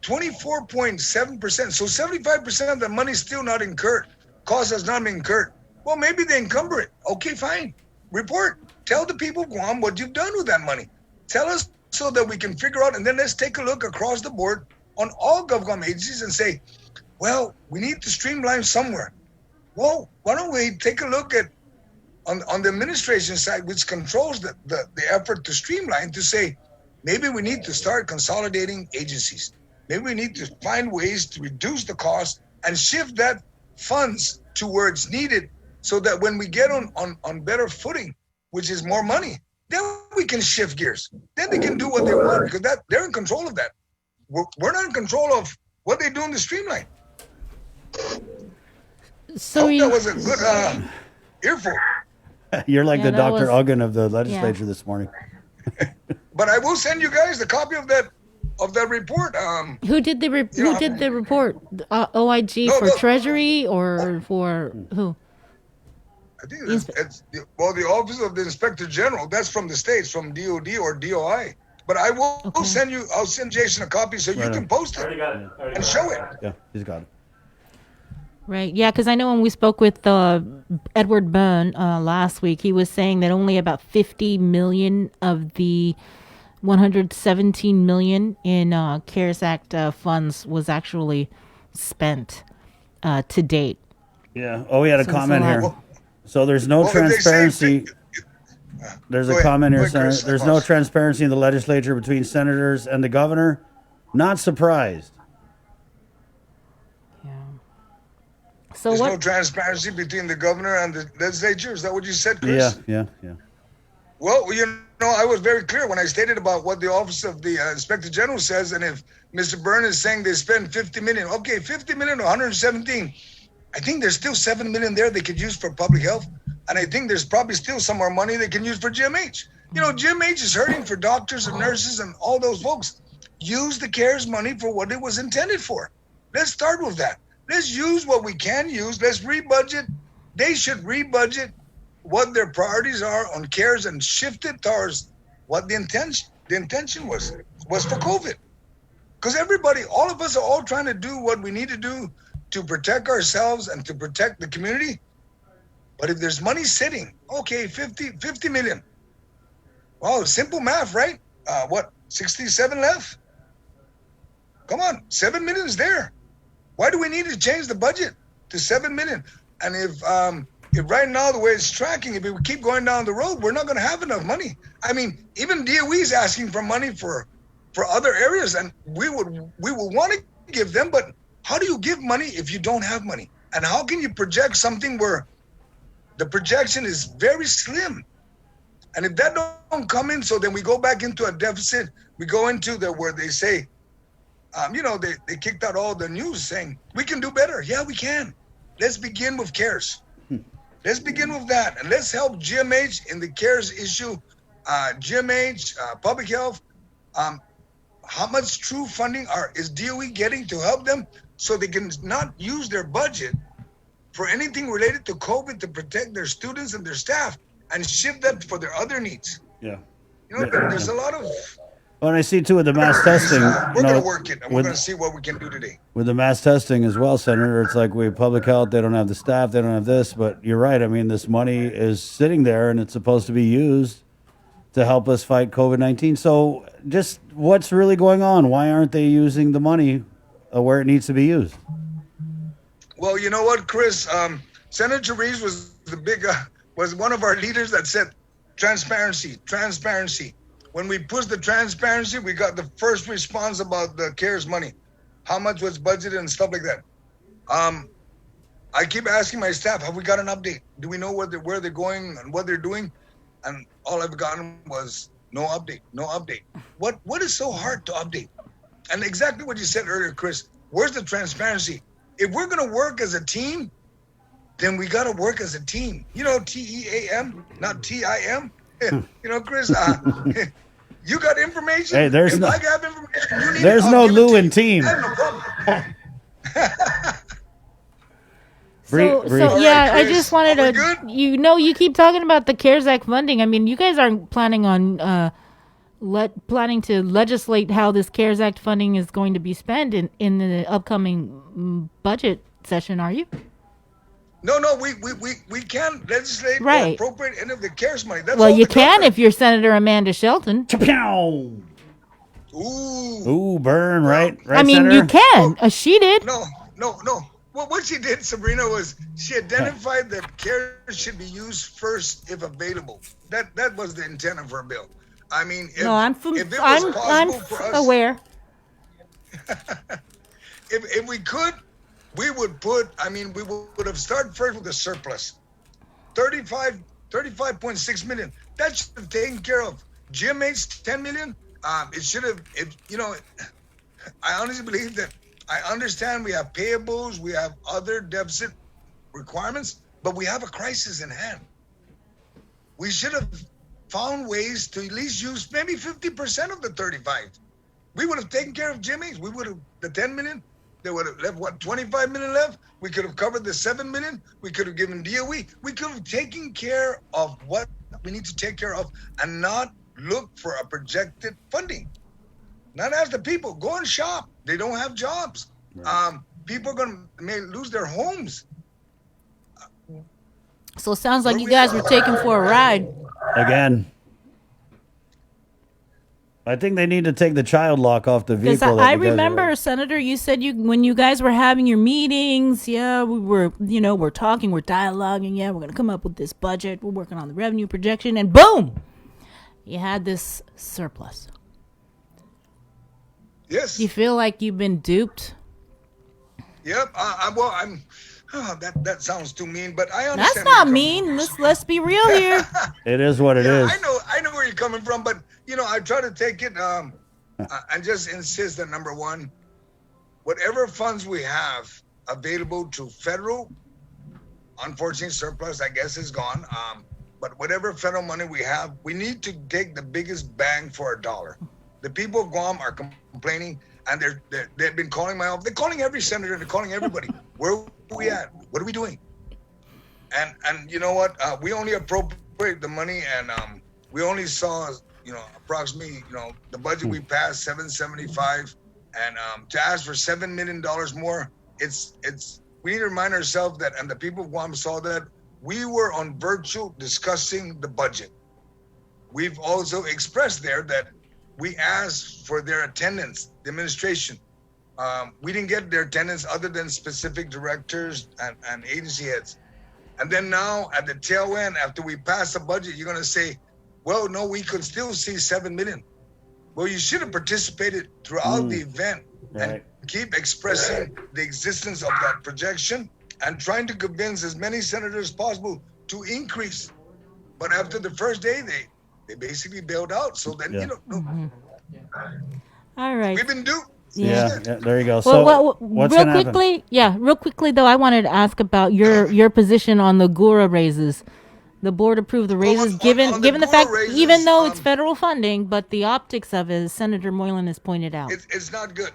24.7%. So 75% of the money is still not incurred. Cost has not been incurred. Well, maybe they encumber it. Okay, fine. Report. Tell the people of Guam what you've done with that money. Tell us so that we can figure out, and then let's take a look across the board on all GovCom agencies and say, well, we need to streamline somewhere. Well, why don't we take a look at on the administration side, which controls the effort to streamline, to say, maybe we need to start consolidating agencies. Maybe we need to find ways to reduce the cost and shift that funds to where it's needed, so that when we get on better footing, which is more money, then we can shift gears. Then they can do what they want, because they're in control of that. We're not in control of what they do in the streamline. So that was a good earful. You're like Yeah, the that Dr. was- Uggan of the legislature this morning. But I will send you guys the copy of that report. Who did the report? OIG for Treasury or for who? I think it's the Office of the Inspector General. That's from the states, from DOD or DOI. But I will send you. I'll send Jason a copy so you can post it and show it. Yeah, he's got it. Right. Yeah, because I know when we spoke with Edward Byrne last week, he was saying that only about 50 million of the 117 million in CARES Act funds was actually spent to date. Yeah. Oh, we had a So it's comment a here. lot. So there's no transparency. There's a comment here, Senator. Chris. There's no transparency in the legislature between senators and the governor. Not surprised. So There's what? no transparency between the governor and the legislature. Is that what you said, Chris? Yeah. Well, I was very clear when I stated about what the Office of the Inspector General says, and if Mr. Byrne is saying they spend 50 million, okay, 50 million or 117, I think there's still 7 million there they could use for public health, and I think there's probably still some more money they can use for GMH. GMH is hurting for doctors and nurses and all those folks. Use the CARES money for what it was intended for. Let's start with that. Let's use what we can use. Let's rebudget. They should rebudget what their priorities are on CARES and shift it towards what the intention was for COVID. Because everybody, all of us are all trying to do what we need to do to protect ourselves and to protect the community. But if there's money sitting, okay, 50 million. Wow, simple math, right? 67 left? Come on, 7 million is there. Why do we need to change the budget to 7 million? And if right now the way it's tracking, if we keep going down the road, we're not going to have enough money. I mean, even DOE is asking for money for other areas, and we will want to give them. But how do you give money if you don't have money? And how can you project something where the projection is very slim? And if that don't come in, so then we go back into a deficit. We go into where they say, they kicked out all the news saying we can do better. Yeah, we can. Let's begin with CARES. Let's begin with that, and let's help GMH in the CARES issue. GMH, public health. How much true funding is DOE getting to help them so they can not use their budget for anything related to COVID to protect their students and their staff, and shift that for their other needs? Yeah. There's a lot of. Well, and I see too with the mass testing. We're going to work it, and we're going to see what we can do today. With the mass testing as well, Senator, it's like we have public health, they don't have the staff, they don't have this, but you're right. I mean, this money is sitting there and it's supposed to be used to help us fight COVID-19. So just what's really going on? Why aren't they using the money where it needs to be used? Well, you know what, Chris? Senator Reeves was one of our leaders that said transparency. When we pushed the transparency, we got the first response about the CARES money, how much was budgeted and stuff like that. I keep asking my staff, have we got an update? Do we know where they're going and what they're doing? And all I've gotten was no update. What is so hard to update? And exactly what you said earlier, Chris, where's the transparency? If we're going to work as a team, then we got to work as a team. TEAM, not TIM. Chris, you got information. Hey, there's I have information, you need there's it, no Lou in team. I have no problem. I just wanted to, you keep talking about the CARES Act funding. I mean, you guys aren't planning on planning to legislate how this CARES Act funding is going to be spent in the upcoming budget session, are you? No, we can legislate or appropriate any of the CARES money. That's you can if you're Senator Amanda Shelton. Ooh, burn, right? I mean, Senator? you can. She did. No. Well, what she did, Sabrina, was she identified that CARES should be used first if available. That was the intent of her bill. I mean, I'm aware. If we could, we would put. I mean, we would have started first with the surplus, 35.6 million. That should have taken care of GMH 10 million. It should have. I honestly believe that. I understand we have payables, we have other deficit requirements, but we have a crisis in hand. We should have found ways to at least use maybe 50% of the 35. We would have taken care of Jimmy's. We would have the 10 million. They would have left 25 million left. We could have covered the 7 million. We could have given DOE. We could have taken care of what we need to take care of and not look for a projected funding. Not ask the people, go and shop. They don't have jobs. Right. People may lose their homes. So it sounds like you guys were taken for a ride. Again. I think they need to take the child lock off the vehicle. I remember, Senator, you said when you guys were having your meetings, we were, we're talking, we're dialoguing, we're going to come up with this budget, we're working on the revenue projection, and boom, you had this surplus. Yes. You feel like you've been duped? Yep. That sounds too mean, but I understand. That's not mean. Let's be real here. It is what it is. I know where you're coming from, but I try to take it and just insist that number one, whatever funds we have available to federal, unfortunately surplus, I guess, is gone. But whatever federal money we have, we need to take the biggest bang for a dollar. The people of Guam are complaining, and they've been calling my office. They're calling every senator. They're calling everybody. Where are we at? What are we doing? And you know what? We only appropriate the money, and we only saw, approximately, the budget we passed, $775, and to ask for $7 million more, it's. We need to remind ourselves that, and the people of Guam saw that, we were on virtual discussing the budget. We've also expressed there that we asked for their attendance, the administration. We didn't get their attendance other than specific directors and agency heads. And then now at the tail end, after we pass the budget, you're going to say, well, no, we could still see 7 million. Well, you should have participated throughout the event and keep expressing the existence of that projection and trying to convince as many senators as possible to increase. But after the first day, they basically bailed out. So then, All right. we've been duped. Yeah, there you go. Well, So what's real gonna quickly, real quickly though, I wanted to ask about your position on the GURA raises. The board approved the raises, given the fact, raises, even though it's federal funding, but the optics of it, as Senator Moylan has pointed out. It's not good.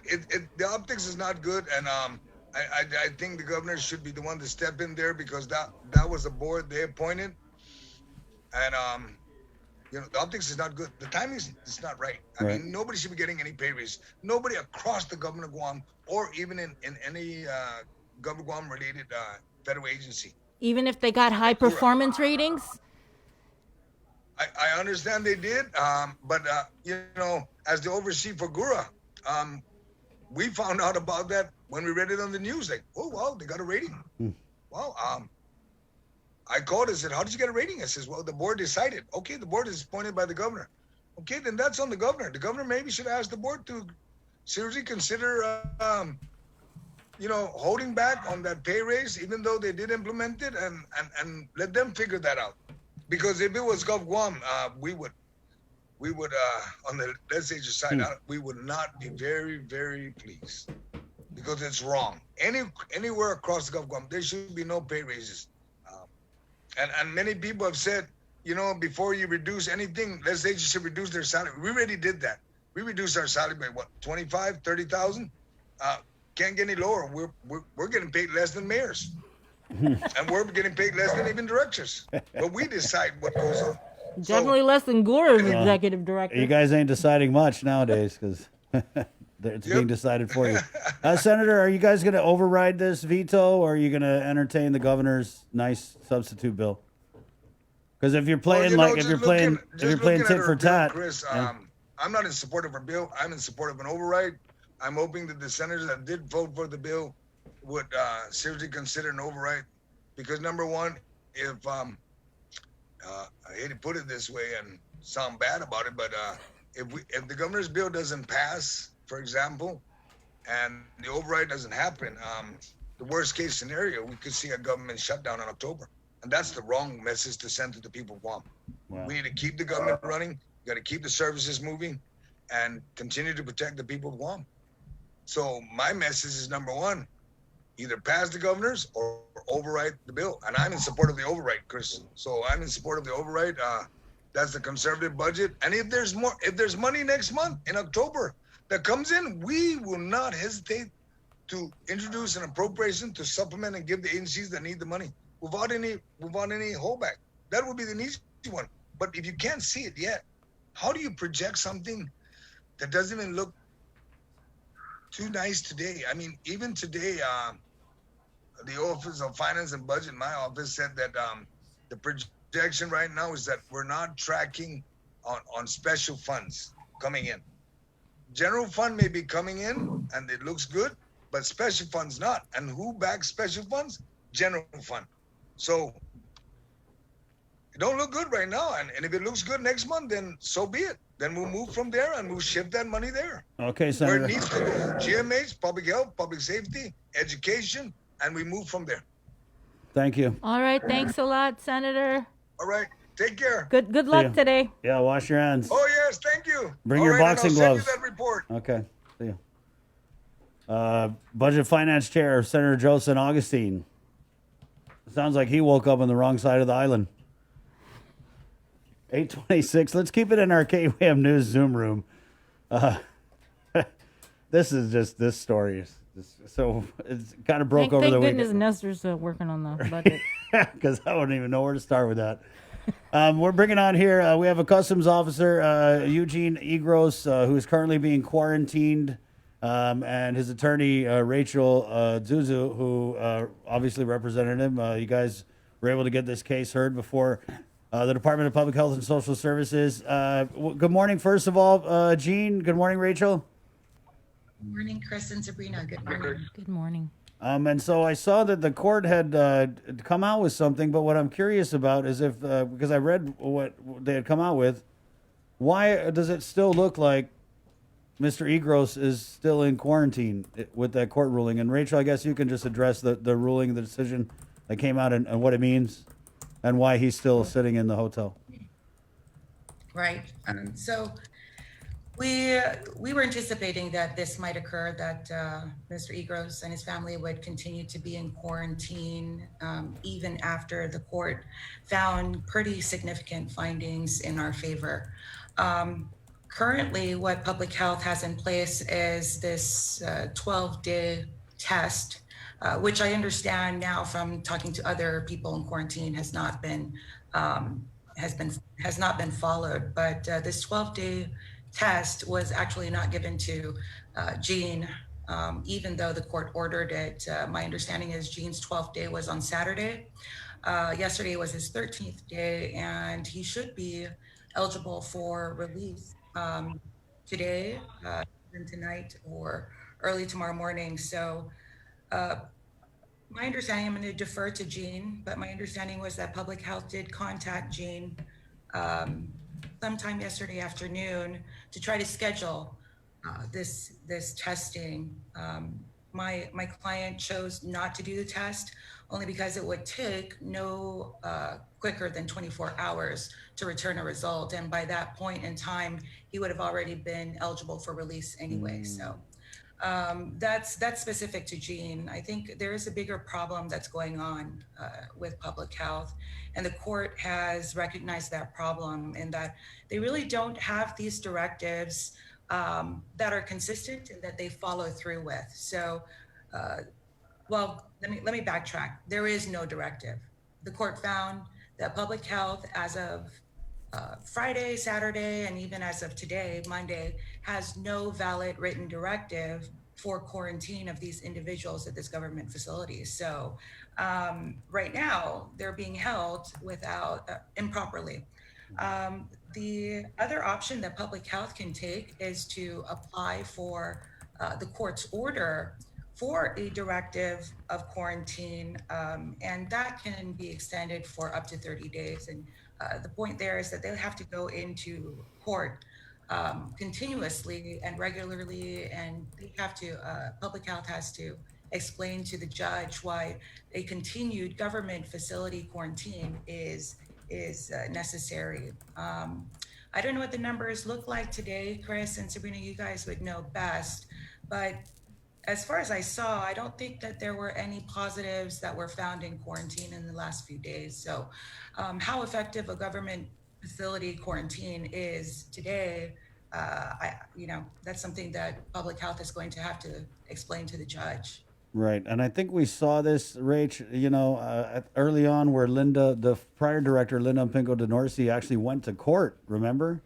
The optics is not good, and I think the governor should be the one to step in there, because that was a board they appointed, and the optics is not good. The timing is not right. I mean, nobody should be getting any pay raise. Nobody across the government of Guam, or even in any government of Guam related federal agency. Even if they got high performance ratings? I understand they did, but as the overseer for GURA, we found out about that when we read it on the news. Like, oh wow, they got a rating. Wow. I called and said, how did you get a rating? I says, well, the board decided. Okay, the board is appointed by the governor. Okay, then that's on the governor. The governor maybe should ask the board to seriously consider, holding back on that pay raise, even though they did implement it, and let them figure that out. Because if it was Gov Guam, we would on the legislature side, we would not be very, very pleased, because it's wrong. Anywhere across the Gov Guam, there should be no pay raises. And many people have said, before you reduce anything, legislature should reduce their salary. We already did that. We reduced our salary by what, 25, 30,000? Can't get any lower. We're getting paid less than mayors. And we're getting paid less than even directors. But we decide what goes on. Definitely less than Gore's executive director. You guys ain't deciding much nowadays, because it's being decided for you. Senator, are you guys going to override this veto, or are you going to entertain the governor's nice substitute bill? Because if you're playing if you're playing tit for tat, Chris, I'm not in support of our bill. I'm in support of an override. I'm hoping that the senators that did vote for the bill would seriously consider an override, because number one, if I hate to put it this way and sound bad about it, but if the governor's bill doesn't pass, for example, and the override doesn't happen, the worst case scenario, we could see a government shutdown in October, and that's the wrong message to send to the people of Guam. Wow. We need to keep the government running. We got to keep the services moving, and continue to protect the people of Guam. So my message is, number one, either pass the governors or override the bill. And I'm in support of the override, Chris. So I'm in support of the override. That's the conservative budget. And if there's money next month in October that comes in, we will not hesitate to introduce an appropriation to supplement and give the agencies that need the money without any holdback. That would be the easy one. But if you can't see it yet, how do you project something that doesn't even look too nice today? I mean, even today, the Office of Finance and Budget, my office, said that the projection right now is that we're not tracking on special funds coming in. General fund may be coming in and it looks good, but special funds not. And who backs special funds? General fund. So it don't look good right now. And if it looks good next month, then so be it. Then we'll move from there and we'll shift that money there. Okay, Senator. Where it needs to go. GMH, public health, public safety, education, and we move from there. Thank you. All right, thanks a lot, Senator. All right, take care. Good luck today. Yeah, wash your hands. Oh yes, thank you. Bring All your right, boxing and I'll gloves. Send you that report. Okay, see you. Budget Finance Chair, Senator Joseph Augustine. Sounds like he woke up on the wrong side of the island. 8:26. Let's keep it in our KUAM News Zoom room. This story is So it's kind of broke over Thank the goodness weekend. Nestor's working on the budget. Because I wouldn't even know where to start with that. We're bringing on here, we have a customs officer, Eugene Egros, who is currently being quarantined, and his attorney, Rachel Zuzu, who obviously represented him. You guys were able to get this case heard before the Department of Public Health and Social Services. Good morning, first of all, Gene. Good morning, Rachel. Good morning, Chris and Sabrina. Good morning. Good morning. And so I saw that the court had come out with something, but what I'm curious about is if, because I read what they had come out with, why does it still look like Mr. Egros is still in quarantine with that court ruling? And Rachel, I guess you can just address the ruling, the decision that came out and what it means and why he's still sitting in the hotel. Right. So we were anticipating that this might occur, that Mr. Egros and his family would continue to be in quarantine even after the court found pretty significant findings in our favor. Currently, what public health has in place is this 12-day test, which I understand now from talking to other people in quarantine has not been followed. But this 12-day test was actually not given to Gene, even though the court ordered it. My understanding is Gene's 12th day was on Saturday. Yesterday was his 13th day, and he should be eligible for release today, tonight, or early tomorrow morning. So my understanding, I'm going to defer to Gene, but my understanding was that public health did contact Gene sometime yesterday afternoon to try to schedule this testing. My client chose not to do the test only because it would take no quicker than 24 hours to return a result, and by that point in time he would have already been eligible for release anyway. So that's specific to Gene. I think there is a bigger problem that's going on with public health, and the court has recognized that problem, and that they really don't have these directives that are consistent and that they follow through with. So, well, let me backtrack. There is no directive. The court found that public health, as of Friday, Saturday, and even as of today, Monday, has no valid written directive for quarantine of these individuals at this government facility. So right now, they're being held without improperly. The other option that public health can take is to apply for the court's order for a directive of quarantine, and that can be extended for up to 30 days. And the point there is that they'll have to go into court continuously and regularly, and they have to, public health has to explain to the judge why a continued government facility quarantine is necessary. I don't know what the numbers look like today, Chris and Sabrina, you guys would know best, but as far as I saw, I don't think that there were any positives that were found in quarantine in the last few days. So how effective a government facility quarantine is today, that's something that public health is going to have to explain to the judge. Right, and I think we saw this, Rach, early on where the prior director, Linda Pinco DeNorsi, actually went to court, remember?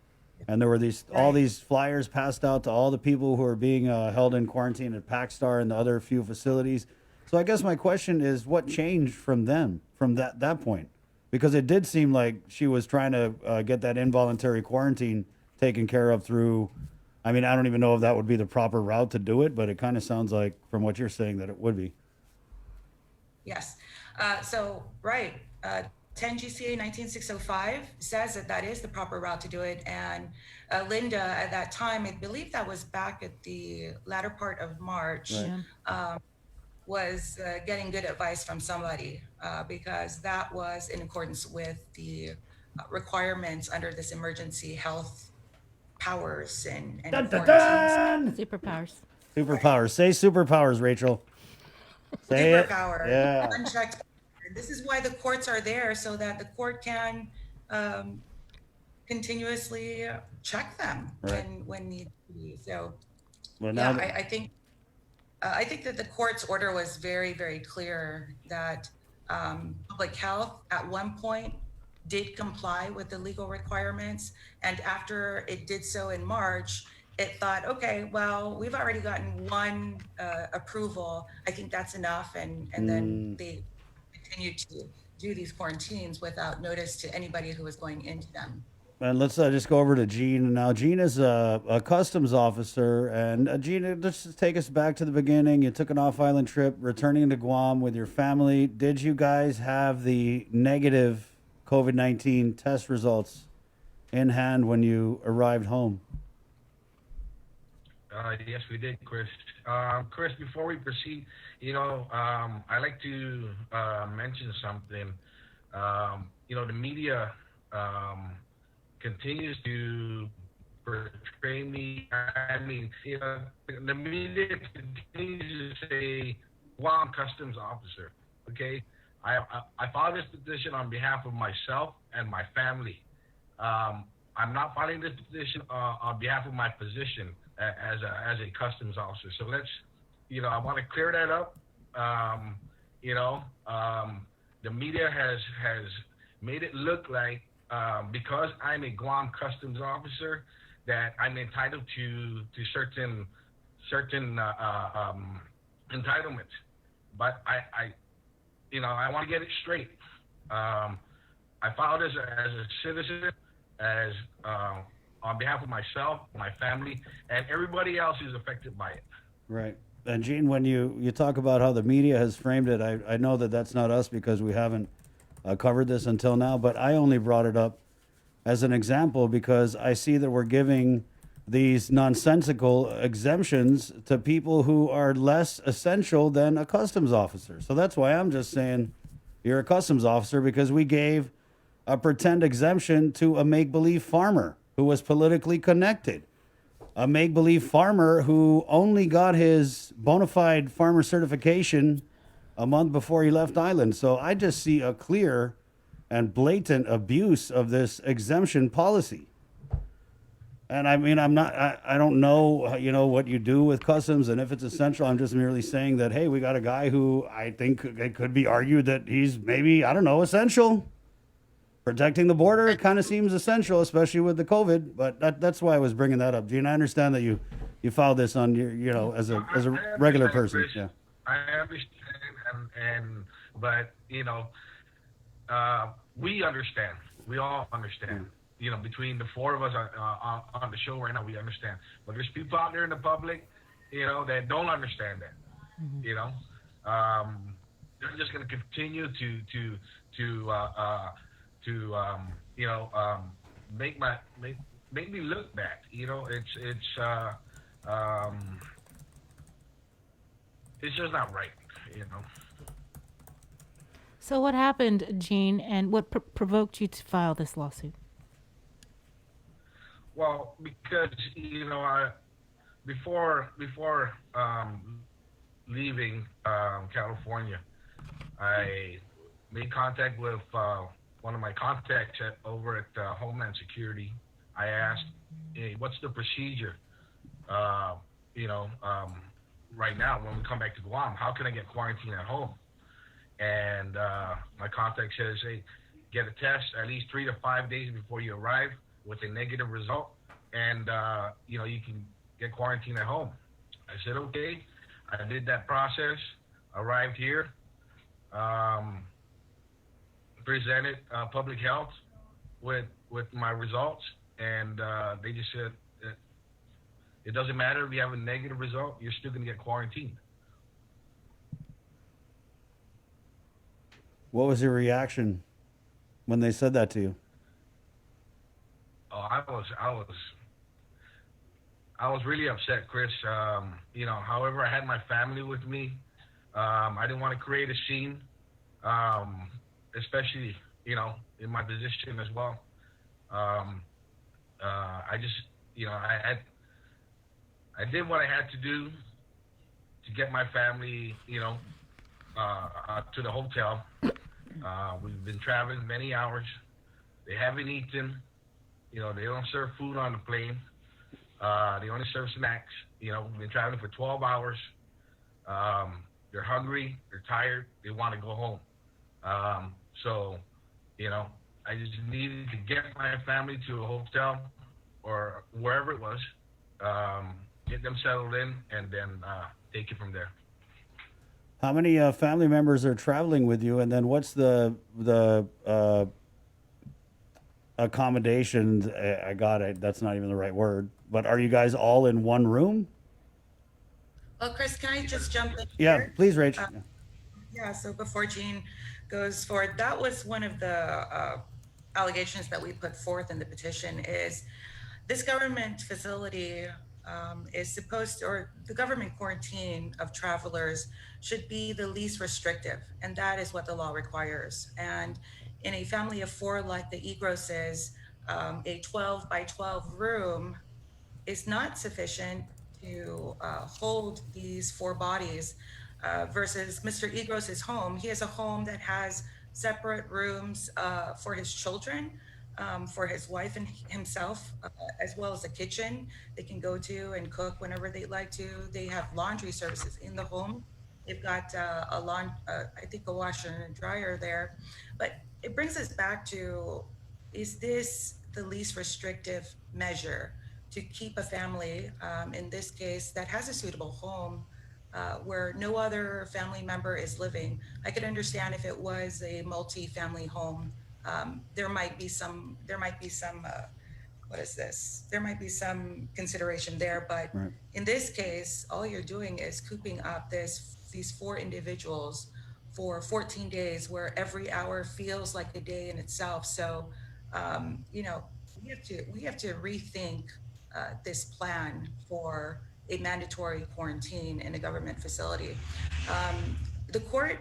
And there were all these flyers passed out to all the people who are being held in quarantine at PacStar and the other few facilities. So I guess my question is, what changed from that point? Because it did seem like she was trying to get that involuntary quarantine taken care of through, I mean, I don't even know if that would be the proper route to do it, but it kind of sounds like, from what you're saying, that it would be. Yes. Right. 10 GCA 19605 says that is the proper route to do it. And Linda, at that time, I believe that was back at the latter part of March, was getting good advice from somebody because that was in accordance with the requirements under this emergency health powers and dun, dun, dun! Superpowers. Superpowers. Say superpowers, Rachel. Say Superpower. it. Yeah. Unchecked. This is why the courts are there, so that the court can continuously check them when need be. So, Well, yeah, now I think. I think that the court's order was very, very clear that public health at one point did comply with the legal requirements. And after it did so in March, it thought, okay, well, we've already gotten one approval. I think that's enough. And then they continued to do these quarantines without notice to anybody who was going into them. And let's just go over to Gene now. Gene is a customs officer, and Gene, let's just take us back to the beginning. You took an off-island trip, returning to Guam with your family. Did you guys have the negative COVID-19 test results in hand when you arrived home? Yes, we did, Chris. Chris, before we proceed, I'd like to mention something. The media continues to portray me. I mean, the media continues to say, "Well, I'm customs officer." Okay, I filed this petition on behalf of myself and my family. I'm not filing this petition on behalf of my position as a customs officer. So let's, I want to clear that up. The media has made it look like because I'm a Guam customs officer that I'm entitled to certain entitlements. But I want to get it straight. I filed as a citizen, as on behalf of myself, my family, and everybody else who's affected by it. Right. And Gene, when you talk about how the media has framed it, I know that that's not us because we haven't covered this until now, but I only brought it up as an example because I see that we're giving these nonsensical exemptions to people who are less essential than a customs officer. So that's why I'm just saying you're a customs officer, because we gave a pretend exemption to a make-believe farmer who was politically connected. A make-believe farmer who only got his bona fide farmer certification a month before he left island. So I just see a clear and blatant abuse of this exemption policy. And I mean, I don't know, what you do with customs and if it's essential. I'm just merely saying that, hey, we got a guy who I think it could be argued that he's maybe, essential. Protecting the border, it kind of seems essential, especially with the COVID. But that's why I was bringing that up. Gene, I understand that you filed this on your, as a regular person. Yeah. I understand, but we understand. We all understand. Between the four of us on the show right now, we understand. But there's people out there in the public, that don't understand that. They're just going to continue to make me look bad. It's just not right. So what happened, Gene, and what provoked you to file this lawsuit? Well, because before leaving California, I made contact with one of my contacts over at Homeland Security. I asked, hey, what's the procedure? Right now, when we come back to Guam, how can I get quarantined at home? And my contact says, hey, get a test at least 3 to 5 days before you arrive with a negative result, and you can get quarantined at home. I said, okay. I did that process, arrived here, presented public health with my results, and they just said, it doesn't matter if you have a negative result, you're still going to get quarantined. What was your reaction when they said that to you? Oh, I was really upset, Chris. However, I had my family with me. I didn't want to create a scene, especially, in my position as well. I did what I had to do to get my family, to the hotel. We've been traveling many hours. They haven't eaten. They don't serve food on the plane. They only serve snacks. We've been traveling for 12 hours. They're hungry, they're tired, they want to go home. So, I just needed to get my family to a hotel or wherever it was, get them settled in, and then take it from there. How many family members are traveling with you, and then what's the accommodations? I got it. That's not even the right word. But are you guys all in one room? Well, Chris, can I just jump in? Yeah, here? please, Rach. Yeah, so before Jean goes forward, that was one of the allegations that we put forth in the petition is this government facility is supposed to, or the government quarantine of travelers should be the least restrictive, and that is what the law requires. And in a family of four like the Egroses, a 12 by 12 room is not sufficient to hold these four bodies versus Mr. Egros' home. He has a home that has separate rooms for his children, for his wife and himself, as well as a kitchen they can go to and cook whenever they'd like to. They have laundry services in the home. They've got I think a washer and a dryer there. But it brings us back to, is this the least restrictive measure to keep a family, in this case, that has a suitable home where no other family member is living? I could understand if it was a multi-family home. There might be some consideration there, but right. In this case, all you're doing is cooping up these four individuals for 14 days, where every hour feels like a day in itself. So, we have to rethink this plan for a mandatory quarantine in a government facility. The court,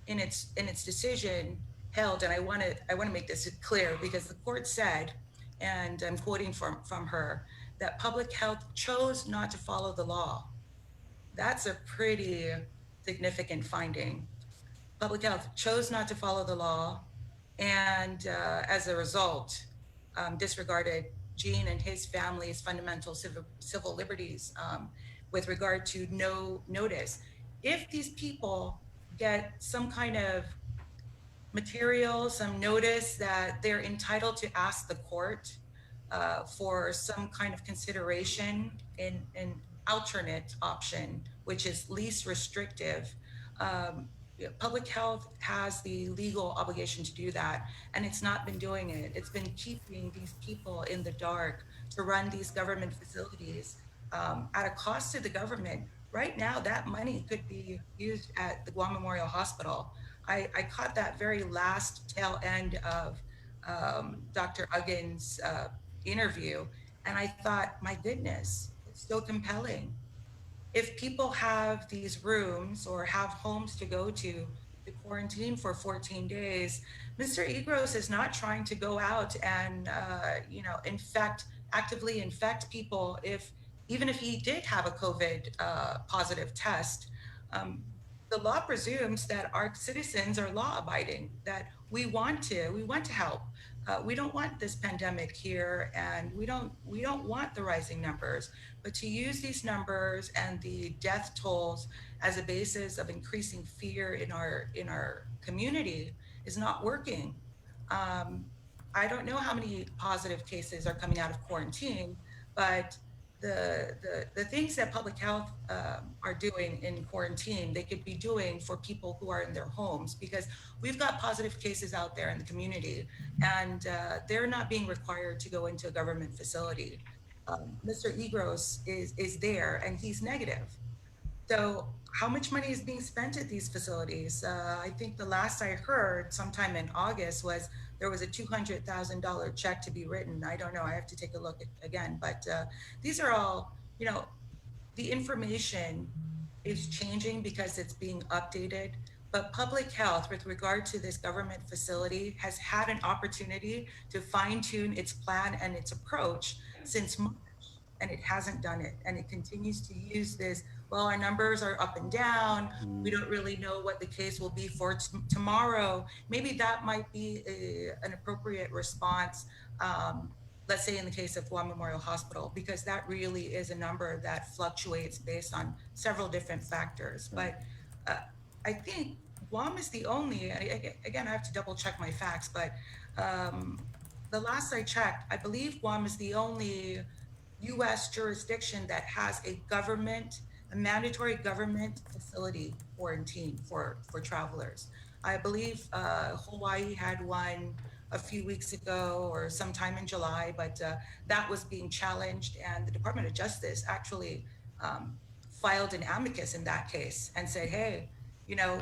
in its decision, held, and I want to make this clear, because the court said, and I'm quoting from her, that public health chose not to follow the law. That's a pretty significant finding. Public health chose not to follow the law, and as a result, disregarded Gene and his family's fundamental civil liberties with regard to no notice. If these people get some kind of material, some notice that they're entitled to ask the court for some kind of consideration in an alternate option, which is least restrictive, public health has the legal obligation to do that, and it's not been doing it. It's been keeping these people in the dark to run these government facilities at a cost to the government. Right now, that money could be used at the Guam Memorial Hospital. I caught that very last tail end of Dr. Uggin's interview, and I thought, my goodness, it's so compelling. If people have these rooms or have homes to go to quarantine for 14 days, Mr. Egros is not trying to go out and actively infect people. Even if he did have a COVID positive test, the law presumes that our citizens are law abiding, that we want to help. We don't want this pandemic here, and we don't want the rising numbers. But to use these numbers and the death tolls as a basis of increasing fear in our community is not working. I don't know how many positive cases are coming out of quarantine, but the things that public health are doing in quarantine, they could be doing for people who are in their homes, because we've got positive cases out there in the community, and they're not being required to go into a government facility. Mr. Egros is there, and he's negative. So how much money is being spent at these facilities? I think the last I heard, sometime in August, was there was a $200,000 check to be written. I don't know, I have to take a look again, but these are all, the information is changing because it's being updated, but public health with regard to this government facility has had an opportunity to fine tune its plan and its approach since March, and it hasn't done it. And it continues to use this, well, our numbers are up and down. We don't really know what the case will be for tomorrow. Maybe that might be an appropriate response let's say in the case of Guam Memorial Hospital, because that really is a number that fluctuates based on several different factors. But I think Guam is the only, again, I have to double check my facts, but the last I checked, I believe Guam is the only U.S. jurisdiction that has a mandatory government facility quarantine for travelers. I believe Hawaii had one a few weeks ago or sometime in July, but that was being challenged, and the Department of Justice actually filed an amicus in that case and said, hey,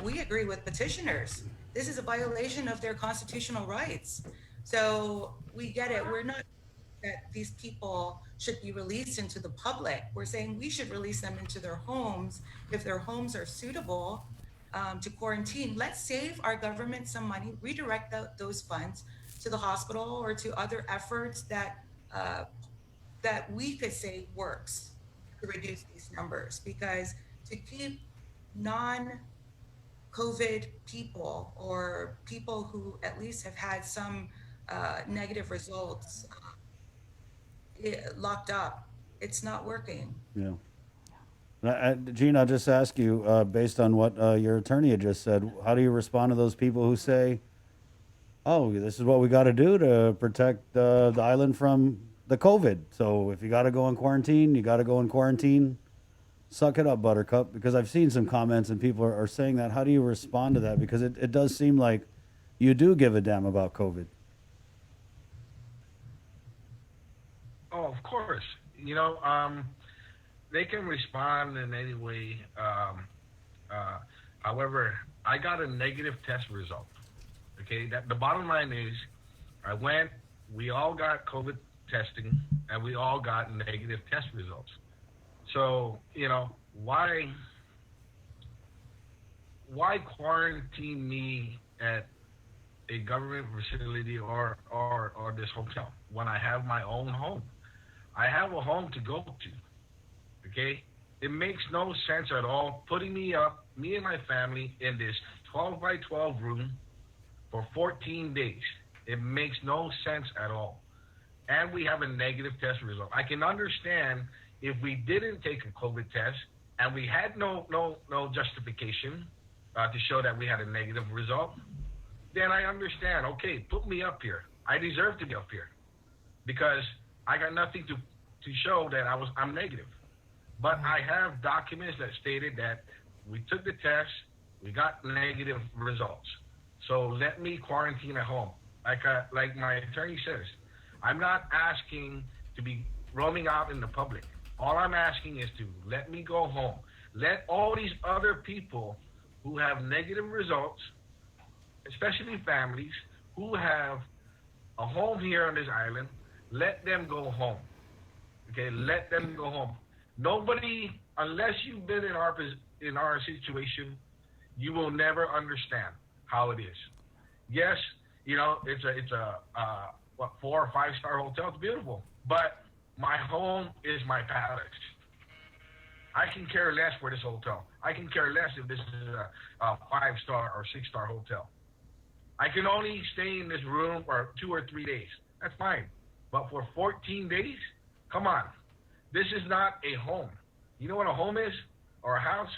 we agree with petitioners. This is a violation of their constitutional rights. So we get it. We're not that these people should be released into the public. We're saying we should release them into their homes if their homes are suitable to quarantine. Let's save our government some money, redirect those funds to the hospital or to other efforts that we could say works to reduce these numbers. Because to keep non-COVID people or people who at least have had some negative results locked up, it's not working. Yeah. Gene, I'll just ask you, based on what your attorney had just said, how do you respond to those people who say, oh, this is what we got to do to protect the island from the COVID. So if you got to go in quarantine, you got to go in quarantine. Suck it up, Buttercup. Because I've seen some comments and people are saying that. How do you respond to that? Because it does seem like you do give a damn about COVID. Oh, of course. They can respond in any way. However, I got a negative test result. Okay, the bottom line is, we all got COVID testing, and we all got negative test results. So, why quarantine me at a government facility or this hotel when I have my own home? I have a home to go to. Okay? It makes no sense at all putting me and my family, in this 12 by 12 room for 14 days. It makes no sense at all. And we have a negative test result. I can understand if we didn't take a COVID test and we had no justification to show that we had a negative result, then I understand. Okay, put me up here. I deserve to be up here because I got nothing to show that I'm negative. But I have documents that stated that we took the test, we got negative results. So let me quarantine at home. Like my attorney says, I'm not asking to be roaming out in the public. All I'm asking is to let me go home. Let all these other people who have negative results, especially families who have a home here on this island, let them go home. Okay, let them go home. Nobody, unless you've been in our situation, you will never understand how it is. Yes, it's a 4 or 5 star hotel. It's beautiful, but my home is my palace. I can care less for this hotel. I can care less if this is a 5 star or 6 star hotel. I can only stay in this room for 2 or 3 days. That's fine. But for 14 days, come on. This is not a home. You know what a home is, or a house?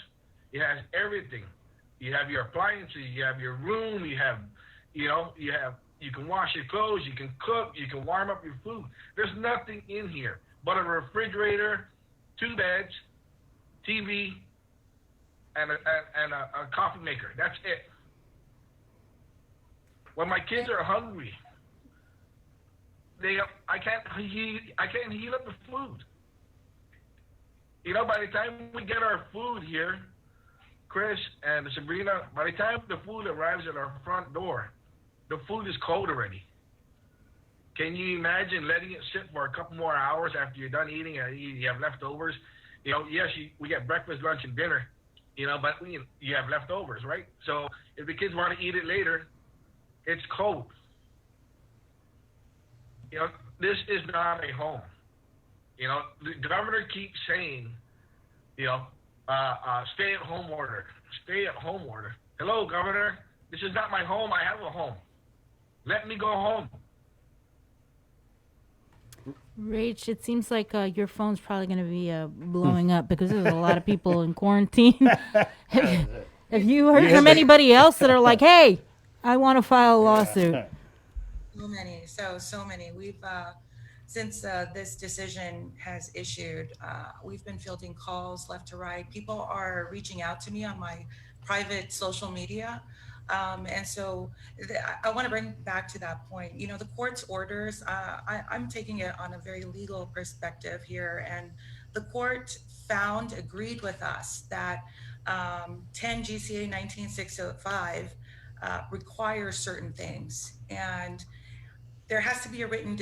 It has everything. You have your appliances, you have your room, you can wash your clothes, you can cook, you can warm up your food. There's nothing in here but a refrigerator, 2 beds, TV, and a coffee maker. That's it. When my kids are hungry, I can't heat up the food. By the time we get our food here, Chris and Sabrina, by the time the food arrives at our front door, the food is cold already. Can you imagine letting it sit for a couple more hours after you're done eating and you have leftovers? Yes, we get breakfast, lunch, and dinner, but you have leftovers, right? So if the kids want to eat it later, it's cold. This is not a home. The governor keeps saying, stay-at-home order. Stay-at-home order. Hello, Governor. This is not my home. I have a home. Let me go home. Rach, it seems like your phone's probably going to be blowing up because there's a lot of people in quarantine. Have you heard from anybody else that are like, hey, I want to file a lawsuit? So many. We've, since this decision has issued, we've been fielding calls left to right. People are reaching out to me on my private social media. And so I want to bring back to that point, the court's orders, I'm taking it on a very legal perspective here. And the court agreed with us that 10 GCA 19605 requires certain things. And there has to be a written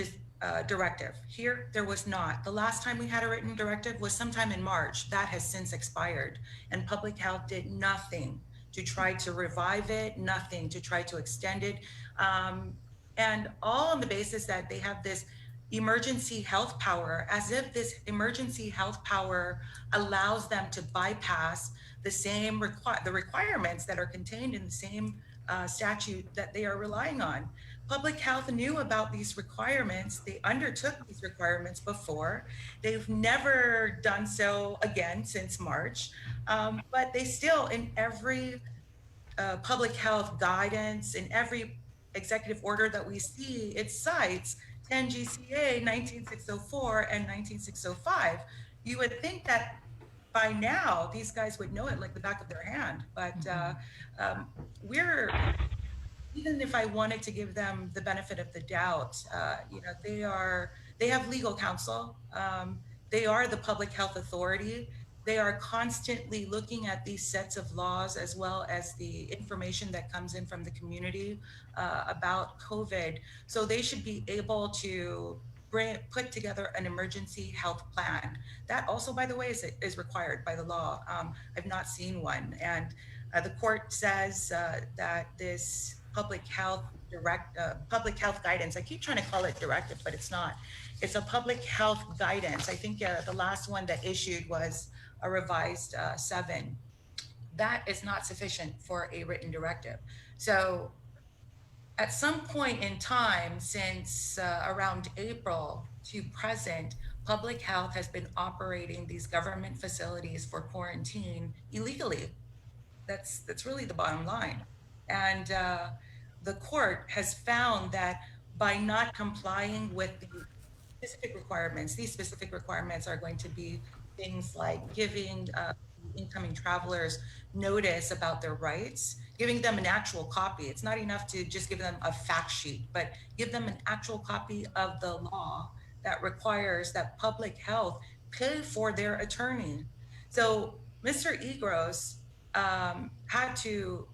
directive. Here, there was not. The last time we had a written directive was sometime in March. That has since expired. And public health did nothing to try to revive it, nothing to try to extend it. And all on the basis that they have this emergency health power, as if this emergency health power allows them to bypass the same requirements that are contained in the same statute that they are relying on. Public health knew about these requirements. They undertook these requirements before. They've never done so again since March, but they still, in every public health guidance, in every executive order that we see, it cites 10 GCA 19604 and 19605. You would think that by now these guys would know it like the back of their hand, but even if I wanted to give them the benefit of the doubt, they have legal counsel. They are the public health authority. They are constantly looking at these sets of laws as well as the information that comes in from the community about COVID. So they should be able to put together an emergency health plan. That also, by the way, is required by the law. I've not seen one. And the court says that this public health guidance, I keep trying to call it directive, but it's not. It's a public health guidance. I think the last one that issued was a revised 7. That is not sufficient for a written directive. So at some point in time, since around April to present, public health has been operating these government facilities for quarantine illegally. That's really the bottom line. And the court has found that by not complying with the specific requirements, these specific requirements are going to be things like giving incoming travelers notice about their rights, giving them an actual copy. It's not enough to just give them a fact sheet, but give them an actual copy of the law that requires that public health pay for their attorney. So Mr. Egros had to,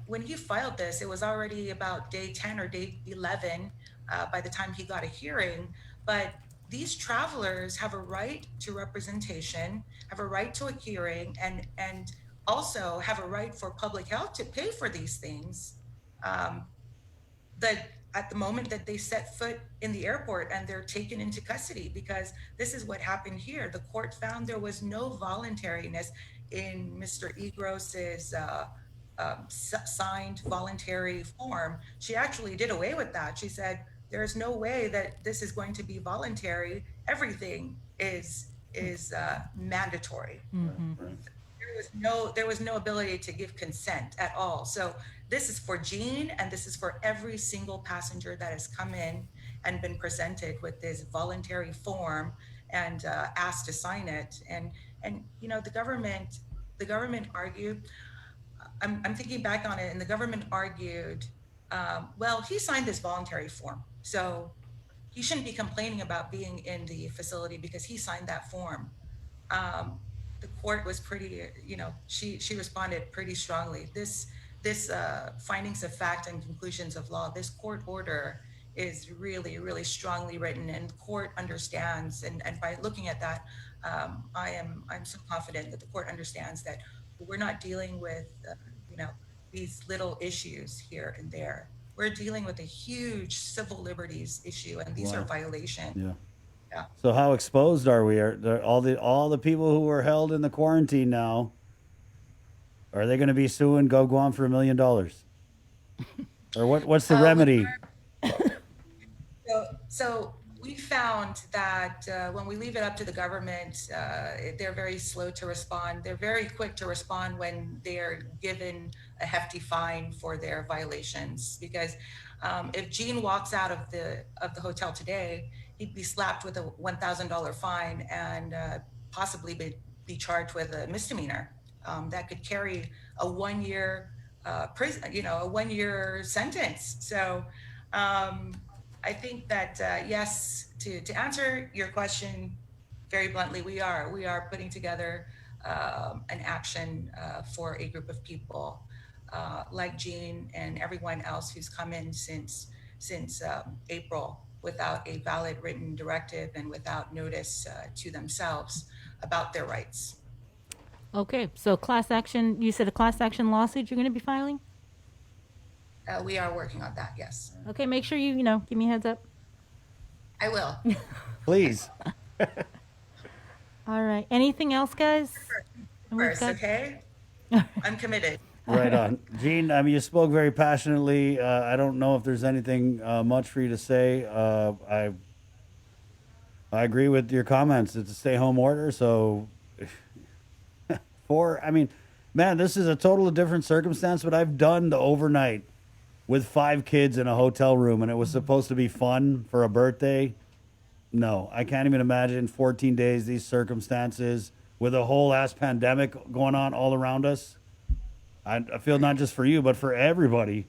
when he filed this, it was already about day 10 or day 11 by the time he got a hearing. But these travelers have a right to representation, have a right to a hearing, and also have a right for public health to pay for these things. That at the moment that they set foot in the airport and they're taken into custody, because this is what happened here. The court found there was no voluntariness in Mr. Egros's signed voluntary form. She actually did away with that. She said, there's no way that this is going to be voluntary. Everything is mandatory. Mm-hmm. There was no ability to give consent at all. So this is for Jean, and this is for every single passenger that has come in and been presented with this voluntary form and asked to sign it. And the government argued. I'm thinking back on it, and the government argued, well, he signed this voluntary form, so he shouldn't be complaining about being in the facility because he signed that form. The court was pretty, she responded pretty strongly. This findings of fact and conclusions of law, this court order is really, really strongly written, and the court understands. And by looking at that, I'm so confident that the court understands that we're not dealing with, these little issues here and there. We're dealing with a huge civil liberties issue, and these are violations. Yeah. So how exposed are we? Are all the people who were held in the quarantine now? Are they going to be suing GovGuam for $1 million? Or what's the remedy? So we found that when we leave it up to the government, they're very slow to respond. They're very quick to respond when they're given a hefty fine for their violations. Because if Gene walks out of the hotel today, he'd be slapped with a $1,000 fine and possibly be charged with a misdemeanor that could carry a 1 year prison, a 1 year sentence. So I think that yes, to answer your question very bluntly, we are putting together an action for a group of people like Gene and everyone else who's come in since April without a valid written directive and without notice to themselves about their rights. Okay, so class action. You said a class action lawsuit you're going to be filing. We are working on that. Yes. Okay, make sure you give me a heads up. I will. Please. All right. Anything else, guys? First, okay. I'm committed. Right on. Gene, I mean, you spoke very passionately. I don't know if there's anything much for you to say. I agree with your comments. It's a stay-home order, so man, this is a totally different circumstance, but I've done the overnight with 5 kids in a hotel room, and it was supposed to be fun for a birthday. No, I can't even imagine 14 days, these circumstances, with a whole ass pandemic going on all around us. I feel not just for you, but for everybody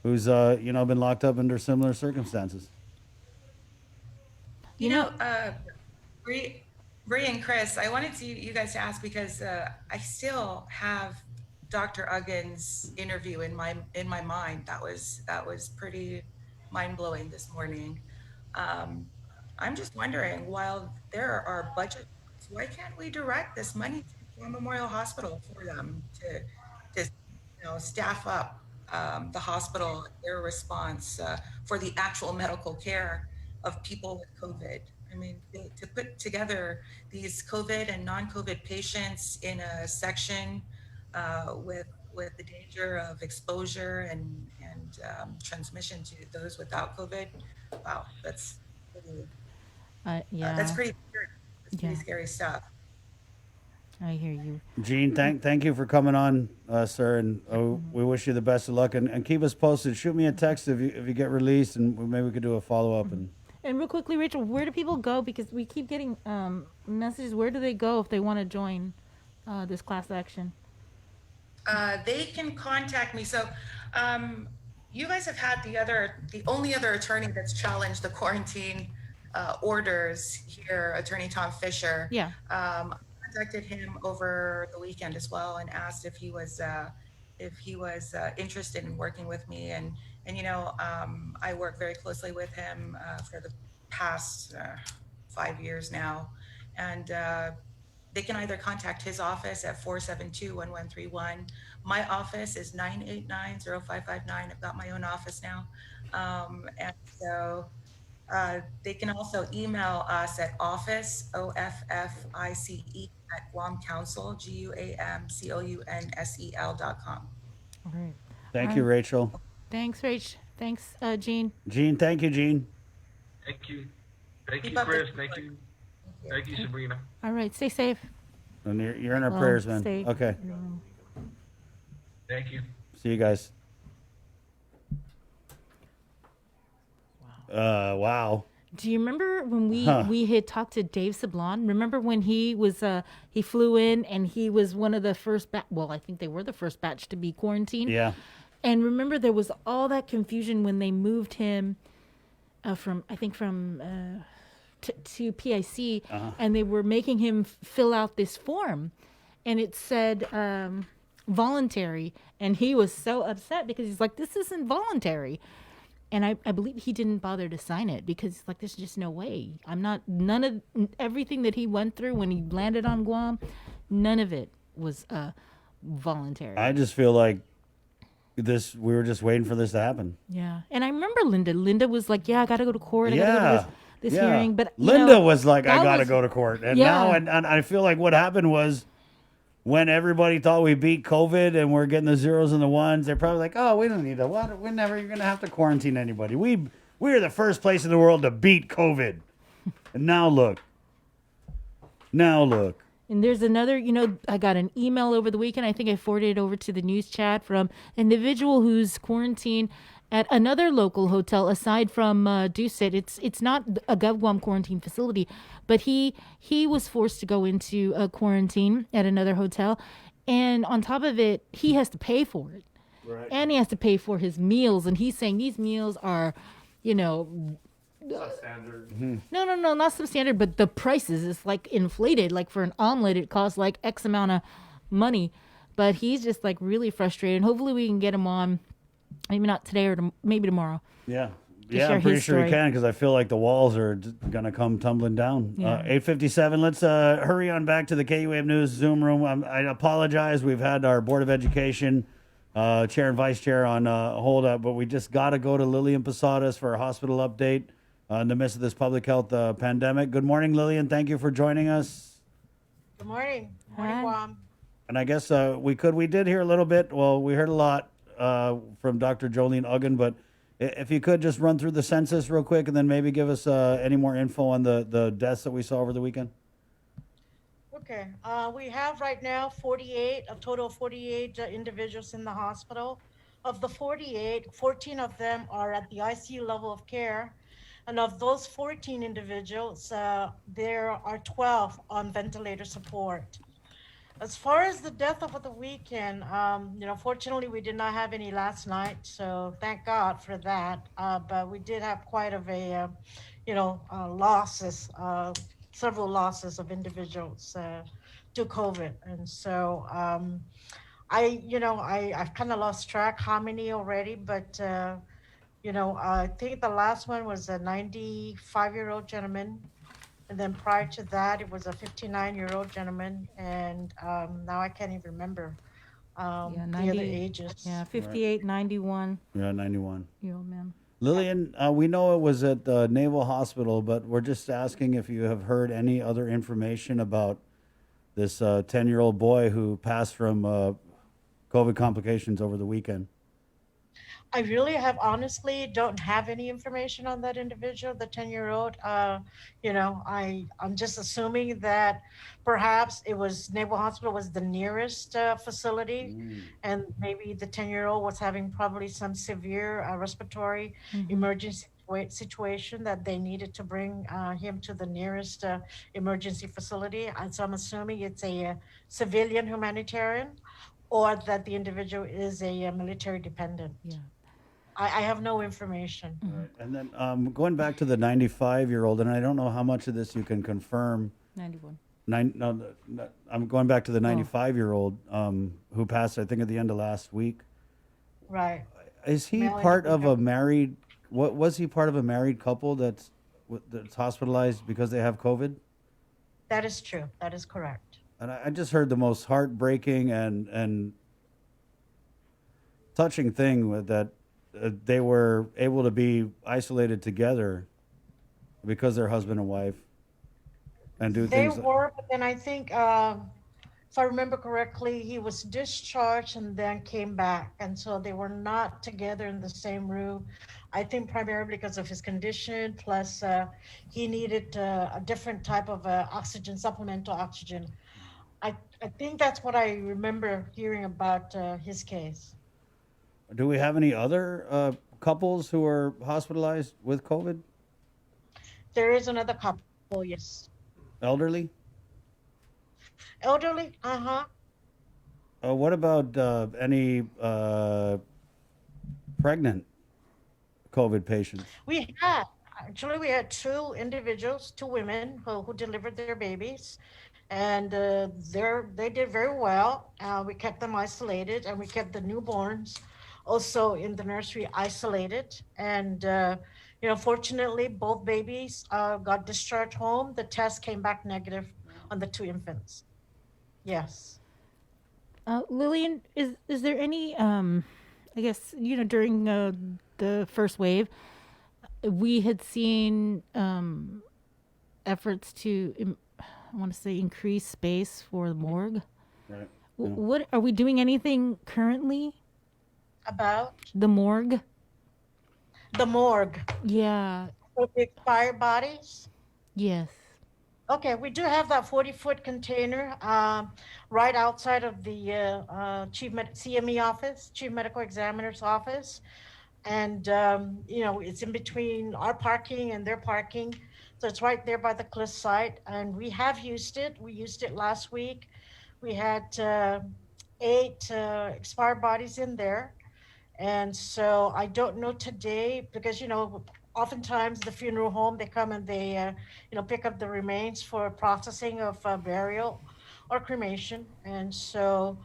who's been locked up under similar circumstances. Bree and Chris, I wanted you guys to ask because I still have Dr. Uggan's interview in my mind. That was pretty mind-blowing this morning. I'm just wondering, while there are budget, why can't we direct this money to War Memorial Hospital for them to staff up the hospital, their response for the actual medical care of people with COVID? I mean, to put together these COVID and non-COVID patients in a section with the danger of exposure and transmission to those without COVID, wow, that's pretty, that's pretty scary. That's pretty scary stuff. I hear you. Gene, thank you for coming on, sir, and we wish you the best of luck. And keep us posted. Shoot me a text if you get released, and maybe we could do a follow-up. And real quickly, Rachel, where do people go? Because we keep getting messages. Where do they go if they want to join this class action? They can contact me. So you guys have had the only other attorney that's challenged the quarantine orders here, Attorney Tom Fisher. Yeah. I contacted him over the weekend as well and asked if he was interested in working with me. And I work very closely with him for the past 5 years now. And they can either contact his office at 472-1131. My office is 989-0559. I've got my own office now. And so they can also email us at office, OFFICE, at Guam Council, GUAMCOUNSEL.com. All right. Thank you, Rachel. Thanks, Rach. Thanks, Gene. Gene, thank you, Gene. Thank you. Thank you, Chris. Thank you. Thank you, Sabrina. All right. Stay safe. And you're in our prayers, man. Okay. Thank you. See you guys. Wow. Do you remember when we had talked to Dave Sablon? Remember when he was he flew in and he was one of the first I think they were the first batch to be quarantined. Yeah. And remember there was all that confusion when they moved him from to PIC, and they were making him fill out this form, and it said voluntary, and he was so upset because he's like, this isn't voluntary. And I believe he didn't bother to sign it because he's like, there's just no way. None of everything that he went through when he landed on Guam, none of it was voluntary. I just feel like we were just waiting for this to happen. Yeah. And I remember Linda. Linda was like, yeah, I got to go to court. I got to go to this hearing. But Linda was like, I got to go to court. And now, and I feel like what happened was when everybody thought we beat COVID and we're getting the zeros and the ones, they're probably like, oh, we don't need to. We're never going to have to quarantine anybody. We We are the first place in the world to beat COVID. And now look. And there's another, I got an email over the weekend. I think I forwarded it over to the news chat from an individual who's quarantined at another local hotel aside from Dusit. It's not a GovGuam quarantine facility, but he was forced to go into a quarantine at another hotel. And on top of it, he has to pay for it. Right. And he has to pay for his meals. And he's saying these meals are, Substandard. No, not substandard, but the prices is like inflated. Like for an omelet, it costs like X amount of money. But he's just like really frustrated. And hopefully we can get him on, maybe not today or maybe tomorrow. Yeah. To Yeah, share I'm pretty his sure we story. can because I feel like the walls are going to come tumbling down. Yeah. 8:57. Let's hurry on back to the KUAM News Zoom room. I apologize. We've had our Board of Education chair and vice chair on hold up, but we just got to go to Lillian Posadas for a hospital update in the midst of this public health pandemic. Good morning, Lillian. Thank you for joining us. Good morning. Morning, Guam. And I guess we did hear a little bit. Well, we heard a lot from Dr. Jolene Uggan, but if you could just run through the census real quick and then maybe give us any more info on the deaths that we saw over the weekend. Okay. We have right now a total of 48 individuals in the hospital. Of the 48, 14 of them are at the ICU level of care. And of those 14 individuals, there are 12 on ventilator support. As far as the death over the weekend, fortunately we did not have any last night, so thank God for that. But we did have quite of a, losses, several losses of individuals to COVID, and so I've kind of lost track how many already, but I think the last one was a 95-year-old gentleman. And then prior to that, it was a 59-year-old gentleman. And now I can't even remember the other ages. Yeah, 58, 91. Yeah, 91. Year-old man. Lillian, we know it was at the Naval Hospital, but we're just asking if you have heard any other information about this 10-year-old boy who passed from COVID complications over the weekend. I really honestly don't have any information on that individual, the 10-year-old. I'm just assuming that perhaps it was Naval Hospital was the nearest facility, and maybe the 10-year-old was having probably some severe respiratory emergency situation that they needed to bring him to the nearest emergency facility. And so I'm assuming it's a civilian humanitarian, or that the individual is a military dependent. Yeah. I have no information. And then going back to the 95-year-old, and I don't know how much of this you can confirm. 91. I'm going back to the 95-year-old who passed, I think, at the end of last week. Right. Is he part of a married? What was he part of a married couple that's hospitalized because they have COVID? That is true. That is correct. And I just heard the most heartbreaking and touching thing with that. They were able to be isolated together because they're husband and wife and do They things. were, but then I think, if I remember correctly, he was discharged and then came back. And so they were not together in the same room. I think primarily because of his condition, plus he needed a different type of oxygen, supplemental oxygen. I think that's what I remember hearing about his case. Do we have any other couples who are hospitalized with COVID? There is another couple, yes. Elderly? Elderly, uh-huh. What about any pregnant COVID patients? We had two individuals, two women who delivered their babies, and they did very well. We kept them isolated, and we kept the newborns also in the nursery isolated. And fortunately, both babies got discharged home. The test came back negative on the two infants. Yes. Lillian, is there any, I guess, during the first wave, we had seen efforts to, I want to say, increase space for the morgue. Right. What are we doing anything currently about the morgue? The morgue. Yeah. For the expired bodies. Yes. Okay, we do have that 40-foot container right outside of the CME office, Chief Medical Examiner's office. And, it's in between our parking and their parking. So it's right there by the cliff site. And we have used it. We used it last week. We had 8 expired bodies in there. And so I don't know today because, oftentimes the funeral home, they come and they, pick up the remains for processing of burial or cremation. And so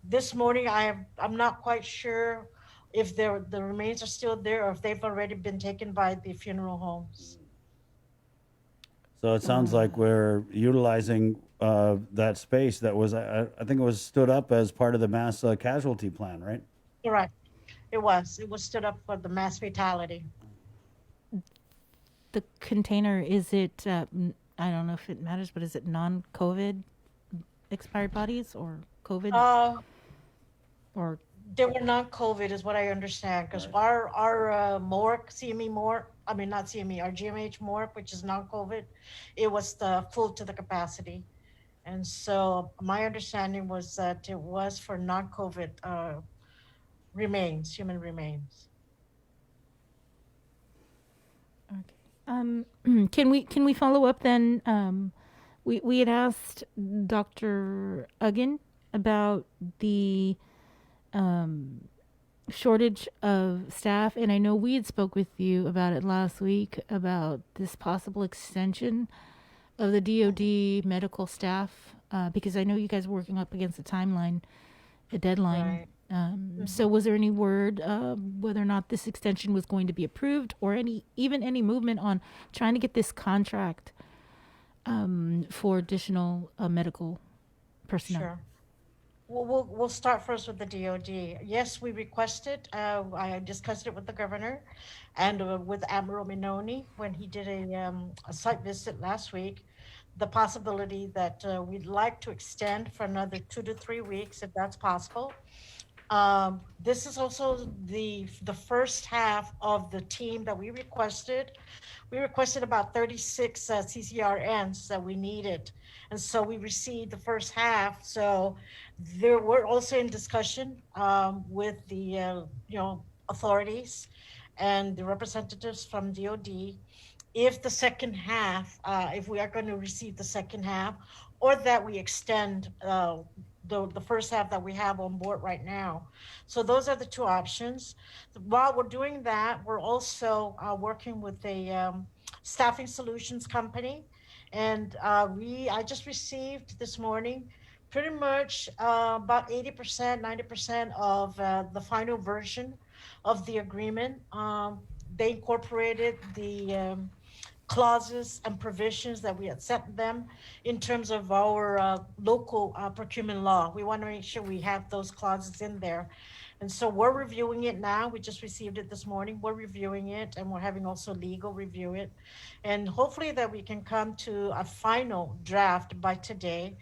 this morning, I'm not quite sure if the remains are still there or if they've already been taken by the funeral homes. So it sounds like we're utilizing that space that was, I think it was stood up as part of the mass casualty plan, right? Correct. It was stood up for the mass fatality. The container, is it, I don't know if it matters, but is it non-COVID expired bodies or COVID? Or they were non-COVID is what I understand, because our morgue, CME morgue, not CME, our GMH morgue, which is non-COVID, it was full to the capacity. And so my understanding was that it was for non-COVID remains, human remains. Can we follow up then? We had asked Dr. Uggan about the shortage of staff, and I know we had spoke with you about it last week about this possible extension of the DoD medical staff, because I know you guys were working up against a deadline. Right. So was there any word whether or not this extension was going to be approved, or any movement on trying to get this contract for additional medical personnel? Sure. We'll start first with the DoD. Yes, we requested. I discussed it with the governor and with Admiral Minoni when he did a site visit last week. The possibility that we'd like to extend for another 2 to 3 weeks, if that's possible. This is also the first half of the team that we requested. We requested about 36 CCRNs that we needed. And so we received the first half. So we're also in discussion with the authorities and the representatives from DoD if the second half, if we are going to receive the second half, or that we extend the first half that we have on board right now. So those are the two options. While we're doing that, we're also working with a staffing solutions company. And I just received this morning pretty much about 80%, 90% of the final version of the agreement. They incorporated the clauses and provisions that we had sent them in terms of our local procurement law. We want to make sure we have those clauses in there. And so we're reviewing it now. We just received it this morning. We're reviewing it, and we're having also legal review it. And hopefully that we can come to a final draft by today.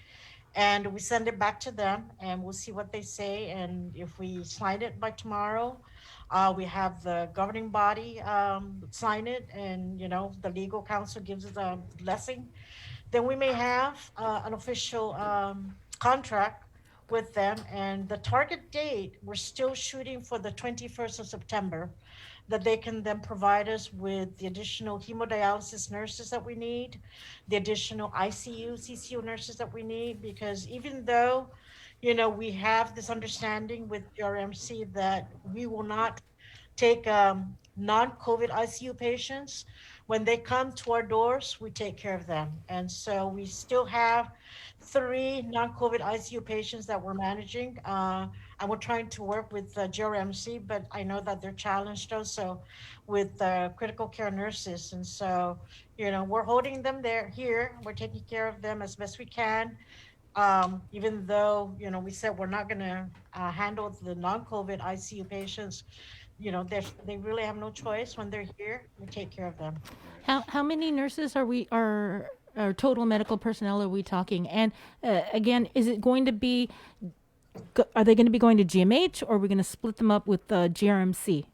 And we send it back to them, and we'll see what they say. And if we sign it by tomorrow, we have the governing body sign it, and the legal counsel gives us a blessing. Then we may have an official contract with them, and the target date, we're still shooting for the 21st of September, that they can then provide us with the additional hemodialysis nurses that we need, the additional ICU, CCU nurses that we need, because even though, we have this understanding with GRMC that we will not take non-COVID ICU patients, when they come to our doors, we take care of them. And so we still have 3 non-COVID ICU patients that we're managing. And we're trying to work with GRMC, but I know that they're challenged also with critical care nurses. And so, we're holding them here. We're taking care of them as best we can. Even though, we said we're not going to handle the non-COVID ICU patients, they really have no choice. When they're here, we take care of them. How many nurses are total medical personnel are we talking? And again, is it going to be? Are they going to be going to GMH, or are we going to split them up with GRMC?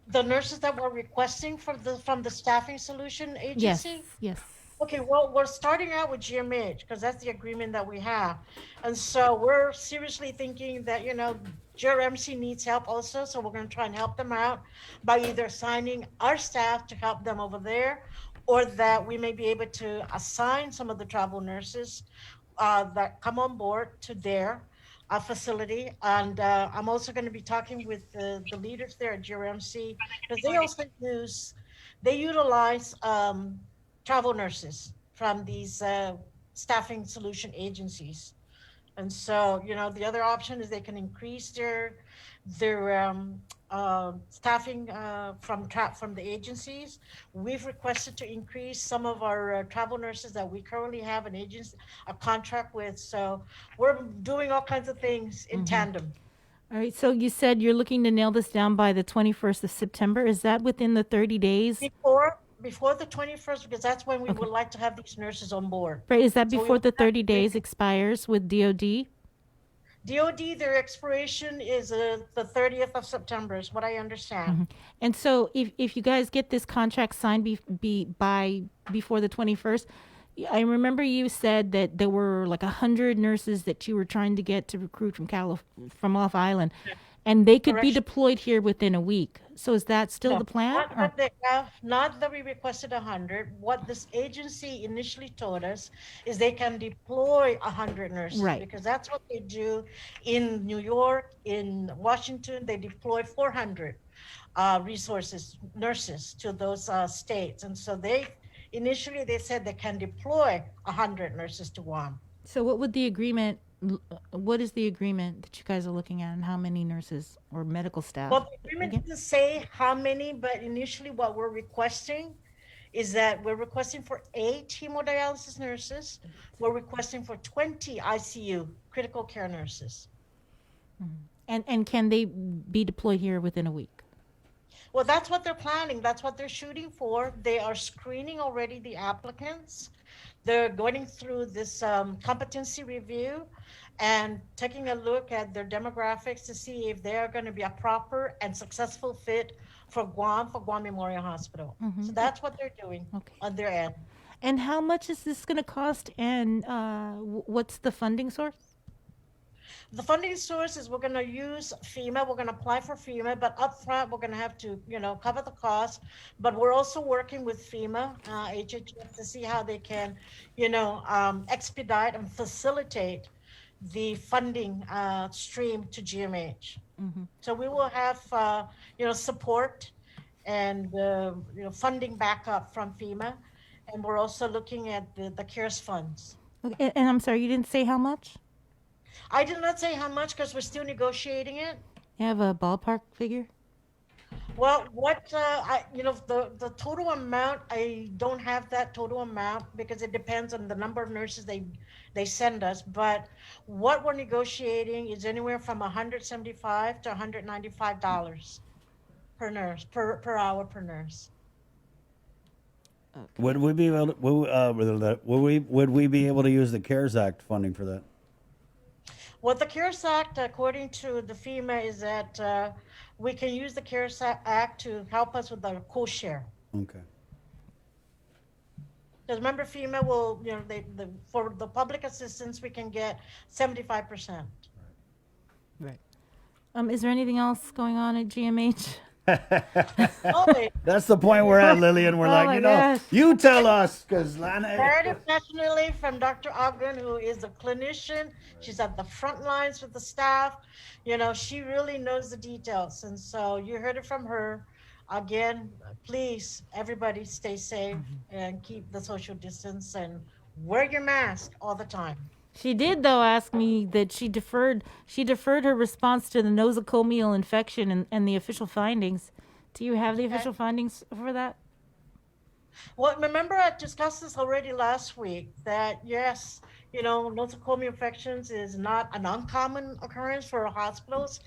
The nurses that we're requesting from the Staffing Solution Yes, Agency? yes. Okay, well, we're starting out with GMH because that's the agreement that we have. And so we're seriously thinking that, GRMC needs help also. So we're going to try and help them out by either assigning our staff to help them over there, or that we may be able to assign some of the travel nurses that come on board to their facility. And I'm also going to be talking with the leaders there at GRMC because they utilize travel nurses from these staffing solution agencies. And so, the other option is they can increase their staffing from the agencies. We've requested to increase some of our travel nurses that we currently have a contract with. So we're doing all kinds of things in tandem. All right, so you said you're looking to nail this down by the 21st of September. Is that within the 30 days? Before the 21st, because that's when we would like to have these nurses on board. Right, is that So we before would the have 30 days expires with DOD? DOD, their expiration is the 30th of September, is what I understand. And so if you guys get this contract signed before the 21st, I remember you said that there were like 100 nurses that you were trying to get to recruit from off island, and they could be Correction. deployed here within a week. So is that still the plan? Not that we requested 100. What this agency initially told us is they can deploy 100 nurses, Right. because that's what they do in New York, in Washington. They deploy 400 nurses to those states, and so initially they said they can deploy 100 nurses to Guam. So what is the agreement that you guys are looking at, and how many nurses or medical staff? Well, the agreement doesn't say how many, but initially what we're requesting is that we're requesting for 8 hemodialysis nurses. We're requesting for 20 ICU, critical care nurses. And can they be deployed here within a week? Well, that's what they're planning. That's what they're shooting for. They are screening already the applicants. They're going through this competency review and taking a look at their demographics to see if they're going to be a proper and successful fit for Guam Memorial Hospital. So that's what they're doing on their end. And how much is this going to cost, and what's the funding source? The funding source is we're going to use FEMA. We're going to apply for FEMA, but upfront we're going to have to, cover the cost. But we're also working with FEMA, HHS, to see how they can, expedite and facilitate the funding stream to GMH. So we will have, support and, funding backup from FEMA. And we're also looking at the CARES funds. Okay, and I'm sorry, you didn't say how much? I did not say how much because we're still negotiating it. You have a ballpark figure? Well, the total amount, I don't have that total amount because it depends on the number of nurses they send us. But what we're negotiating is anywhere from $175 to $195 per nurse, per hour per nurse. Would we be able to, would we be able to use the CARES Act funding for that? Well, the CARES Act, according to the FEMA, is that we can use the CARES Act to help us with our co-share. Okay. Because remember, FEMA will, for the public assistance, we can get 75%. Right. Is there anything else going on at GMH? That's the point we're at, Lillian. We're like, gosh. you tell us, because Heard it passionately from Dr. Ogden, who is a clinician. She's at the front lines with the staff. She really knows the details. And so you heard it from her. Again, please, everybody stay safe and keep the social distance and wear your mask all the time. She did, though, ask me that she deferred her response to the nosocomial infection and the official findings. Do you have the official findings for that? Well, remember I discussed this already last week, that yes, nosocomial infections is not an uncommon occurrence for hospitals.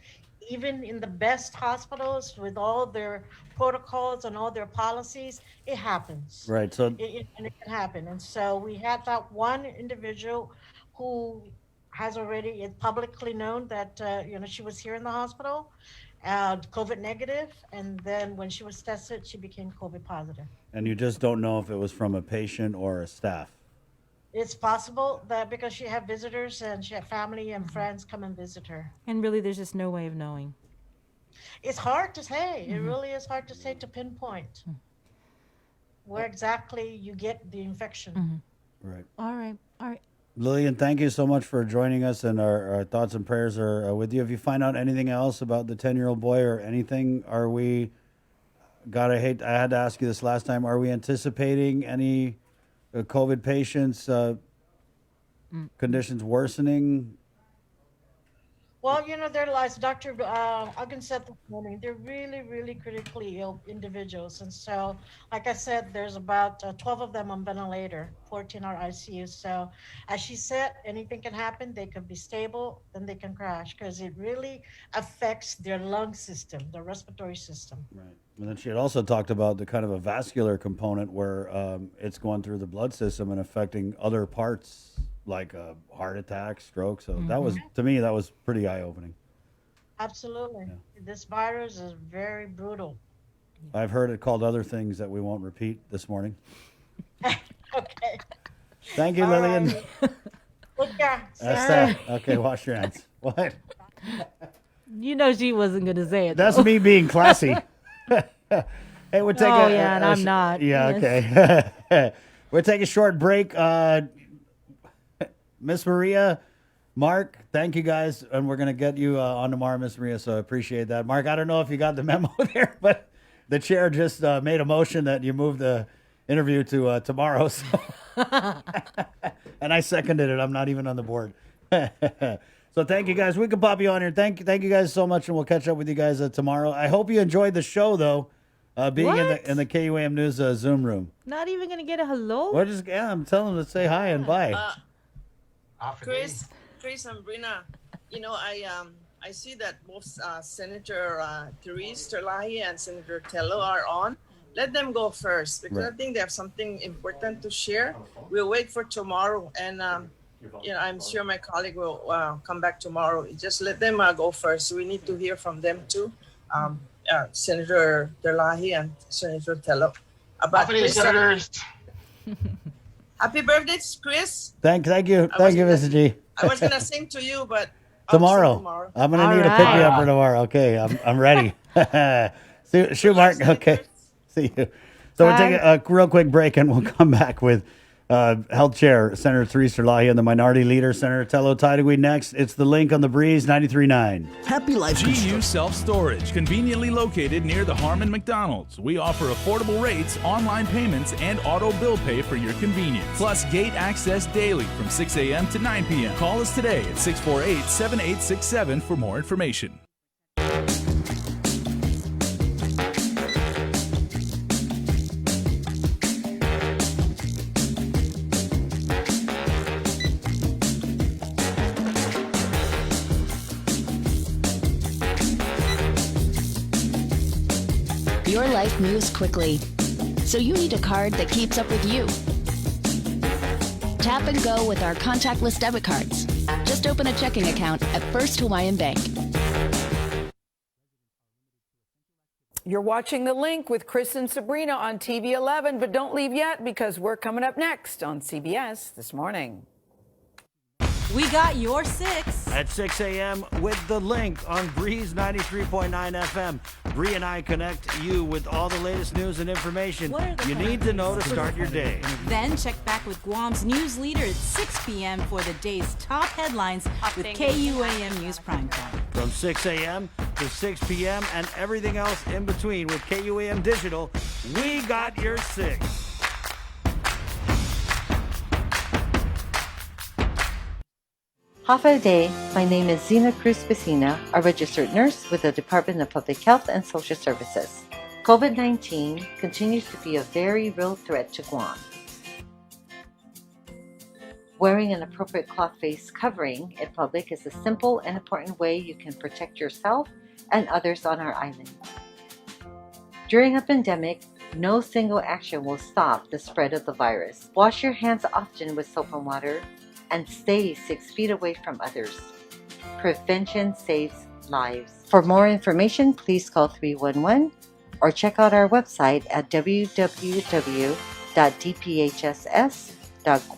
Even in the best hospitals with all their protocols and all their policies, it happens. Right. So and it can happen. And so we had that one individual who has already publicly known that she was here in the hospital, COVID negative, and then when she was tested, she became COVID positive. And you just don't know if it was from a patient or a staff. It's possible that because she had visitors and she had family and friends come and visit her. And really, there's just no way of knowing. It's hard to say. It really is hard to say, to pinpoint where exactly you get the infection. Right. All right. Lillian, thank you so much for joining us, and our thoughts and prayers are with you. If you find out anything else about the 10-year-old boy or anything, are we, God, I had to ask you this last time, are we anticipating any COVID patients, conditions worsening? Well, their lives, Dr. Uggan said this morning, they're really, really critically ill individuals. And so, like I said, there's about 12 of them on ventilator, 14 are ICU. So as she said, anything can happen. They could be stable, then they can crash, because it really affects their lung system, their respiratory system. Right. And then she had also talked about the kind of a vascular component where it's going through the blood system and affecting other parts, like a heart attack, stroke. So that was, to me, that was pretty eye-opening. Absolutely. Yeah. This virus is very brutal. I've heard it called other things that we won't repeat this morning. Okay. Thank you, Lillian. Look, yeah. That's that. Okay, wash your hands. What? You know she wasn't going to say it. That's though. me being classy. Hey, we'll take and I'm not. Yeah, Yes. okay. We'll take a short break. Miss Maria, Mark, thank you guys, and we're going to get you on tomorrow, Miss Maria, so I appreciate that. Mark, I don't know if you got the memo there, but the chair just made a motion that you move the interview to tomorrow, so. And I seconded it. I'm not even on the board. So thank you guys. We can pop you on here. Thank you guys so much, and we'll catch up with you guys tomorrow. I hope you enjoyed the show, though, being in the KUAM News Zoom room. Not even going to get a hello? I'm telling them to say hi and bye. Chris and Brina, I see that both Senator Therese Terlahi and Senator Tello are on. Let them go first, because I think they have something important to share. We'll wait for tomorrow, and I'm sure my colleague will come back tomorrow. Just let them go first. We need to hear from them too, Senator Terlahi and Senator Tello. Senators. Happy birthday, Chris. Thank you, Mr. G. I was gonna sing to you, but tomorrow. I'm gonna need to pick you up for tomorrow. Okay, I'm ready. Shoot, Mark. Okay, see you. So we'll take a real quick break, and we'll come back with Health Chair Senator Therese Terlahi and the Minority Leader Senator Tello Tideway next. It's The Link on the Breeze 93.9. Happy Life GU Self-Storage, conveniently located near the Harmon McDonald's. We offer affordable rates, online payments, and auto bill pay for your convenience. Plus gate access daily from 6 a.m. to 9 p.m. Call us today at 648-7867 for more information. Your life moves quickly, so you need a card that keeps up with you. Tap and go with our contactless debit cards. Just open a checking account at First Hawaiian Bank. You're watching The Link with Chris and Sabrina on TV 11, but don't leave yet, because we're coming up next on CBS This Morning. We got your 6. At 6 a.m. with The Link on Breeze 93.9 FM. Bree and I connect you with all the latest news and information you need to know to start your day. Then check back with Guam's news leader at 6 p.m. for the day's top headlines with KUAM News Primetime. From 6 a.m. to 6 p.m. and everything else in between with KUAM Digital, we got your 6. Hafa Day, my name is Zena Cruz Vecina, a registered nurse with the Department of Public Health and Social Services. COVID-19 continues to be a very real threat to Guam. Wearing an appropriate cloth face covering in public is a simple and important way you can protect yourself and others on our island. During a pandemic, no single action will stop the spread of the virus. Wash your hands often with soap and water, and stay 6 feet away from others. Prevention saves lives. For more information, please call 311 or check out our website at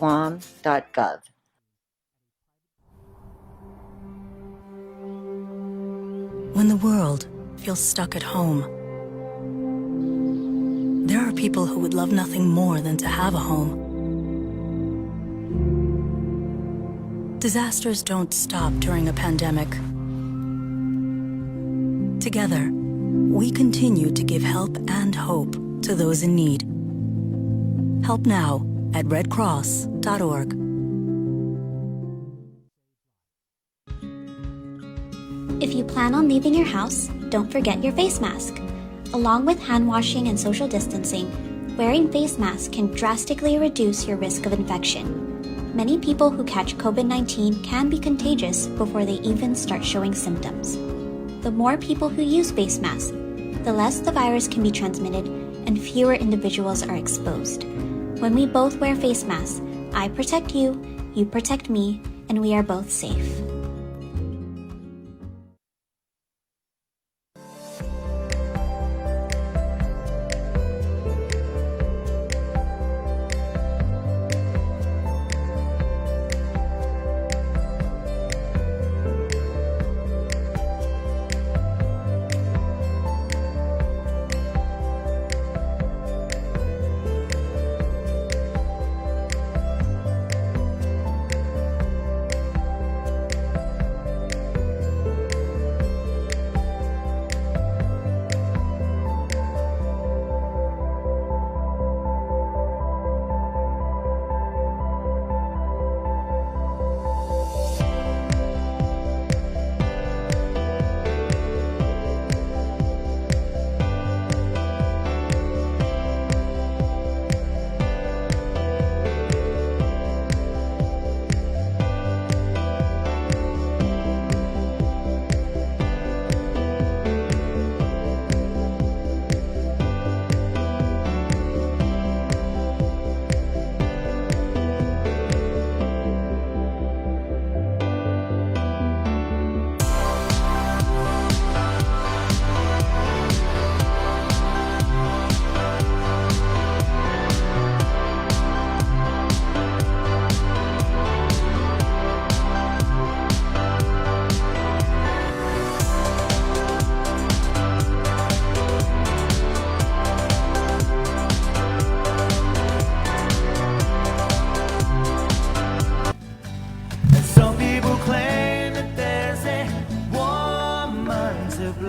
www.dphss.guam.gov. When the world feels stuck at home, there are people who would love nothing more than to have a home. Disasters don't stop during a pandemic. Together, we continue to give help and hope to those in need. Help now at redcross.org. If you plan on leaving your house, don't forget your face mask. Along with hand washing and social distancing, wearing face masks can drastically reduce your risk of infection. Many people who catch COVID-19 can be contagious before they even start showing symptoms. The more people who use face masks, the less the virus can be transmitted and fewer individuals are exposed. When we both wear face masks, I protect you, you protect me, and we are both safe.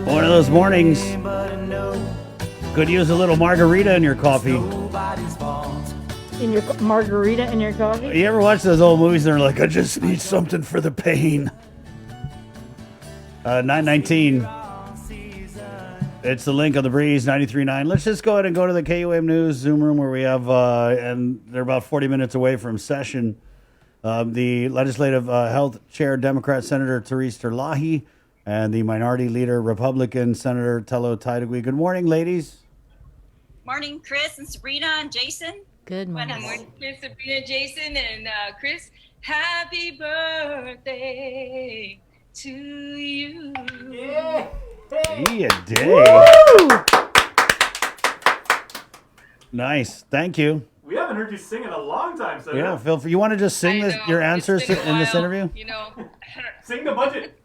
One of those mornings could use a little margarita in your coffee. In your margarita in your coffee? You ever watch those old movies and they're like, I just need something for the pain? 919. It's the link on the breeze, 93.9. Let's just go ahead and go to the KUAM News Zoom room where we have, and they're about 40 minutes away from session. The Legislative Health Chair, Democrat Senator Therese Terlahi, and the Minority Leader, Republican Senator Tello Taidagui. Good morning, ladies. Morning, Chris and Sabrina and Jason. Good morning. Good morning, Chris, Sabrina, Jason, and Chris. Happy birthday to you. Yeah, day. Nice. Thank you. We haven't heard you sing in a long time, so Yeah, Phil, you want to just sing your answers in this interview? You know, sing the budget.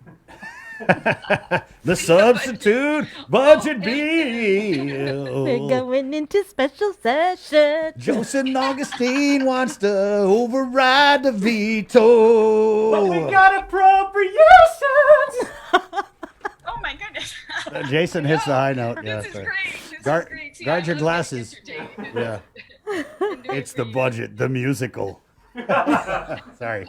The substitute budget bill. We're going into special session. Joseph Augustine wants to override the veto. But we got appropriations. oh my goodness. Jason hits the high note. This is sorry. great. This is great. See, Guard I your look glasses. Yeah. It's the budget, the musical. Sorry.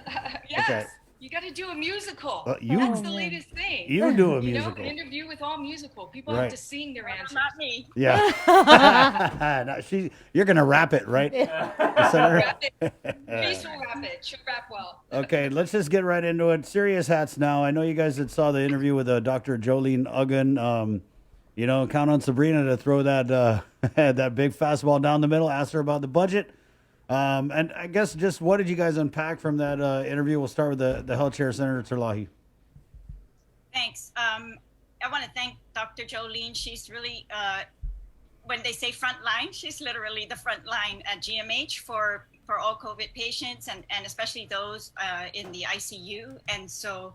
Yes. Okay. You got to do a musical. You- That's the latest thing. You do a You know, musical. Interview with all musical. People Right. have to sing their answers. Not me. Yeah. No, you're going to rap it, right? Senator? Rap it. Grace will rap it. She'll rap well. Okay, let's just get right into it. Serious hats now. I know you guys had saw the interview with Dr. Jolene Uggan. You know, count on Sabrina to throw that that big fastball down the middle. Ask her about the budget. And I guess just what did you guys unpack from that interview? We'll start with the health chair, Senator Terlahi. Thanks. I want to thank Dr. Jolene. She's really, when they say front line, she's literally the front line at GMH for all COVID patients and especially those in the ICU. And so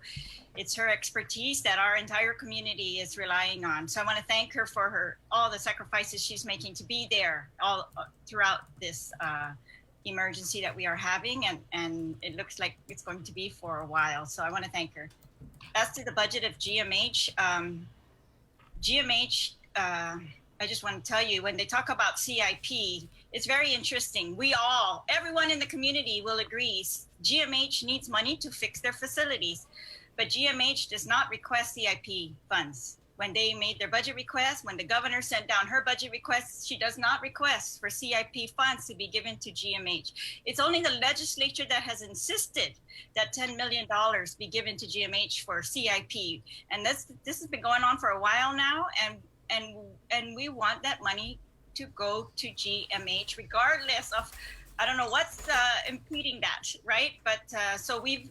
it's her expertise that our entire community is relying on. So I want to thank her for all the sacrifices she's making to be there all throughout this emergency that we are having. And it looks like it's going to be for a while. So I want to thank her. As to the budget of GMH, I just want to tell you, when they talk about CIP, it's very interesting. Everyone in the community will agree, GMH needs money to fix their facilities, but GMH does not request CIP funds. When they made their budget request, when the governor sent down her budget request, she does not request for CIP funds to be given to GMH. It's only the legislature that has insisted that $10 million be given to GMH for CIP. And this has been going on for a while now, and we want that money to go to GMH regardless of, I don't know what's impeding that, right? But so we've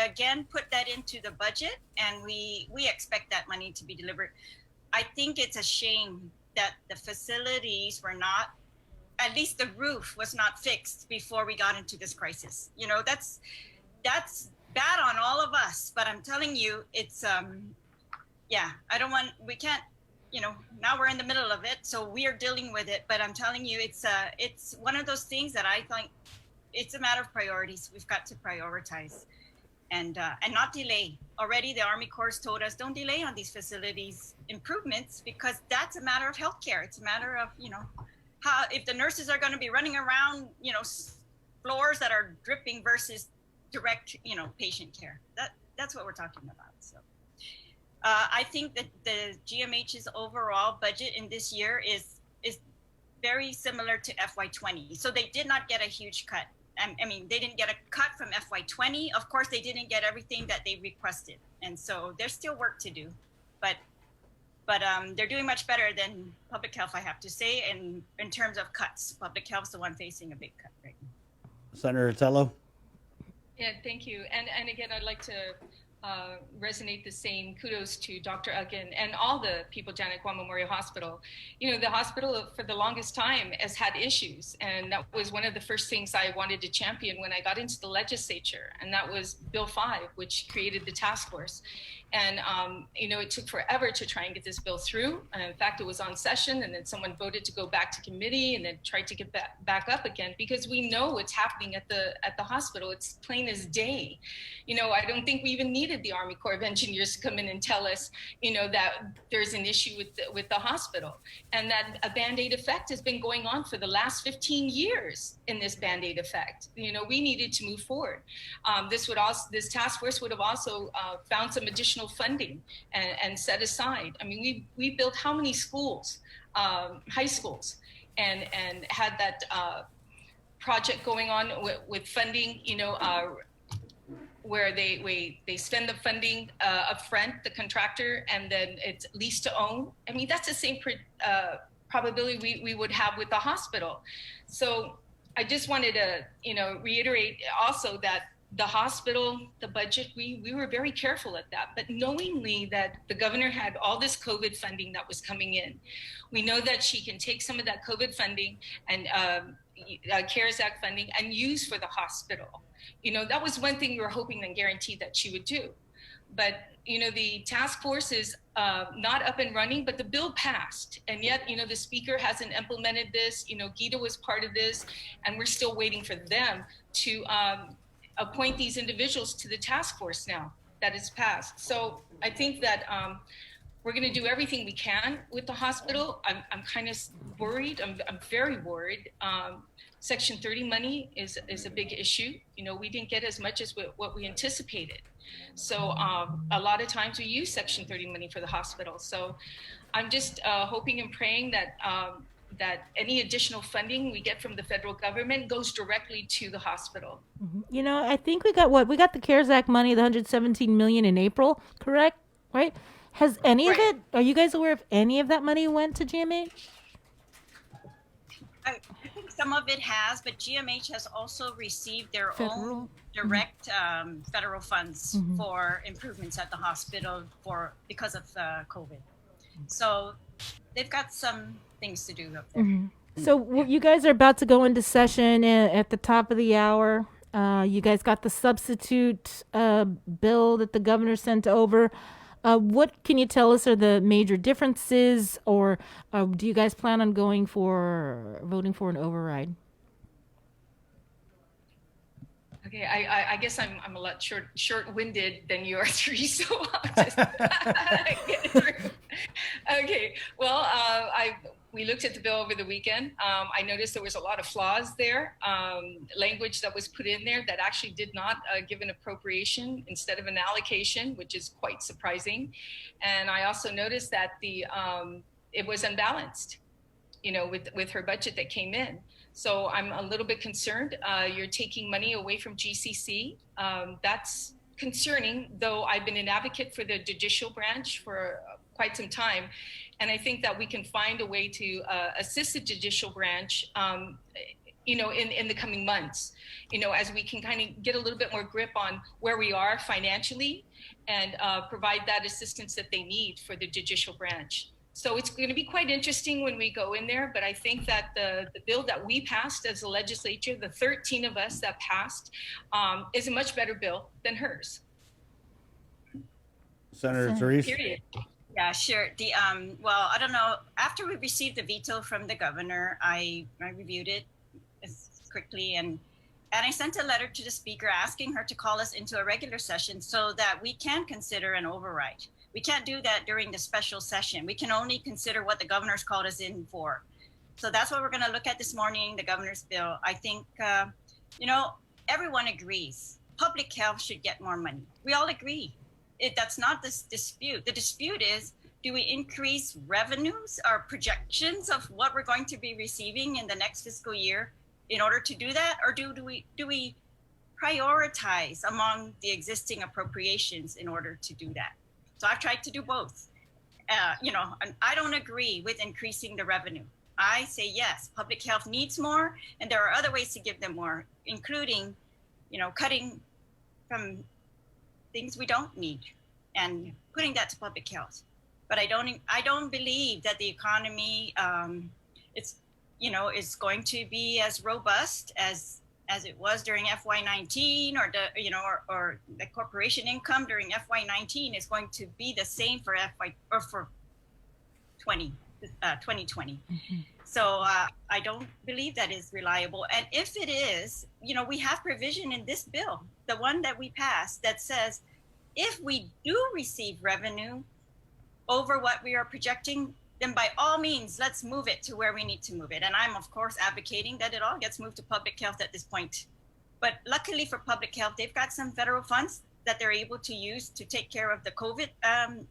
again put that into the budget, and we expect that money to be delivered. I think it's a shame that the facilities were not, at least the roof was not fixed before we got into this crisis. You know, that's bad on all of us. But I'm telling you, it's we can't. You know, now we're in the middle of it, so we are dealing with it. But I'm telling you, it's one of those things that I think it's a matter of priorities. We've got to prioritize and not delay. Already, the Army Corps told us don't delay on these facilities improvements because that's a matter of healthcare. It's a matter of how if the nurses are going to be running around floors that are dripping versus direct patient care. That's what we're talking about. So. I think that the GMH's overall budget in this year is very similar to FY20. So they did not get a huge cut. I mean, they didn't get a cut from FY20. Of course, they didn't get everything that they requested. And so there's still work to do. But they're doing much better than public health, I have to say, in terms of cuts. Public health is the one facing a big cut right now. Senator Tello? Yeah, thank you. And again, I'd like to resonate the same kudos to Dr. Uggan and all the people down at Guam Memorial Hospital. You know, the hospital for the longest time has had issues, and that was one of the first things I wanted to champion when I got into the legislature, and that was Bill 5, which created the task force. And, it took forever to try and get this bill through. In fact, it was on session, and then someone voted to go back to committee and then tried to get back up again, because we know what's happening at the hospital. It's plain as day. I don't think we even needed the Army Corps of Engineers to come in and tell us, that there's an issue with the hospital, and that a Band-Aid effect has been going on for the last 15 years in this Band-Aid effect. We needed to move forward. This task force would have also found some additional funding and set aside. I mean, we built how many schools, high schools, and had that project going on with funding, where they spend the funding up front, the contractor, and then it's lease to own. I mean, that's the same probability we would have with the hospital. So I just wanted to, reiterate also that the hospital, the budget, we were very careful at that, but knowingly that the governor had all this COVID funding that was coming in. We know that she can take some of that COVID funding and CARES Act funding and use for the hospital. That was one thing we were hoping and guaranteed that she would do. But, the task force is not up and running, but the bill passed. And yet, the speaker hasn't implemented this. Gita was part of this, and we're still waiting for them to appoint these individuals to the task force now that it's passed. So I think that we're going to do everything we can with the hospital. I'm kind of worried. I'm very worried. Section 30 money is a big issue. We didn't get as much as what we anticipated. So a lot of times we use Section 30 money for the hospital. So I'm just hoping and praying that that any additional funding we get from the federal government goes directly to the hospital. Mm-hmm. I think we got the CARES Act money, the $117 million in April, correct? Right? Has any of it, are you guys aware if any of that money went to GMH? I think some of it has, but GMH has also received their Federal? own direct federal funds Mhm. for improvements at the hospital because of COVID. So they've got some things to do up there. So you guys are about to go into session at the top of the hour. You guys got the substitute bill that the governor sent over. What can you tell us are the major differences, or do you guys plan on voting for an override? Okay, I guess I'm a lot short-winded than you are, Therese, so I'll just get through. Okay, well, we looked at the bill over the weekend. I noticed there was a lot of flaws there, language that was put in there that actually did not give an appropriation instead of an allocation, which is quite surprising. And I also noticed that it was unbalanced, with her budget that came in. So I'm a little bit concerned. You're taking money away from GCC. That's concerning, though I've been an advocate for the judicial branch for quite some time. And I think that we can find a way to assist the judicial branch, in the coming months, as we can kind of get a little bit more grip on where we are financially and provide that assistance that they need for the judicial branch. So it's going to be quite interesting when we go in there, but I think that the bill that we passed as a legislature, the 13 of us that passed, is a much better bill than hers. Senator Therese? Period. Yeah, sure. Well, I don't know. After we received the veto from the governor, I reviewed it quickly and I sent a letter to the speaker asking her to call us into a regular session so that we can consider an override. We can't do that during the special session. We can only consider what the governor's called us in for. So that's what we're going to look at this morning, the governor's bill. I think, everyone agrees public health should get more money. We all agree. That's not this dispute. The dispute is, do we increase revenues or projections of what we're going to be receiving in the next fiscal year in order to do that? Or do we prioritize among the existing appropriations in order to do that? So I've tried to do both. And I don't agree with increasing the revenue. I say, yes, public health needs more, and there are other ways to give them more, including, cutting from things we don't need and putting that to public health. But I don't believe that the economy is going to be as robust as it was during FY19, or the corporation income during FY19 is going to be the same for 2020. Mm-hmm. So I don't believe that is reliable. And if it is, we have provision in this bill, the one that we passed, that says if we do receive revenue over what we are projecting, then by all means, let's move it to where we need to move it. And I'm, of course, advocating that it all gets moved to public health at this point. But luckily for public health, they've got some federal funds that they're able to use to take care of the COVID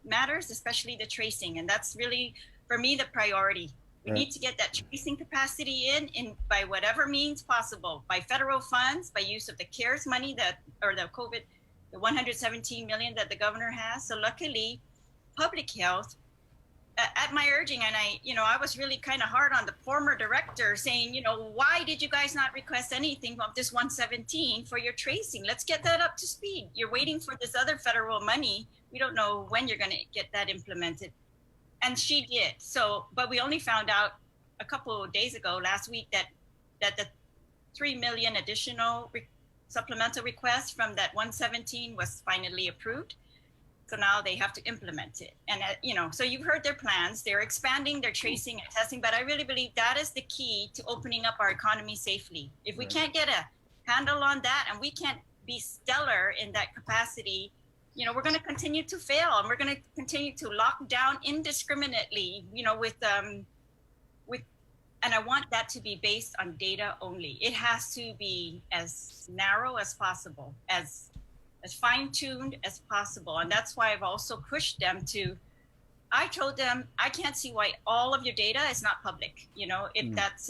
matters, especially the tracing. And that's really, for me, the priority. We need to get that tracing capacity in by whatever means possible, by federal funds, by use of the CARES money the $117 million that the governor has. So luckily, public health, at my urging, and I was really kind of hard on the former director, saying, why did you guys not request anything of this 117 for your tracing? Let's get that up to speed. You're waiting for this other federal money. We don't know when you're going to get that implemented. And she did. So, but we only found out a couple of days ago, last week, that the 3 million additional supplemental request from that 117 was finally approved. So now they have to implement it. And, so you've heard their plans. They're expanding their tracing and testing. But I really believe that is the key to opening up our economy safely. If we can't get a handle on that and we can't be stellar in that capacity, we're going to continue to fail, and we're going to continue to lock down indiscriminately, and I want that to be based on data only. It has to be as narrow as possible, as fine-tuned as possible. And that's why I've also pushed them I told them, I can't see why all of your data is not public. If that's,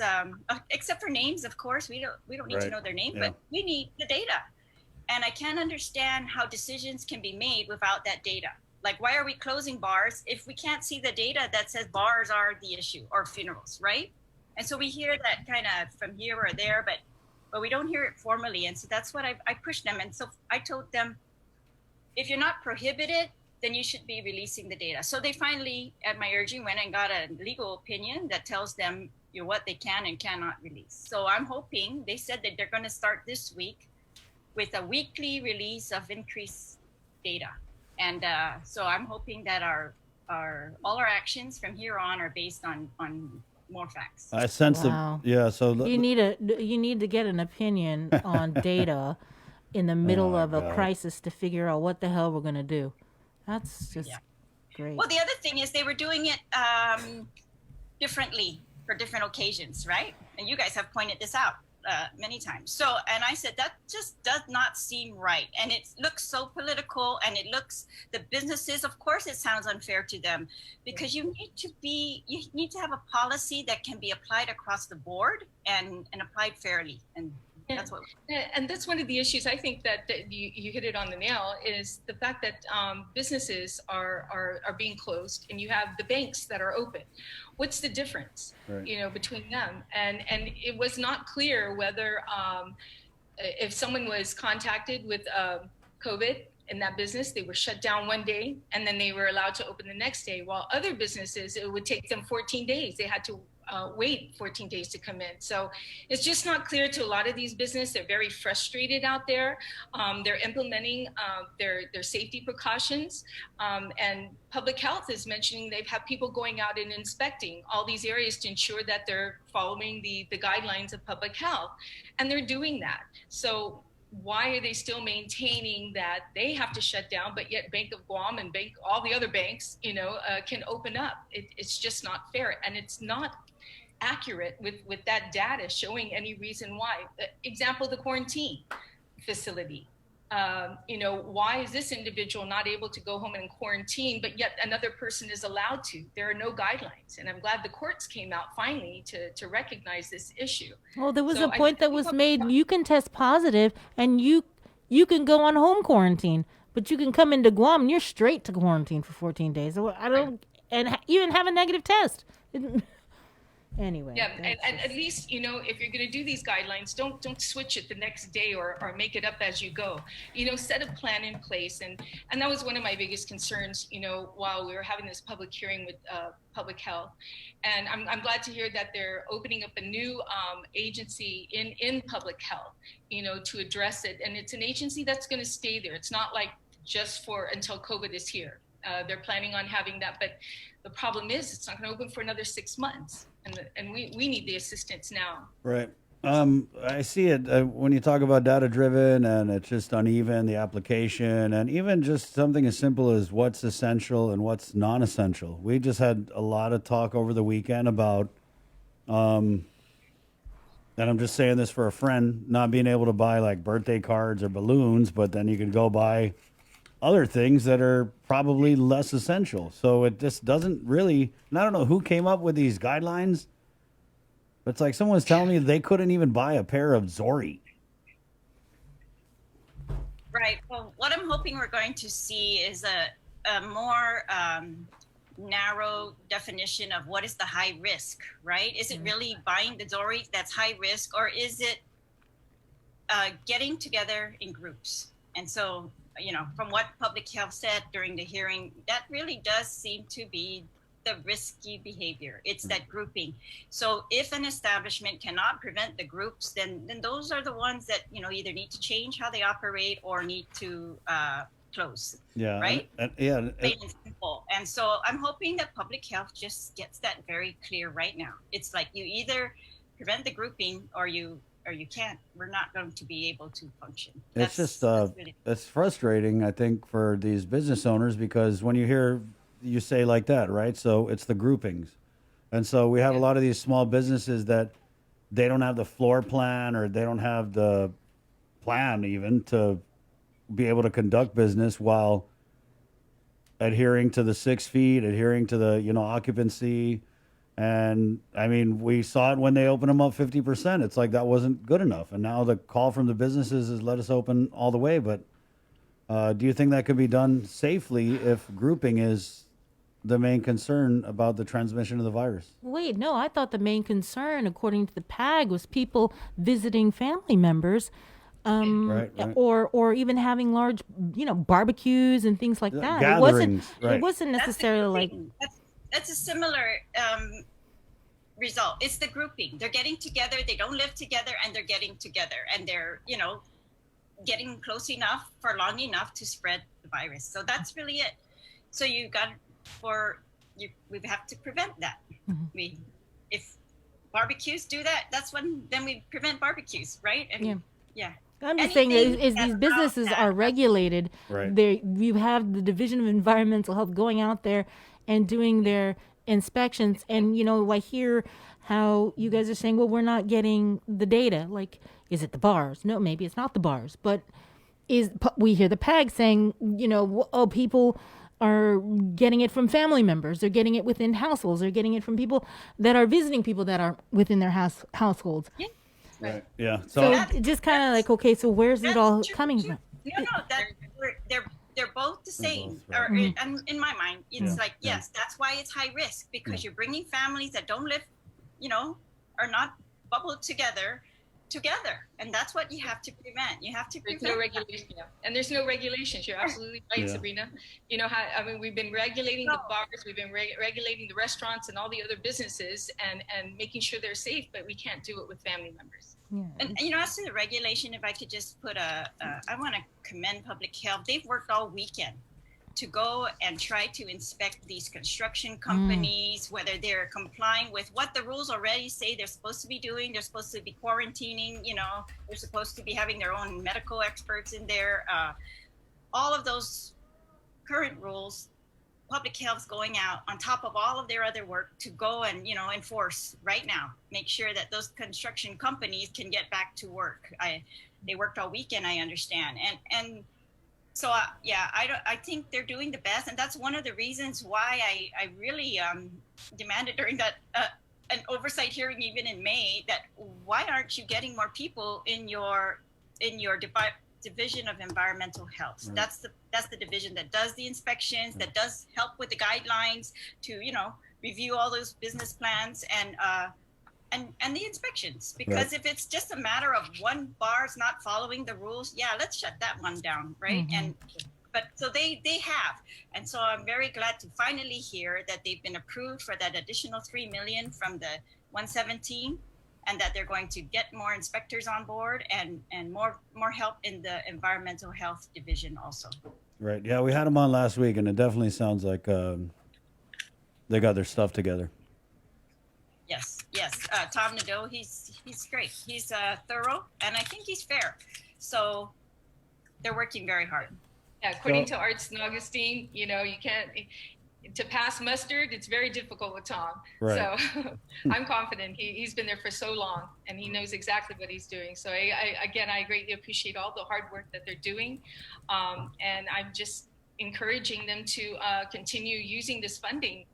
except for names, of course, we don't need to know their name, but we need the data. And I can't understand how decisions can be made without that data. Like, why are we closing bars if we can't see the data that says bars are the issue, or funerals, right? And so we hear that kind of from here or there, but we don't hear it formally. And so that's what I pushed them. And so I told them, if you're not prohibited, then you should be releasing the data. So they finally, at my urging, went and got a legal opinion that tells them what they can and cannot release. So I'm hoping, they said that they're going to start this week with a weekly release of increased data. And so I'm hoping that all our actions from here on are based on more facts. I sense Wow. So You need to get an opinion on data in the middle of a God. crisis to figure out what the hell we're going to do. That's just great. Well, the other thing is they were doing it differently for different occasions, right? And you guys have pointed this out many times. So, and I said, that just does not seem right. And it looks so political, and it looks, the businesses, of course, it sounds unfair to them, because you need to have a policy that can be applied across the board and applied fairly. And that's what. And that's one of the issues. I think that you hit it on the nail, is the fact that businesses are being closed, and you have the banks that are open. What's the difference, Right. between them? And it was not clear whether if someone was contacted with COVID in that business, they were shut down one day, and then they were allowed to open the next day. While other businesses, it would take them 14 days. They had to wait 14 days to come in. So it's just not clear to a lot of these businesses. They're very frustrated out there. They're implementing their safety precautions. And public health is mentioning they've had people going out and inspecting all these areas to ensure that they're following the guidelines of public health. And they're doing that. So why are they still maintaining that they have to shut down, but yet Bank of Guam and all the other banks, can open up? It's just not fair. And it's not accurate with that data showing any reason why. Example, the quarantine facility. Why is this individual not able to go home and quarantine, but yet another person is allowed to? There are no guidelines. And I'm glad the courts came out finally to recognize this issue. Well, there was So a point that was public made. health- You can test positive, and you can go on home quarantine, but you can come into Guam and you're straight to quarantine for 14 days. I don't, and even have a negative test. Anyway. Yeah, and at least, if you're going to do these guidelines, don't switch it the next day or make it up as you go. Set a plan in place. And that was one of my biggest concerns, while we were having this public hearing with public health. And I'm glad to hear that they're opening up a new agency in public health, to address it. And it's an agency that's going to stay there. It's not like just until COVID is here. They're planning on having that, but the problem is it's not going to open for another 6 months, and we need the assistance now. Right. I see it when you talk about data driven, and it's just uneven, the application, and even just something as simple as what's essential and what's non-essential. We just had a lot of talk over the weekend about, and I'm just saying this for a friend, not being able to buy like birthday cards or balloons, but then you can go buy other things that are probably less essential. So it just doesn't really, and I don't know who came up with these guidelines, but it's like someone's telling me they couldn't even buy a pair of Zori. Right. Well, what I'm hoping we're going to see is a more narrow definition of what is the high risk, right? Is it really buying the Zori that's high risk, or is it getting together in groups? And so, from what public health said during the hearing, that really does seem to be the risky behavior. It's that grouping. So if an establishment cannot prevent the groups, then those are the ones that, either need to change how they operate or need to close. Yeah. Right? Yeah. Plain and simple. And so I'm hoping that public health just gets that very clear right now. It's like you either prevent the grouping or you can't. We're not going to be able to function. It's just, it's frustrating, I think, for these business owners, because when you say like that, right? So it's the groupings. And so we have a lot of these small businesses that they don't have the floor plan, or they don't have the plan even to be able to conduct business while adhering to the 6 feet, adhering to the, occupancy. And I mean, we saw it when they opened them up 50%. It's like that wasn't good enough. And now the call from the businesses is let us open all the way. But do you think that could be done safely if grouping is the main concern about the transmission of the virus. Wait, no, I thought the main concern, according to the PAG, was people visiting family members, Right. or even having large, barbecues and things like that. Gatherings, It right. wasn't necessarily like. That's a similar result. It's the grouping. They're getting together. They don't live together, and they're getting together, and they're getting close enough for long enough to spread the virus. So that's really it. So we have to prevent that. If barbecues do that, then we prevent barbecues, right? And yeah. I'm just saying is these businesses are regulated. Right. You have the Division of Environmental Health going out there and doing their inspections. And, I hear how you guys are saying, well, we're not getting the data. Like, is it the bars? No, maybe it's not the bars. But we hear the PAG saying, people are getting it from family members. They're getting it within households. They're getting it from people that are visiting people that are within their households. Yeah. Right. Yeah. So it's just kind of like, okay, so where's it all coming from? No, they're both the same. right. And in my mind, it's yes, that's why it's high risk, because you're bringing families that don't live, are not bubbled together, and that's what you have to prevent. You have to There's prevent no regulation, and there's no regulations. You're absolutely right, Sabrina. You know how we've been regulating the bars, we've been regulating the restaurants and all the other businesses, and making sure they're safe, but we can't do it with family members. And as to the regulation, if I could just put I want to commend public health. They've worked all weekend to go and try to inspect these construction companies, whether they're complying with what the rules already say they're supposed to be doing. They're supposed to be quarantining, they're supposed to be having their own medical experts in there. All of those current rules, public health's going out on top of all of their other work to go and, enforce right now, make sure that those construction companies can get back to work. They worked all weekend, I understand. And so, I think they're doing the best. And that's one of the reasons why I really demanded during that an oversight hearing, even in May, that why aren't you getting more people in your Division of Environmental Health? Right. That's the division that does the inspections, that does help with the guidelines to, review all those business plans and the inspections. Because if it's just a matter of one bar's not following the rules, let's shut that one down, right? But so they have, and so I'm very glad to finally hear that they've been approved for that additional $3 million from the 117, and that they're going to get more inspectors on board and more help in the environmental health division also. Right. Yeah, we had them on last week, and it definitely sounds like they got their stuff together. Yes. Tom Nadeau, he's great. He's thorough, and I think he's fair. So they're working very hard. Yeah, according to Arts and Augustine, you can't, to pass mustard, it's very difficult with Tom. Right. So I'm confident. He's been there for so long, and he knows exactly what he's doing. So I greatly appreciate all the hard work that they're doing. And I'm just encouraging them to continue using this funding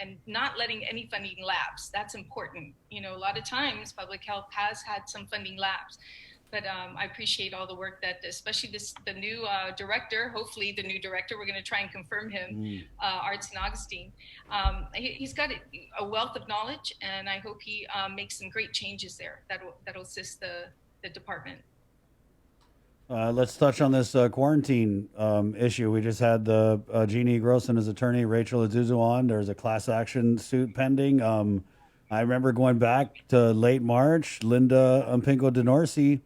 and not letting any funding lapse. That's important. A lot of times public health has had some funding lapse. But I appreciate all the work that, especially the new director, hopefully the new director, we're going to try and confirm him, Arts and Augustine. He's got a wealth of knowledge, and I hope he makes some great changes there that'll assist the department. Let's touch on this quarantine issue. We just had the Jeannie Gross and his attorney, Rachel Azuzu, on. There's a class action suit pending. I remember going back to late March, Linda Pinko DeNorsi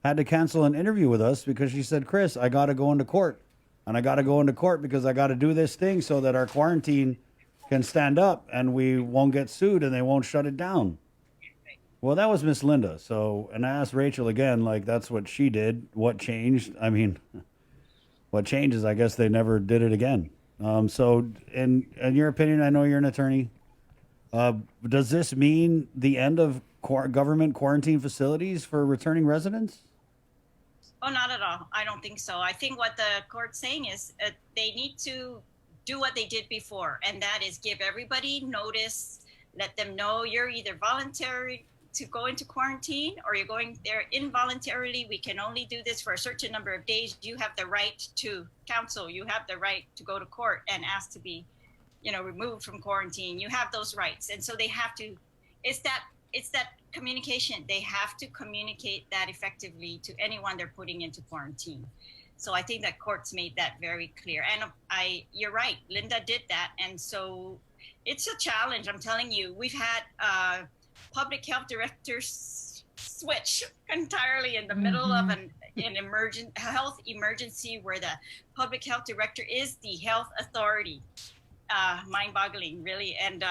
had to cancel an interview with us because she said, Chris, I got to go into court. And I got to go into court because I got to do this thing so that our quarantine can stand up and we won't get sued and they won't shut it down. Well, that was Miss Linda. So, and I asked Rachel again, like, that's what she did. What changed? I mean, what changes? I guess they never did it again. So in your opinion, I know you're an attorney. Does this mean the end of government quarantine facilities for returning residents? Oh, not at all. I don't think so. I think what the court's saying is they need to do what they did before, and that is give everybody notice, let them know you're either voluntary to go into quarantine or you're going there involuntarily. We can only do this for a certain number of days. You have the right to counsel. You have the right to go to court and ask to be, removed from quarantine, you have those rights. And so they have to, it's that communication. They have to communicate that effectively to anyone they're putting into quarantine. So I think that courts made that very clear. And you're right, Linda did that. And so it's a challenge. I'm telling you, we've had public health directors switch entirely in the middle of an health emergency where the public health director is the health authority. Mind-boggling, really. And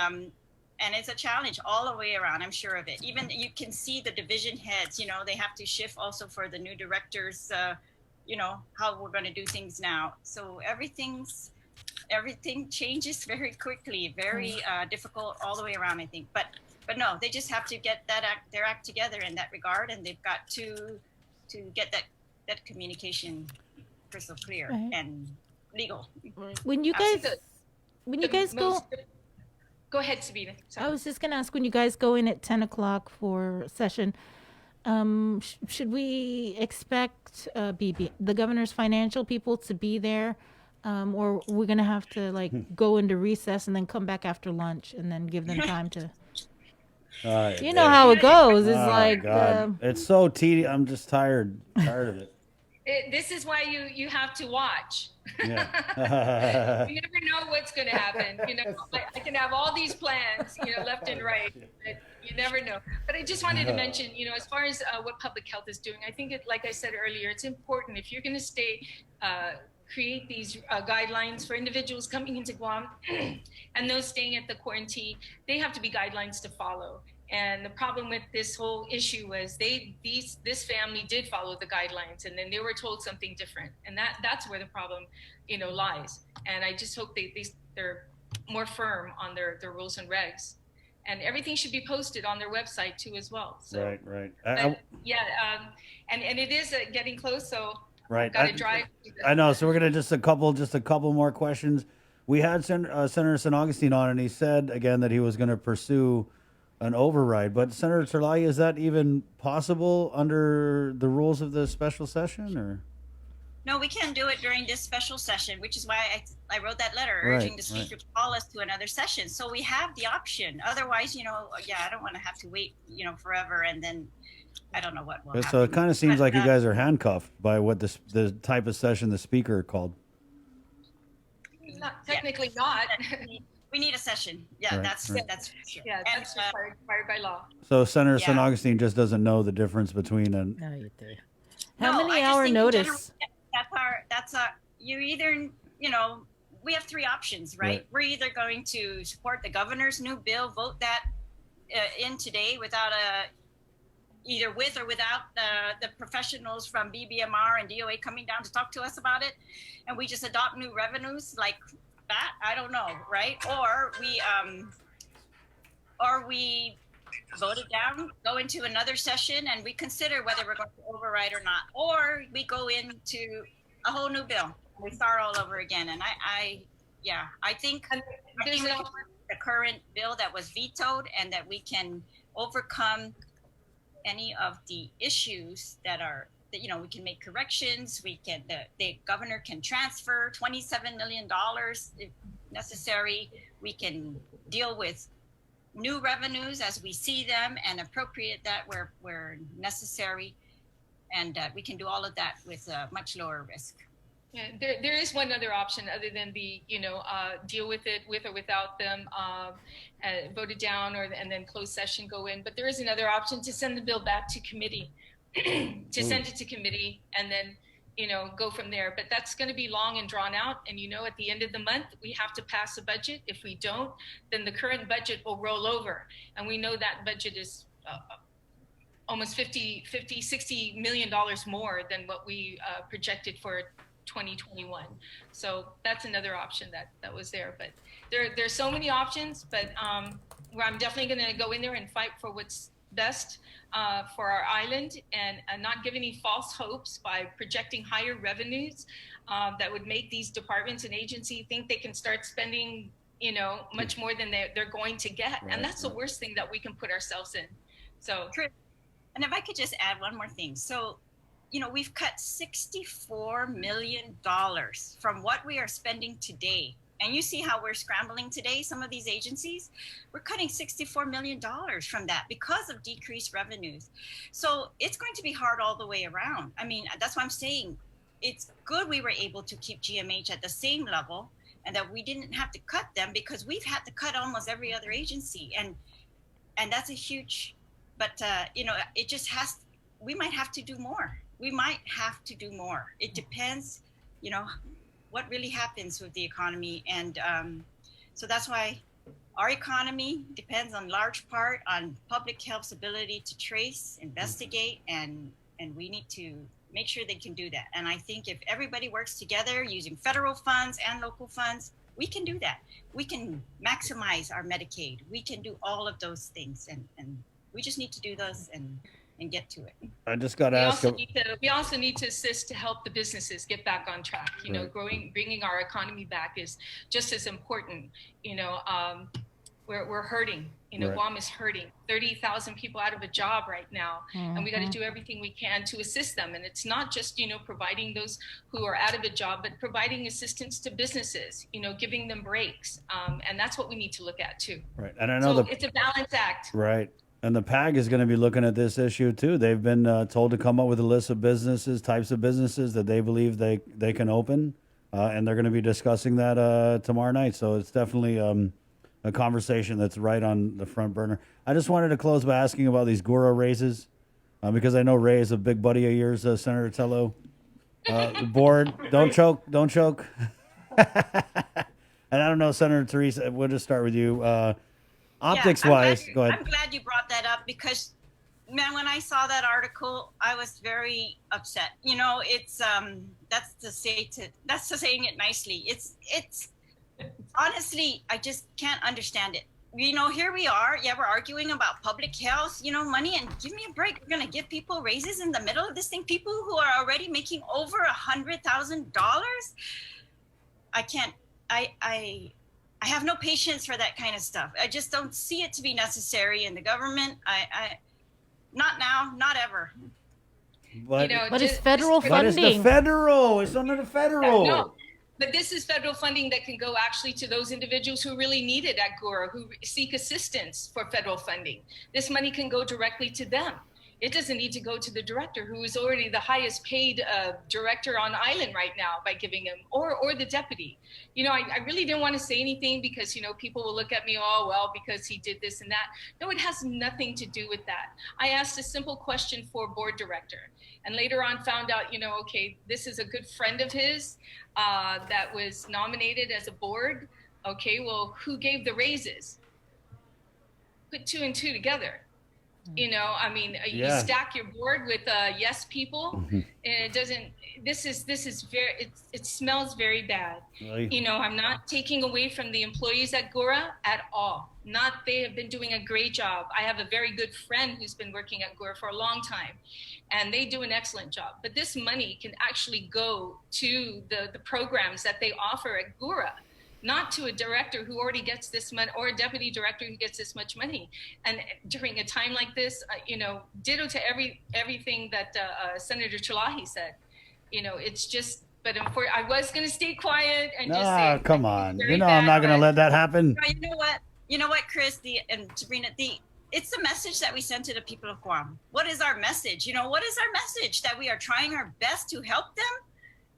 it's a challenge all the way around. I'm sure of it. Even you can see the division heads, they have to shift also for the new directors, how we're going to do things now. So everything changes very quickly, very difficult all the way around, I think. But no, they just have to get their act together in that regard, and they've got to get that communication crystal clear and legal. When you guys go. Go ahead, Sabina. I was just going to ask, when you guys go in at 10 o'clock for session, should we expect the governor's financial people to be there? Or we're going to have to go into recess and then come back after lunch and then give them time to... you know how it goes. It's it's so tedious. I'm just tired of it. This is why you have to watch. Yeah. You never know what's going to happen. I can have all these plans, left and right, but you never know. But I just wanted to mention, as far as what public health is doing, I think like I said earlier, it's important if you're going to create these guidelines for individuals coming into Guam and those staying at the quarantine, they have to be guidelines to follow. And the problem with this whole issue was this family did follow the guidelines, and then they were told something different, and that's where the problem, lies. And I just hope they're more firm on their rules and regs, and everything should be posted on their website too as well. So, right. And it is getting close, so right. I've got to drive. I know. So we're gonna just a couple more questions. We had Senator San Augustine on, and he said again that he was going to pursue an override. But Senator Terlai, is that even possible under the rules of the special session, or? No, we can't do it during this special session, which is why I wrote that letter urging the speaker to call us to another session. So we have the option. Otherwise, I don't want to have to wait, forever, and then I don't know what will happen. So it kind of seems like you guys are handcuffed by what the type of session the speaker called. Not technically not. We need a session. Yeah, that's for sure. Yeah, that's required by law. So Senator San Augustine just doesn't know the difference between an. No, you do. How many hour notice? You either, we have three options, right? We're either going to support the governor's new bill, vote that in today without either with or without the professionals from BBMR and DOA coming down to talk to us about it, and we just adopt new revenues like that. I don't know, right? Or we vote it down, go into another session, and we consider whether we're going to override or not. Or we go into a whole new bill. We start all over again. And I think the current bill that was vetoed, and that we can overcome any of the issues that we can make corrections. We can, the governor can transfer $27 million if necessary. We can deal with new revenues as we see them and appropriate that where necessary. And we can do all of that with a much lower risk. Yeah, there is one other option other than the, deal with it with or without them, vote it down, and then closed session go in. But there is another option to send the bill back to committee, to send it to committee, and then, go from there. But that's going to be long and drawn out. And, at the end of the month, we have to pass a budget. If we don't, then the current budget will roll over. And we know that budget is almost $60 million more than what we projected for 2021. So that's another option that was there. But there's so many options, but where I'm definitely going to go in there and fight for what's best for our island, and not give any false hopes by projecting higher revenues that would make these departments and agencies think they can start spending, much more than they're going to get. And that's the worst thing that we can put ourselves in. So, and if I could just add one more thing. So, we've cut $64 million from what we are spending today And you see how we're scrambling today. Some of these agencies, we're cutting $64 million from that because of decreased revenues. So it's going to be hard all the way around. I mean, that's why I'm saying it's good we were able to keep GMH at the same level and that we didn't have to cut them, because we've had to cut almost every other agency. And that's a huge, but it just we might have to do more. We might have to do more. It depends, what really happens with the economy. And so that's why our economy depends on large part on public health's ability to trace, investigate, and we need to make sure they can do that. And I think if everybody works together using federal funds and local funds, we can do that. We can maximize our Medicaid. We can do all of those things. And we just need to do those and get to it. I just got to ask. We also need to assist to help the businesses get back on track. Bringing our economy back is just as important. We're hurting. Right. Guam is hurting. 30,000 people out of a job right now, and we got to do everything we can to assist them. And it's not just providing those who are out of a job, but providing assistance to businesses. Giving them breaks, and that's what we need to look at too. Right, and I know it's a balance act. Right. And the PAG is going to be looking at this issue too. They've been told to come up with a list of types of businesses that they believe they can open, and they're going to be discussing that tomorrow night. So it's definitely a conversation that's right on the front burner. I just wanted to close by asking about these GURA raises, because I know Ray is a big buddy of yours, Senator Tello. The board, don't choke. And I don't know, Senator Teresa, we'll just start with you. Optics-wise, go ahead. I'm glad you brought that up, because, man, when I saw that article, I was very upset. It's that's saying it nicely. It's honestly, I just can't understand it. Here we are. Yeah, we're arguing about public health, money, and give me a break. We're gonna give people raises in the middle of this thing. People who are already making over $100,000. I can't. I have no patience for that kind of stuff. I just don't see it to be necessary in the government. I not now, not ever. But it's federal funding. But it's the federal. It's under the federal. No, but this is federal funding that can go actually to those individuals who really need it at GURA, who seek assistance for federal funding. This money can go directly to them. It doesn't need to go to the director, who is already the highest paid director on island right now, by giving him, or the deputy. I really didn't want to say anything because, people will look at me, because he did this and that. No, it has nothing to do with that. I asked a simple question for board director, and later on found out, okay, this is a good friend of his that was nominated as a board. Okay, well, who gave the raises? Put two and two together. You stack your board with yes people, and it doesn't. This is very. It smells very bad. Right. I'm not taking away from the employees at GURA at all. They have been doing a great job. I have a very good friend who's been working at GURA for a long time, and they do an excellent job. But this money can actually go to the programs that they offer at GURA, not to a director who already gets this money, or a deputy director who gets this much money. And during a time like this, ditto to everything that Senator Chalahi said. It's just, but I was going to stay quiet and just say, come on. I'm not going to let that happen. You know what, Chris and Sabrina, it's the message that we send to the people of Guam. What is our message? What is our message? That we are trying our best to help them?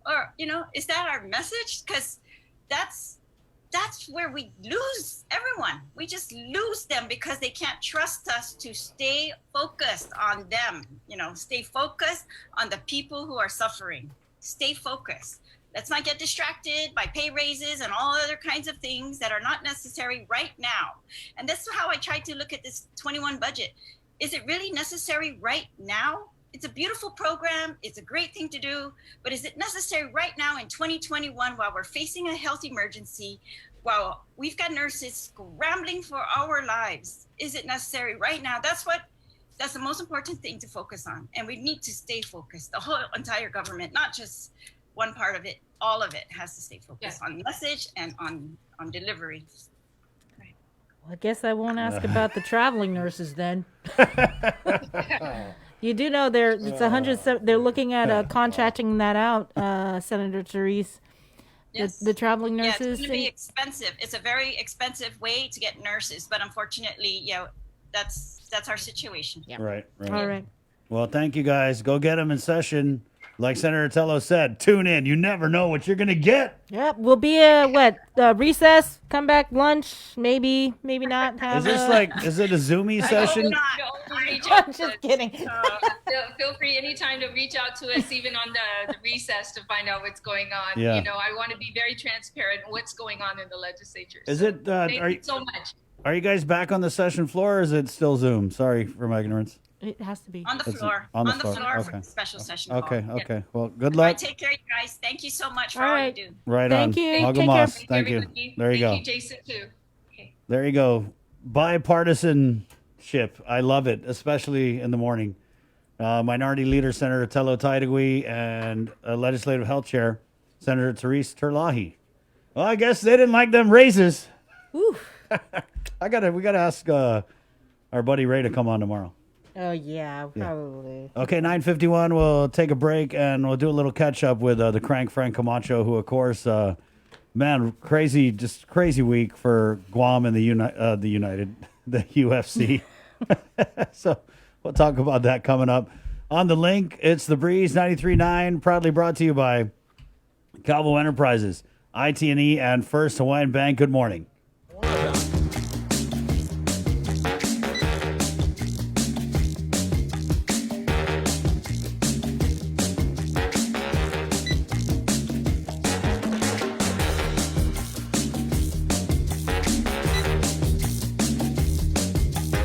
Or, is that our message? Because that's where we lose everyone. We just lose them because they can't trust us to stay focused on them. Stay focused on the people who are suffering. Stay focused. Let's not get distracted by pay raises and all other kinds of things that are not necessary right now. And that's how I tried to look at this 21 budget. Is it really necessary right now? It's a beautiful program. It's a great thing to do. But is it necessary right now in 2021 while we're facing a health emergency, while we've got nurses scrambling for our lives? Is it necessary right now? That's the most important thing to focus on. And we need to stay focused. The whole entire government, not just one part of it, all of it has to stay focused on message and on delivery. Well, I guess I won't ask about the traveling nurses then. You do know it's 100. They're looking at contracting that out, Senator Therese. Yes. The traveling Yeah, nurses. it's going to be expensive. It's a very expensive way to get nurses, but unfortunately, that's our situation. Right. All right. Well, thank you guys. Go get them in session. Like Senator Tello said, tune in. You never know what you're going to get. Yep, we'll be recess, come back, lunch, maybe not. Is it a Zoomy session? I'm just kidding. Feel free anytime to reach out to us, even on the recess, to find out what's going on. Yeah. You know, I want to be very transparent on what's going on in the legislature. Is So it? thank Are you so much. Are you guys back on the session floor, or is it still Zoom? Sorry for my ignorance. It has to be on the It's floor. on the floor floor. for Okay. the special session. Okay. call. Yeah. Okay. Well, good All right, luck. take care, you guys. Thank you so much for All all right. you do. Right Thank on. you. Alga Take care. Moss, thank you. Everybody. There you go. Thank you, Jason, too. There you go. Bipartisanship. I love it, especially in the morning. Minority Leader Senator Tello Taidagui and Legislative Health Chair Senator Therese Terlahi. Well, I guess they didn't like them raises. We gotta ask our buddy Ray to come on tomorrow. Oh yeah, probably. Okay, 9:51. We'll take a break and we'll do a little catch up with the crank Frank Camacho, who of course, crazy week for Guam and the UFC. So we'll talk about that coming up on the link. It's the Breeze 93.9, proudly brought to you by Calvo Enterprises, IT&E, and First Hawaiian Bank. Good morning.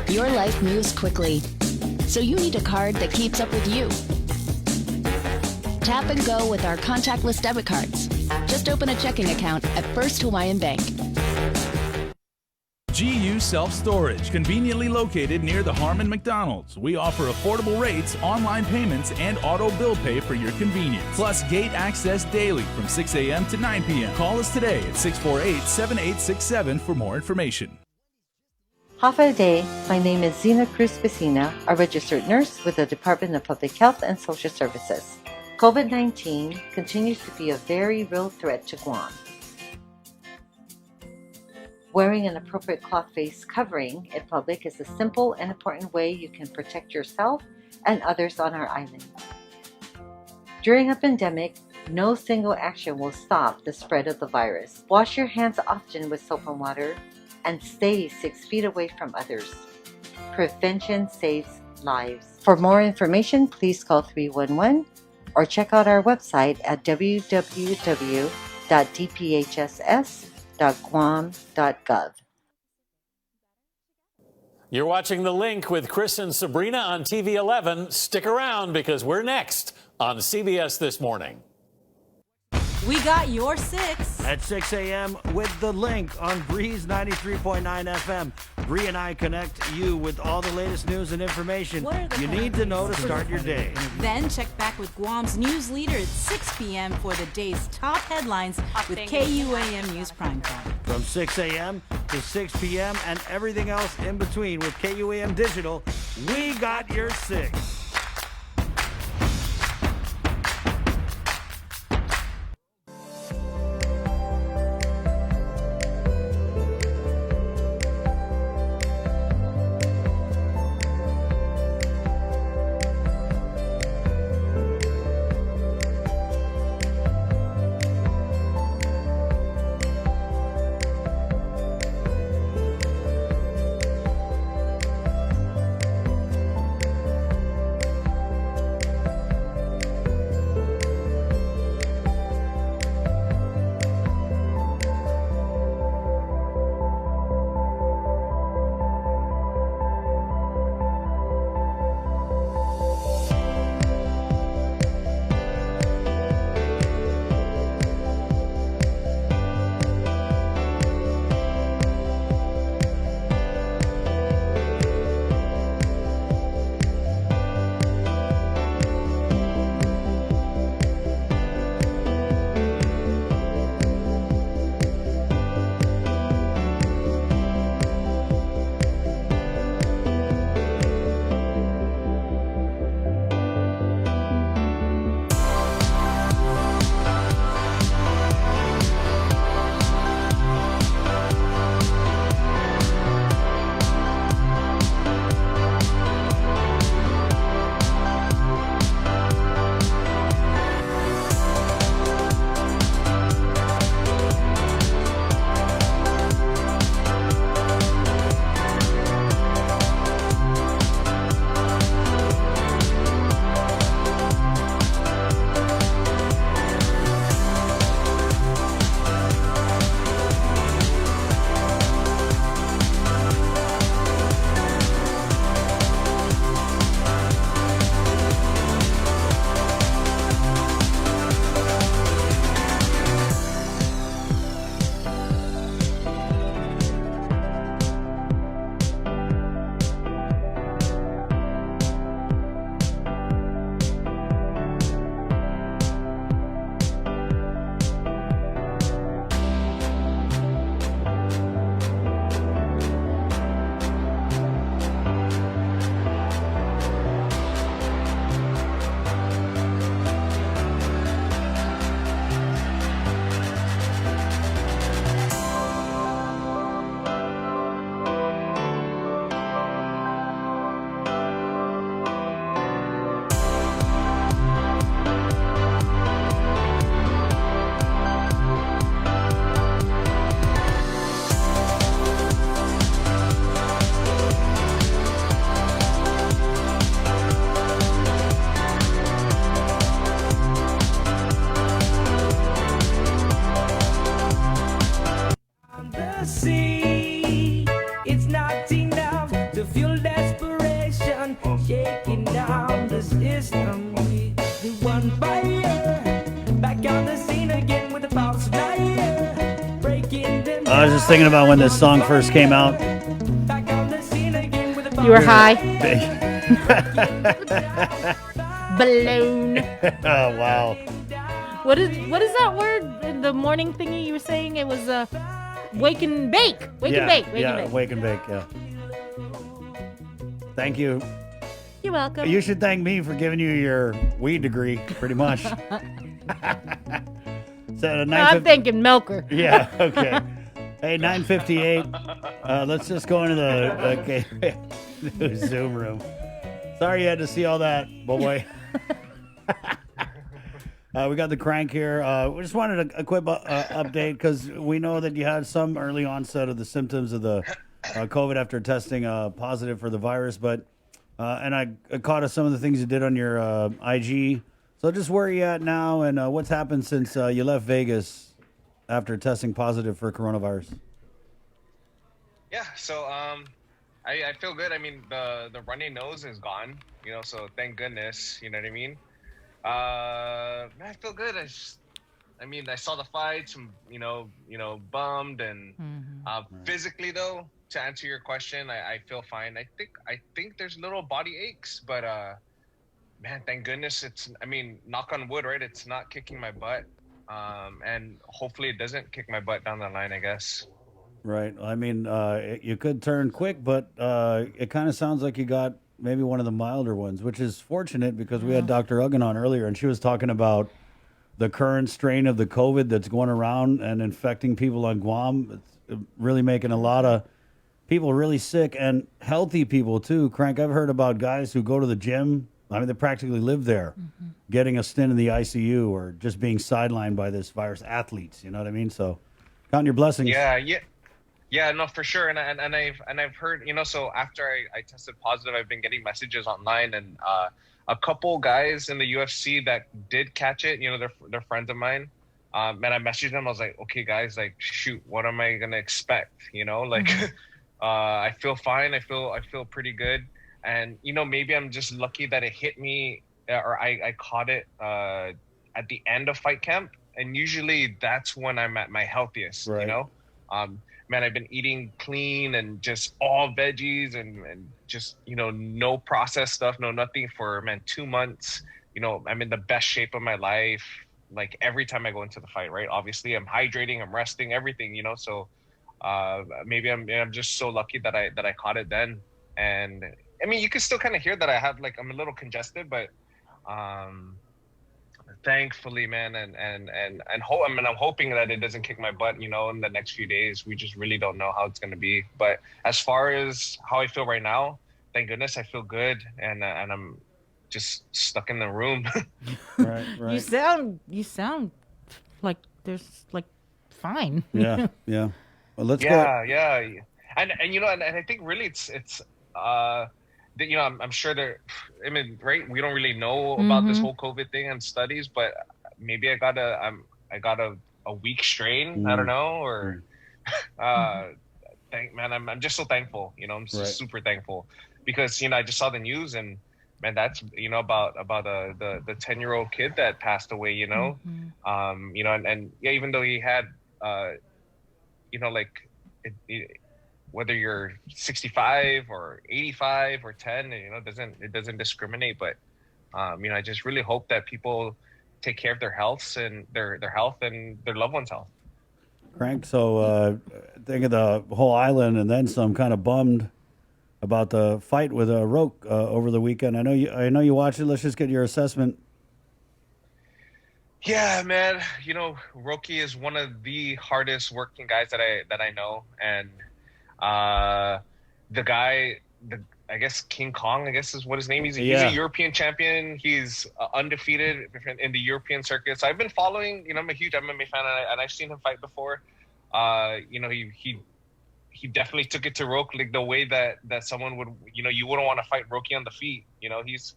Your life moves quickly, so you need a card that keeps up with you. Tap and go with our contactless debit cards. Just open a checking account at First Hawaiian Bank. GU Self Storage, conveniently located near the Harmon McDonald's. We offer affordable rates, online payments, and auto bill pay for your convenience. Plus gate access daily from 6 a.m. to 9 p.m. Call us today at 648-7867 for more information. Hafa Day, my name is Zena Cruz Vecina, a registered nurse with the Department of Public Health and Social Services. COVID-19 continues to be a very real threat to Guam. Wearing an appropriate cloth face covering in public is a simple and important way you can protect yourself and others on our island. During a pandemic, no single action will stop the spread of the virus. Wash your hands often with soap and water, and stay 6 feet away from others. Prevention saves lives. For more information, please call 311 or check out our website at www.dphss.guam.gov. You're watching The Link with Chris and Sabrina on TV 11. Stick around because we're next on CBS This Morning. We got your 6. At 6 a.m. with the link on Breeze 93.9 FM. Bree and I connect you with all the latest news and information you need to know to start your day. Then check back with Guam's news leader at 6 p.m. for the day's top headlines with KUAM News Primetime. From 6 a.m. to 6 p.m. and everything else in between with KUAM Digital, we got your 6. I was just thinking about when this song first came out. You were high. Balloon. Oh, wow. What is that word in the morning thingy you were saying? It was wake and bake. Wake and bake. Wake and bake, yeah. Thank you. You're welcome. You should thank me for giving you your weed degree, pretty much. So No, I'm thinking milker. Yeah, okay. Hey, 9:58. Let's just go into the Zoom room. Sorry you had to see all that, boy. We got the crank here. We just wanted a quick update because we know that you had some early onset of the symptoms of the COVID after testing positive for the virus, but and I caught some of the things you did on your IG. So just where are you at now, and what's happened since you left Vegas after testing positive for coronavirus? Yeah, so I feel good. I mean, the runny nose is gone, so thank goodness, you know what I mean? Man, I feel good. I saw the fights, bummed, and physically though, to answer your question, I feel fine. I think there's little body aches, but man, thank goodness knock on wood, right? It's not kicking my butt, and hopefully it doesn't kick my butt down the line, I guess. Right. I mean, you could turn quick, but it kind of sounds like you got maybe one of the milder ones, which is fortunate because we had Dr. Uggan on earlier, and she was talking about the current strain of the COVID that's going around and infecting people on Guam. It's really making a lot of people really sick, and healthy people too. Crank, I've heard about guys who go to the gym. I mean, they practically live there, getting a stint in the ICU or just being sidelined by this virus. Athletes, you know what I mean? So, count your blessings. Yeah, no, for sure. And I've heard, so after I tested positive, I've been getting messages online, and a couple guys in the UFC that did catch it, they're friends of mine. And I messaged them. I was like, okay, guys, like, shoot, what am I gonna expect? I feel fine. I feel pretty good. And maybe I'm just lucky that it hit me, or I caught it at the end of fight camp. And usually that's when I'm at my healthiest. Right. Man, I've been eating clean and just all veggies and just, no processed stuff, no nothing for, 2 months. I'm in the best shape of my life. Like every time I go into the fight, right? Obviously I'm hydrating, I'm resting, everything, so maybe I'm just so lucky that I caught it then. And I mean, you can still kind of hear that I have, I'm a little congested, but thankfully, man, I'm hoping that it doesn't kick my butt, in the next few days. We just really don't know how it's going to be. But as far as how I feel right now, thank goodness I feel good, and I'm just stuck in the room. Right. You sound like there's fine. Yeah. Well, let's go. Yeah. And I think really it's I'm sure right? We don't really know about this whole COVID thing and studies, but maybe I got a weak strain. I don't know, or I'm just so thankful. I'm just super thankful because I just saw the news, and man, that's about the 10-year-old kid that passed away. And even though he had whether you're 65 or 85 or 10, it doesn't discriminate. But I just really hope that people take care of their health and their health and their loved ones' health. Crank. So think of the whole island, and then some, kind of bummed about the fight with Roque over the weekend. I know you watched it. Let's just get your assessment. Yeah, man. Roque is one of the hardest working guys that I know, and the guy, I guess King Kong, I guess is what his name is. He's a European champion. He's undefeated in the European circuit. So I've been following. I'm a huge MMA fan, and I've seen him fight before. He definitely took it to Roque, like the way that someone would, you wouldn't want to fight Roque on the feet.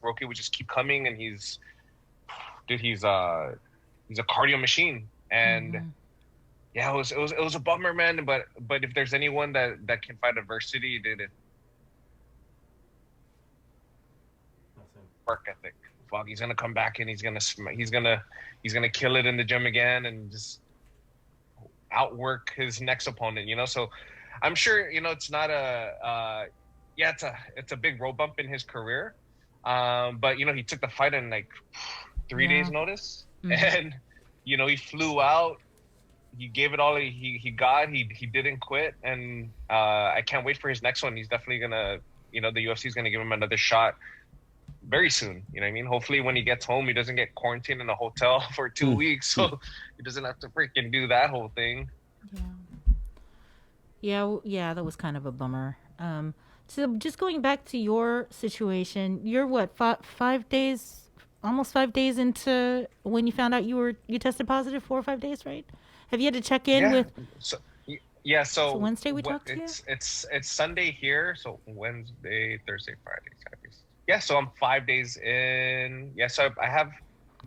Roque would just keep coming, and he's a cardio machine. And yeah, it was a bummer, man. But if there's anyone that can fight adversity, did it work ethic. fuck, he's gonna come back and he's gonna kill it in the gym again and just outwork his next opponent. So I'm sure it's not it's a big road bump in his career, but he took the fight in like 3 days notice, and he flew out. He gave it all he got. He didn't quit, and I can't wait for his next one. He's definitely gonna, the UFC is gonna give him another shot very soon. You know what I mean? Hopefully, when he gets home, he doesn't get quarantined in a hotel for 2 weeks, so he doesn't have to freaking do that whole thing. Yeah, that was kind of a bummer. So just going back to your situation, you're what, 5 days, almost 5 days into when you found out you tested positive, 4 or 5 days, right? Have you had to check in with? So So Wednesday we talked to you? It's Sunday here, so Wednesday, Thursday, Friday, Saturday. Yeah, so I'm 5 days in. Yeah, so I have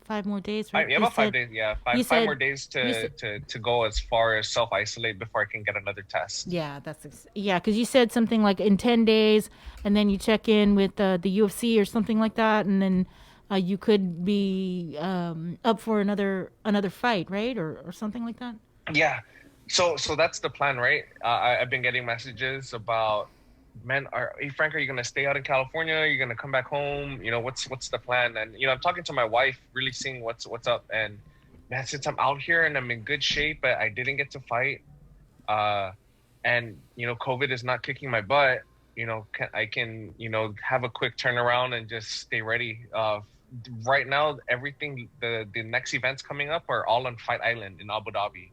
5 more days, right? Yeah, about 5 days. Yeah, five more days to go as far as self-isolate before I can get another test. Yeah, because you said something like in 10 days, and then you check in with the UFC or something like that, and then you could be up for another fight, right, or something like that. Yeah, so that's the plan, right? I've been getting messages about, man, hey Frank, are you gonna stay out in California? Are you gonna come back home? What's the plan? And I'm talking to my wife, really seeing what's up. And man, since I'm out here and I'm in good shape, but I didn't get to fight, and COVID is not kicking my butt. I can have a quick turnaround and just stay ready. Right now, everything, the next events coming up are all on Fight Island in Abu Dhabi.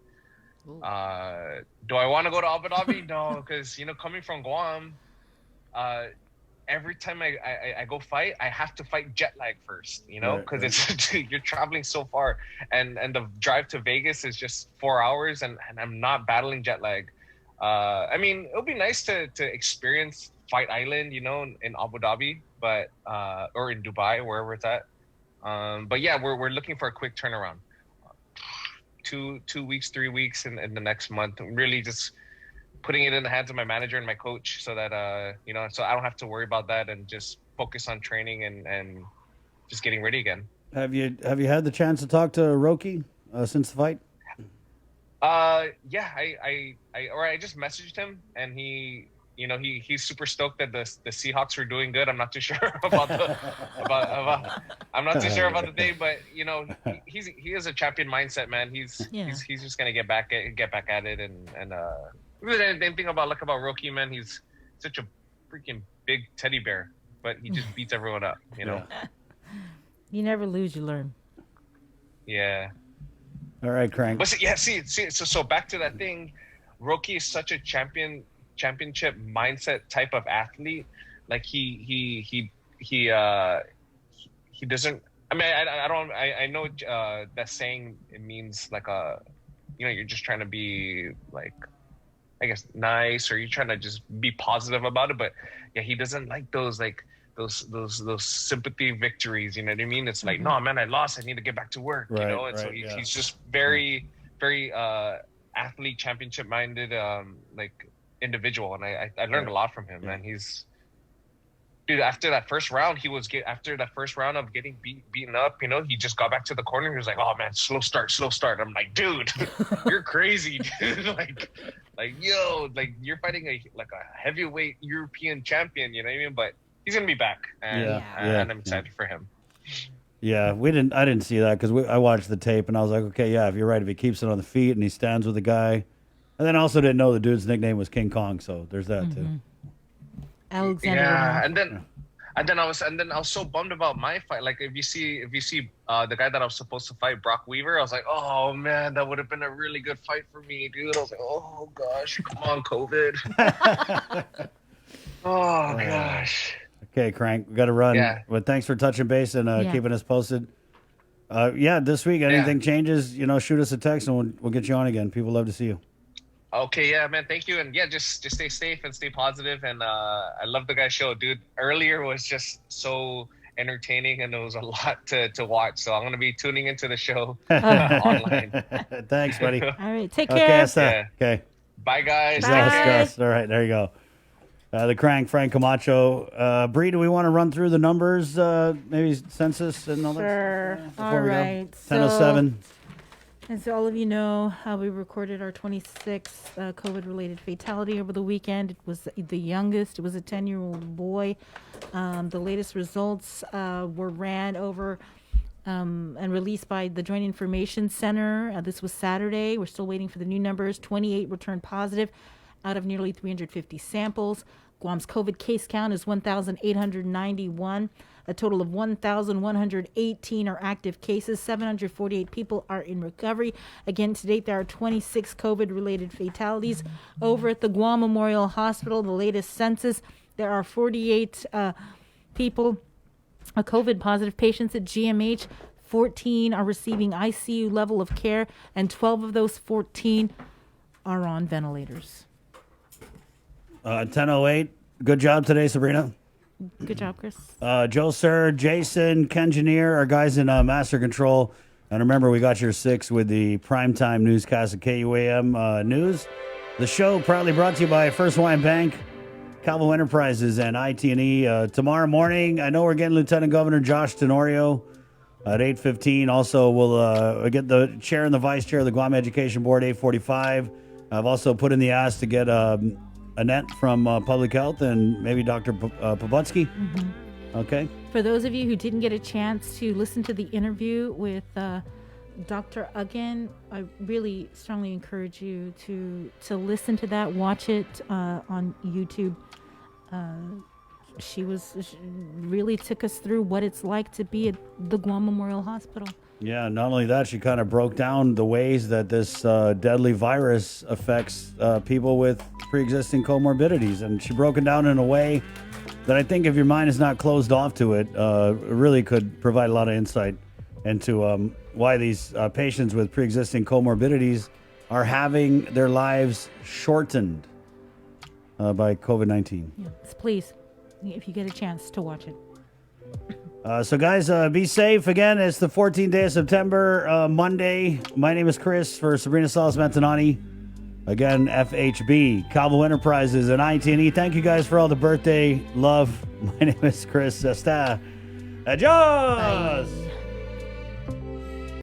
Do I want to go to Abu Dhabi? No, because coming from Guam, every time I go fight, I have to fight jet lag first, because it's you're traveling so far, and the drive to Vegas is just 4 hours, and I'm not battling jet lag. I mean, it'll be nice to experience Fight Island, in Abu Dhabi, but or in Dubai, wherever it's at. But yeah, we're looking for a quick turnaround. 2 weeks, 3 weeks in the next month. Really just putting it in the hands of my manager and my coach, so that so I don't have to worry about that and just focus on training and just getting ready again. Have you had the chance to talk to Roki since the fight? Yeah, I just messaged him, and he's super stoked that the Seahawks were doing good. I'm not too sure about I'm not too sure about the thing, but he has a champion mindset, man. He's just gonna get back at it, and the thing about Roki, man, he's such a freaking big teddy bear, but he just beats everyone up, You never lose, you learn. Yeah. All right, Crank. But so back to that thing, Roki is such a championship mindset type of athlete. Like he doesn't. I mean, I know that saying, it means like you're just trying to be like, I guess, nice, or you're trying to just be positive about it. But yeah, he doesn't like those those sympathy victories. You know what I mean? It's like, no, man, I lost. I need to get back to work. Right, And so he's just very, very athlete, championship minded, like individual. And I learned a lot from him, man. Dude, after that first round, of getting beaten up, he just got back to the corner. He was like, "Oh man, slow start." I'm like, "Dude, you're crazy, dude! like, yo, like you're fighting a heavyweight European champion. You know what I mean?" But he's gonna be back, and I'm excited for him. Yeah, I didn't see that because I watched the tape and I was like, okay, yeah, if you're right, if he keeps it on the feet and he stands with the guy, and then I also didn't know the dude's nickname was King Kong, so there's that too. Alexander. Yeah, and then I was so bummed about my fight. Like if you see the guy that I was supposed to fight, Brock Weaver, I was like, oh man, that would have been a really good fight for me, dude. I was like, oh gosh, come on, COVID. Oh gosh. Okay, Crank, we got to run. Yeah. But thanks for touching base and keeping us posted. This week, anything changes, shoot us a text and we'll get you on again. People love to see you. Okay, yeah, man, thank you. And yeah, just stay safe and stay positive. And I love the guy's show, dude. Earlier was just so entertaining and it was a lot to watch. So I'm going to be tuning into the show online. Thanks, buddy. All right, take care. Okay. Bye, guys. Bye. All right, there you go. the Crank, Frank Camacho. Bree, do we want to run through the numbers, maybe census and all that? Sure. Before All we go? right. 10:07. As all of you know, we recorded our 26th COVID-related fatality over the weekend. It was the youngest. It was a 10-year-old boy. The latest results were ran over and released by the Joint Information Center. This was Saturday. We're still waiting for the new numbers. 28 returned positive out of nearly 350 samples. Guam's COVID case count is 1,891. A total of 1,118 are active cases. 748 people are in recovery. Again, to date, there are 26 COVID-related fatalities over at the Guam Memorial Hospital. The latest census, there are 48 people, COVID-positive patients at GMH. 14 are receiving ICU level of care, and 12 of those 14 are on ventilators. 10:08. Good job today, Sabrina. Good job, Chris. Joe Sir, Jason, Kengineer, our guys in Master Control. And remember, we got your 6 with the primetime newscast at KUAM News. The show proudly brought to you by First Hawaiian Bank, Calvo Enterprises, and IT&E. Tomorrow morning, I know we're getting Lieutenant Governor Josh Tenorio at 8:15. Also, we'll get the chair and the vice chair of the Guam Education Board, 8:45. I've also put in the ask to get Annette from Public Health and maybe Dr. Pobutsky. Okay. For those of you who didn't get a chance to listen to the interview with Dr. Uggen, I really strongly encourage you to listen to that, watch it on YouTube. She really took us through what it's like to be at the Guam Memorial Hospital. Yeah, not only that, she kind of broke down the ways that this deadly virus affects people with pre-existing comorbidities. And she broke it down in a way that I think if your mind is not closed off to it, really could provide a lot of insight into why these patients with pre-existing comorbidities are having their lives shortened by COVID-19. Yes, please, if you get a chance to watch it. So guys, be safe. Again, it's the 14th day of September, Monday. My name is Chris for Sabrina Salas-Mantanani. Again, FHB, Calvo Enterprises, and IT&E. Thank you guys for all the birthday love. My name is Chris. Hasta. Adios. Bye.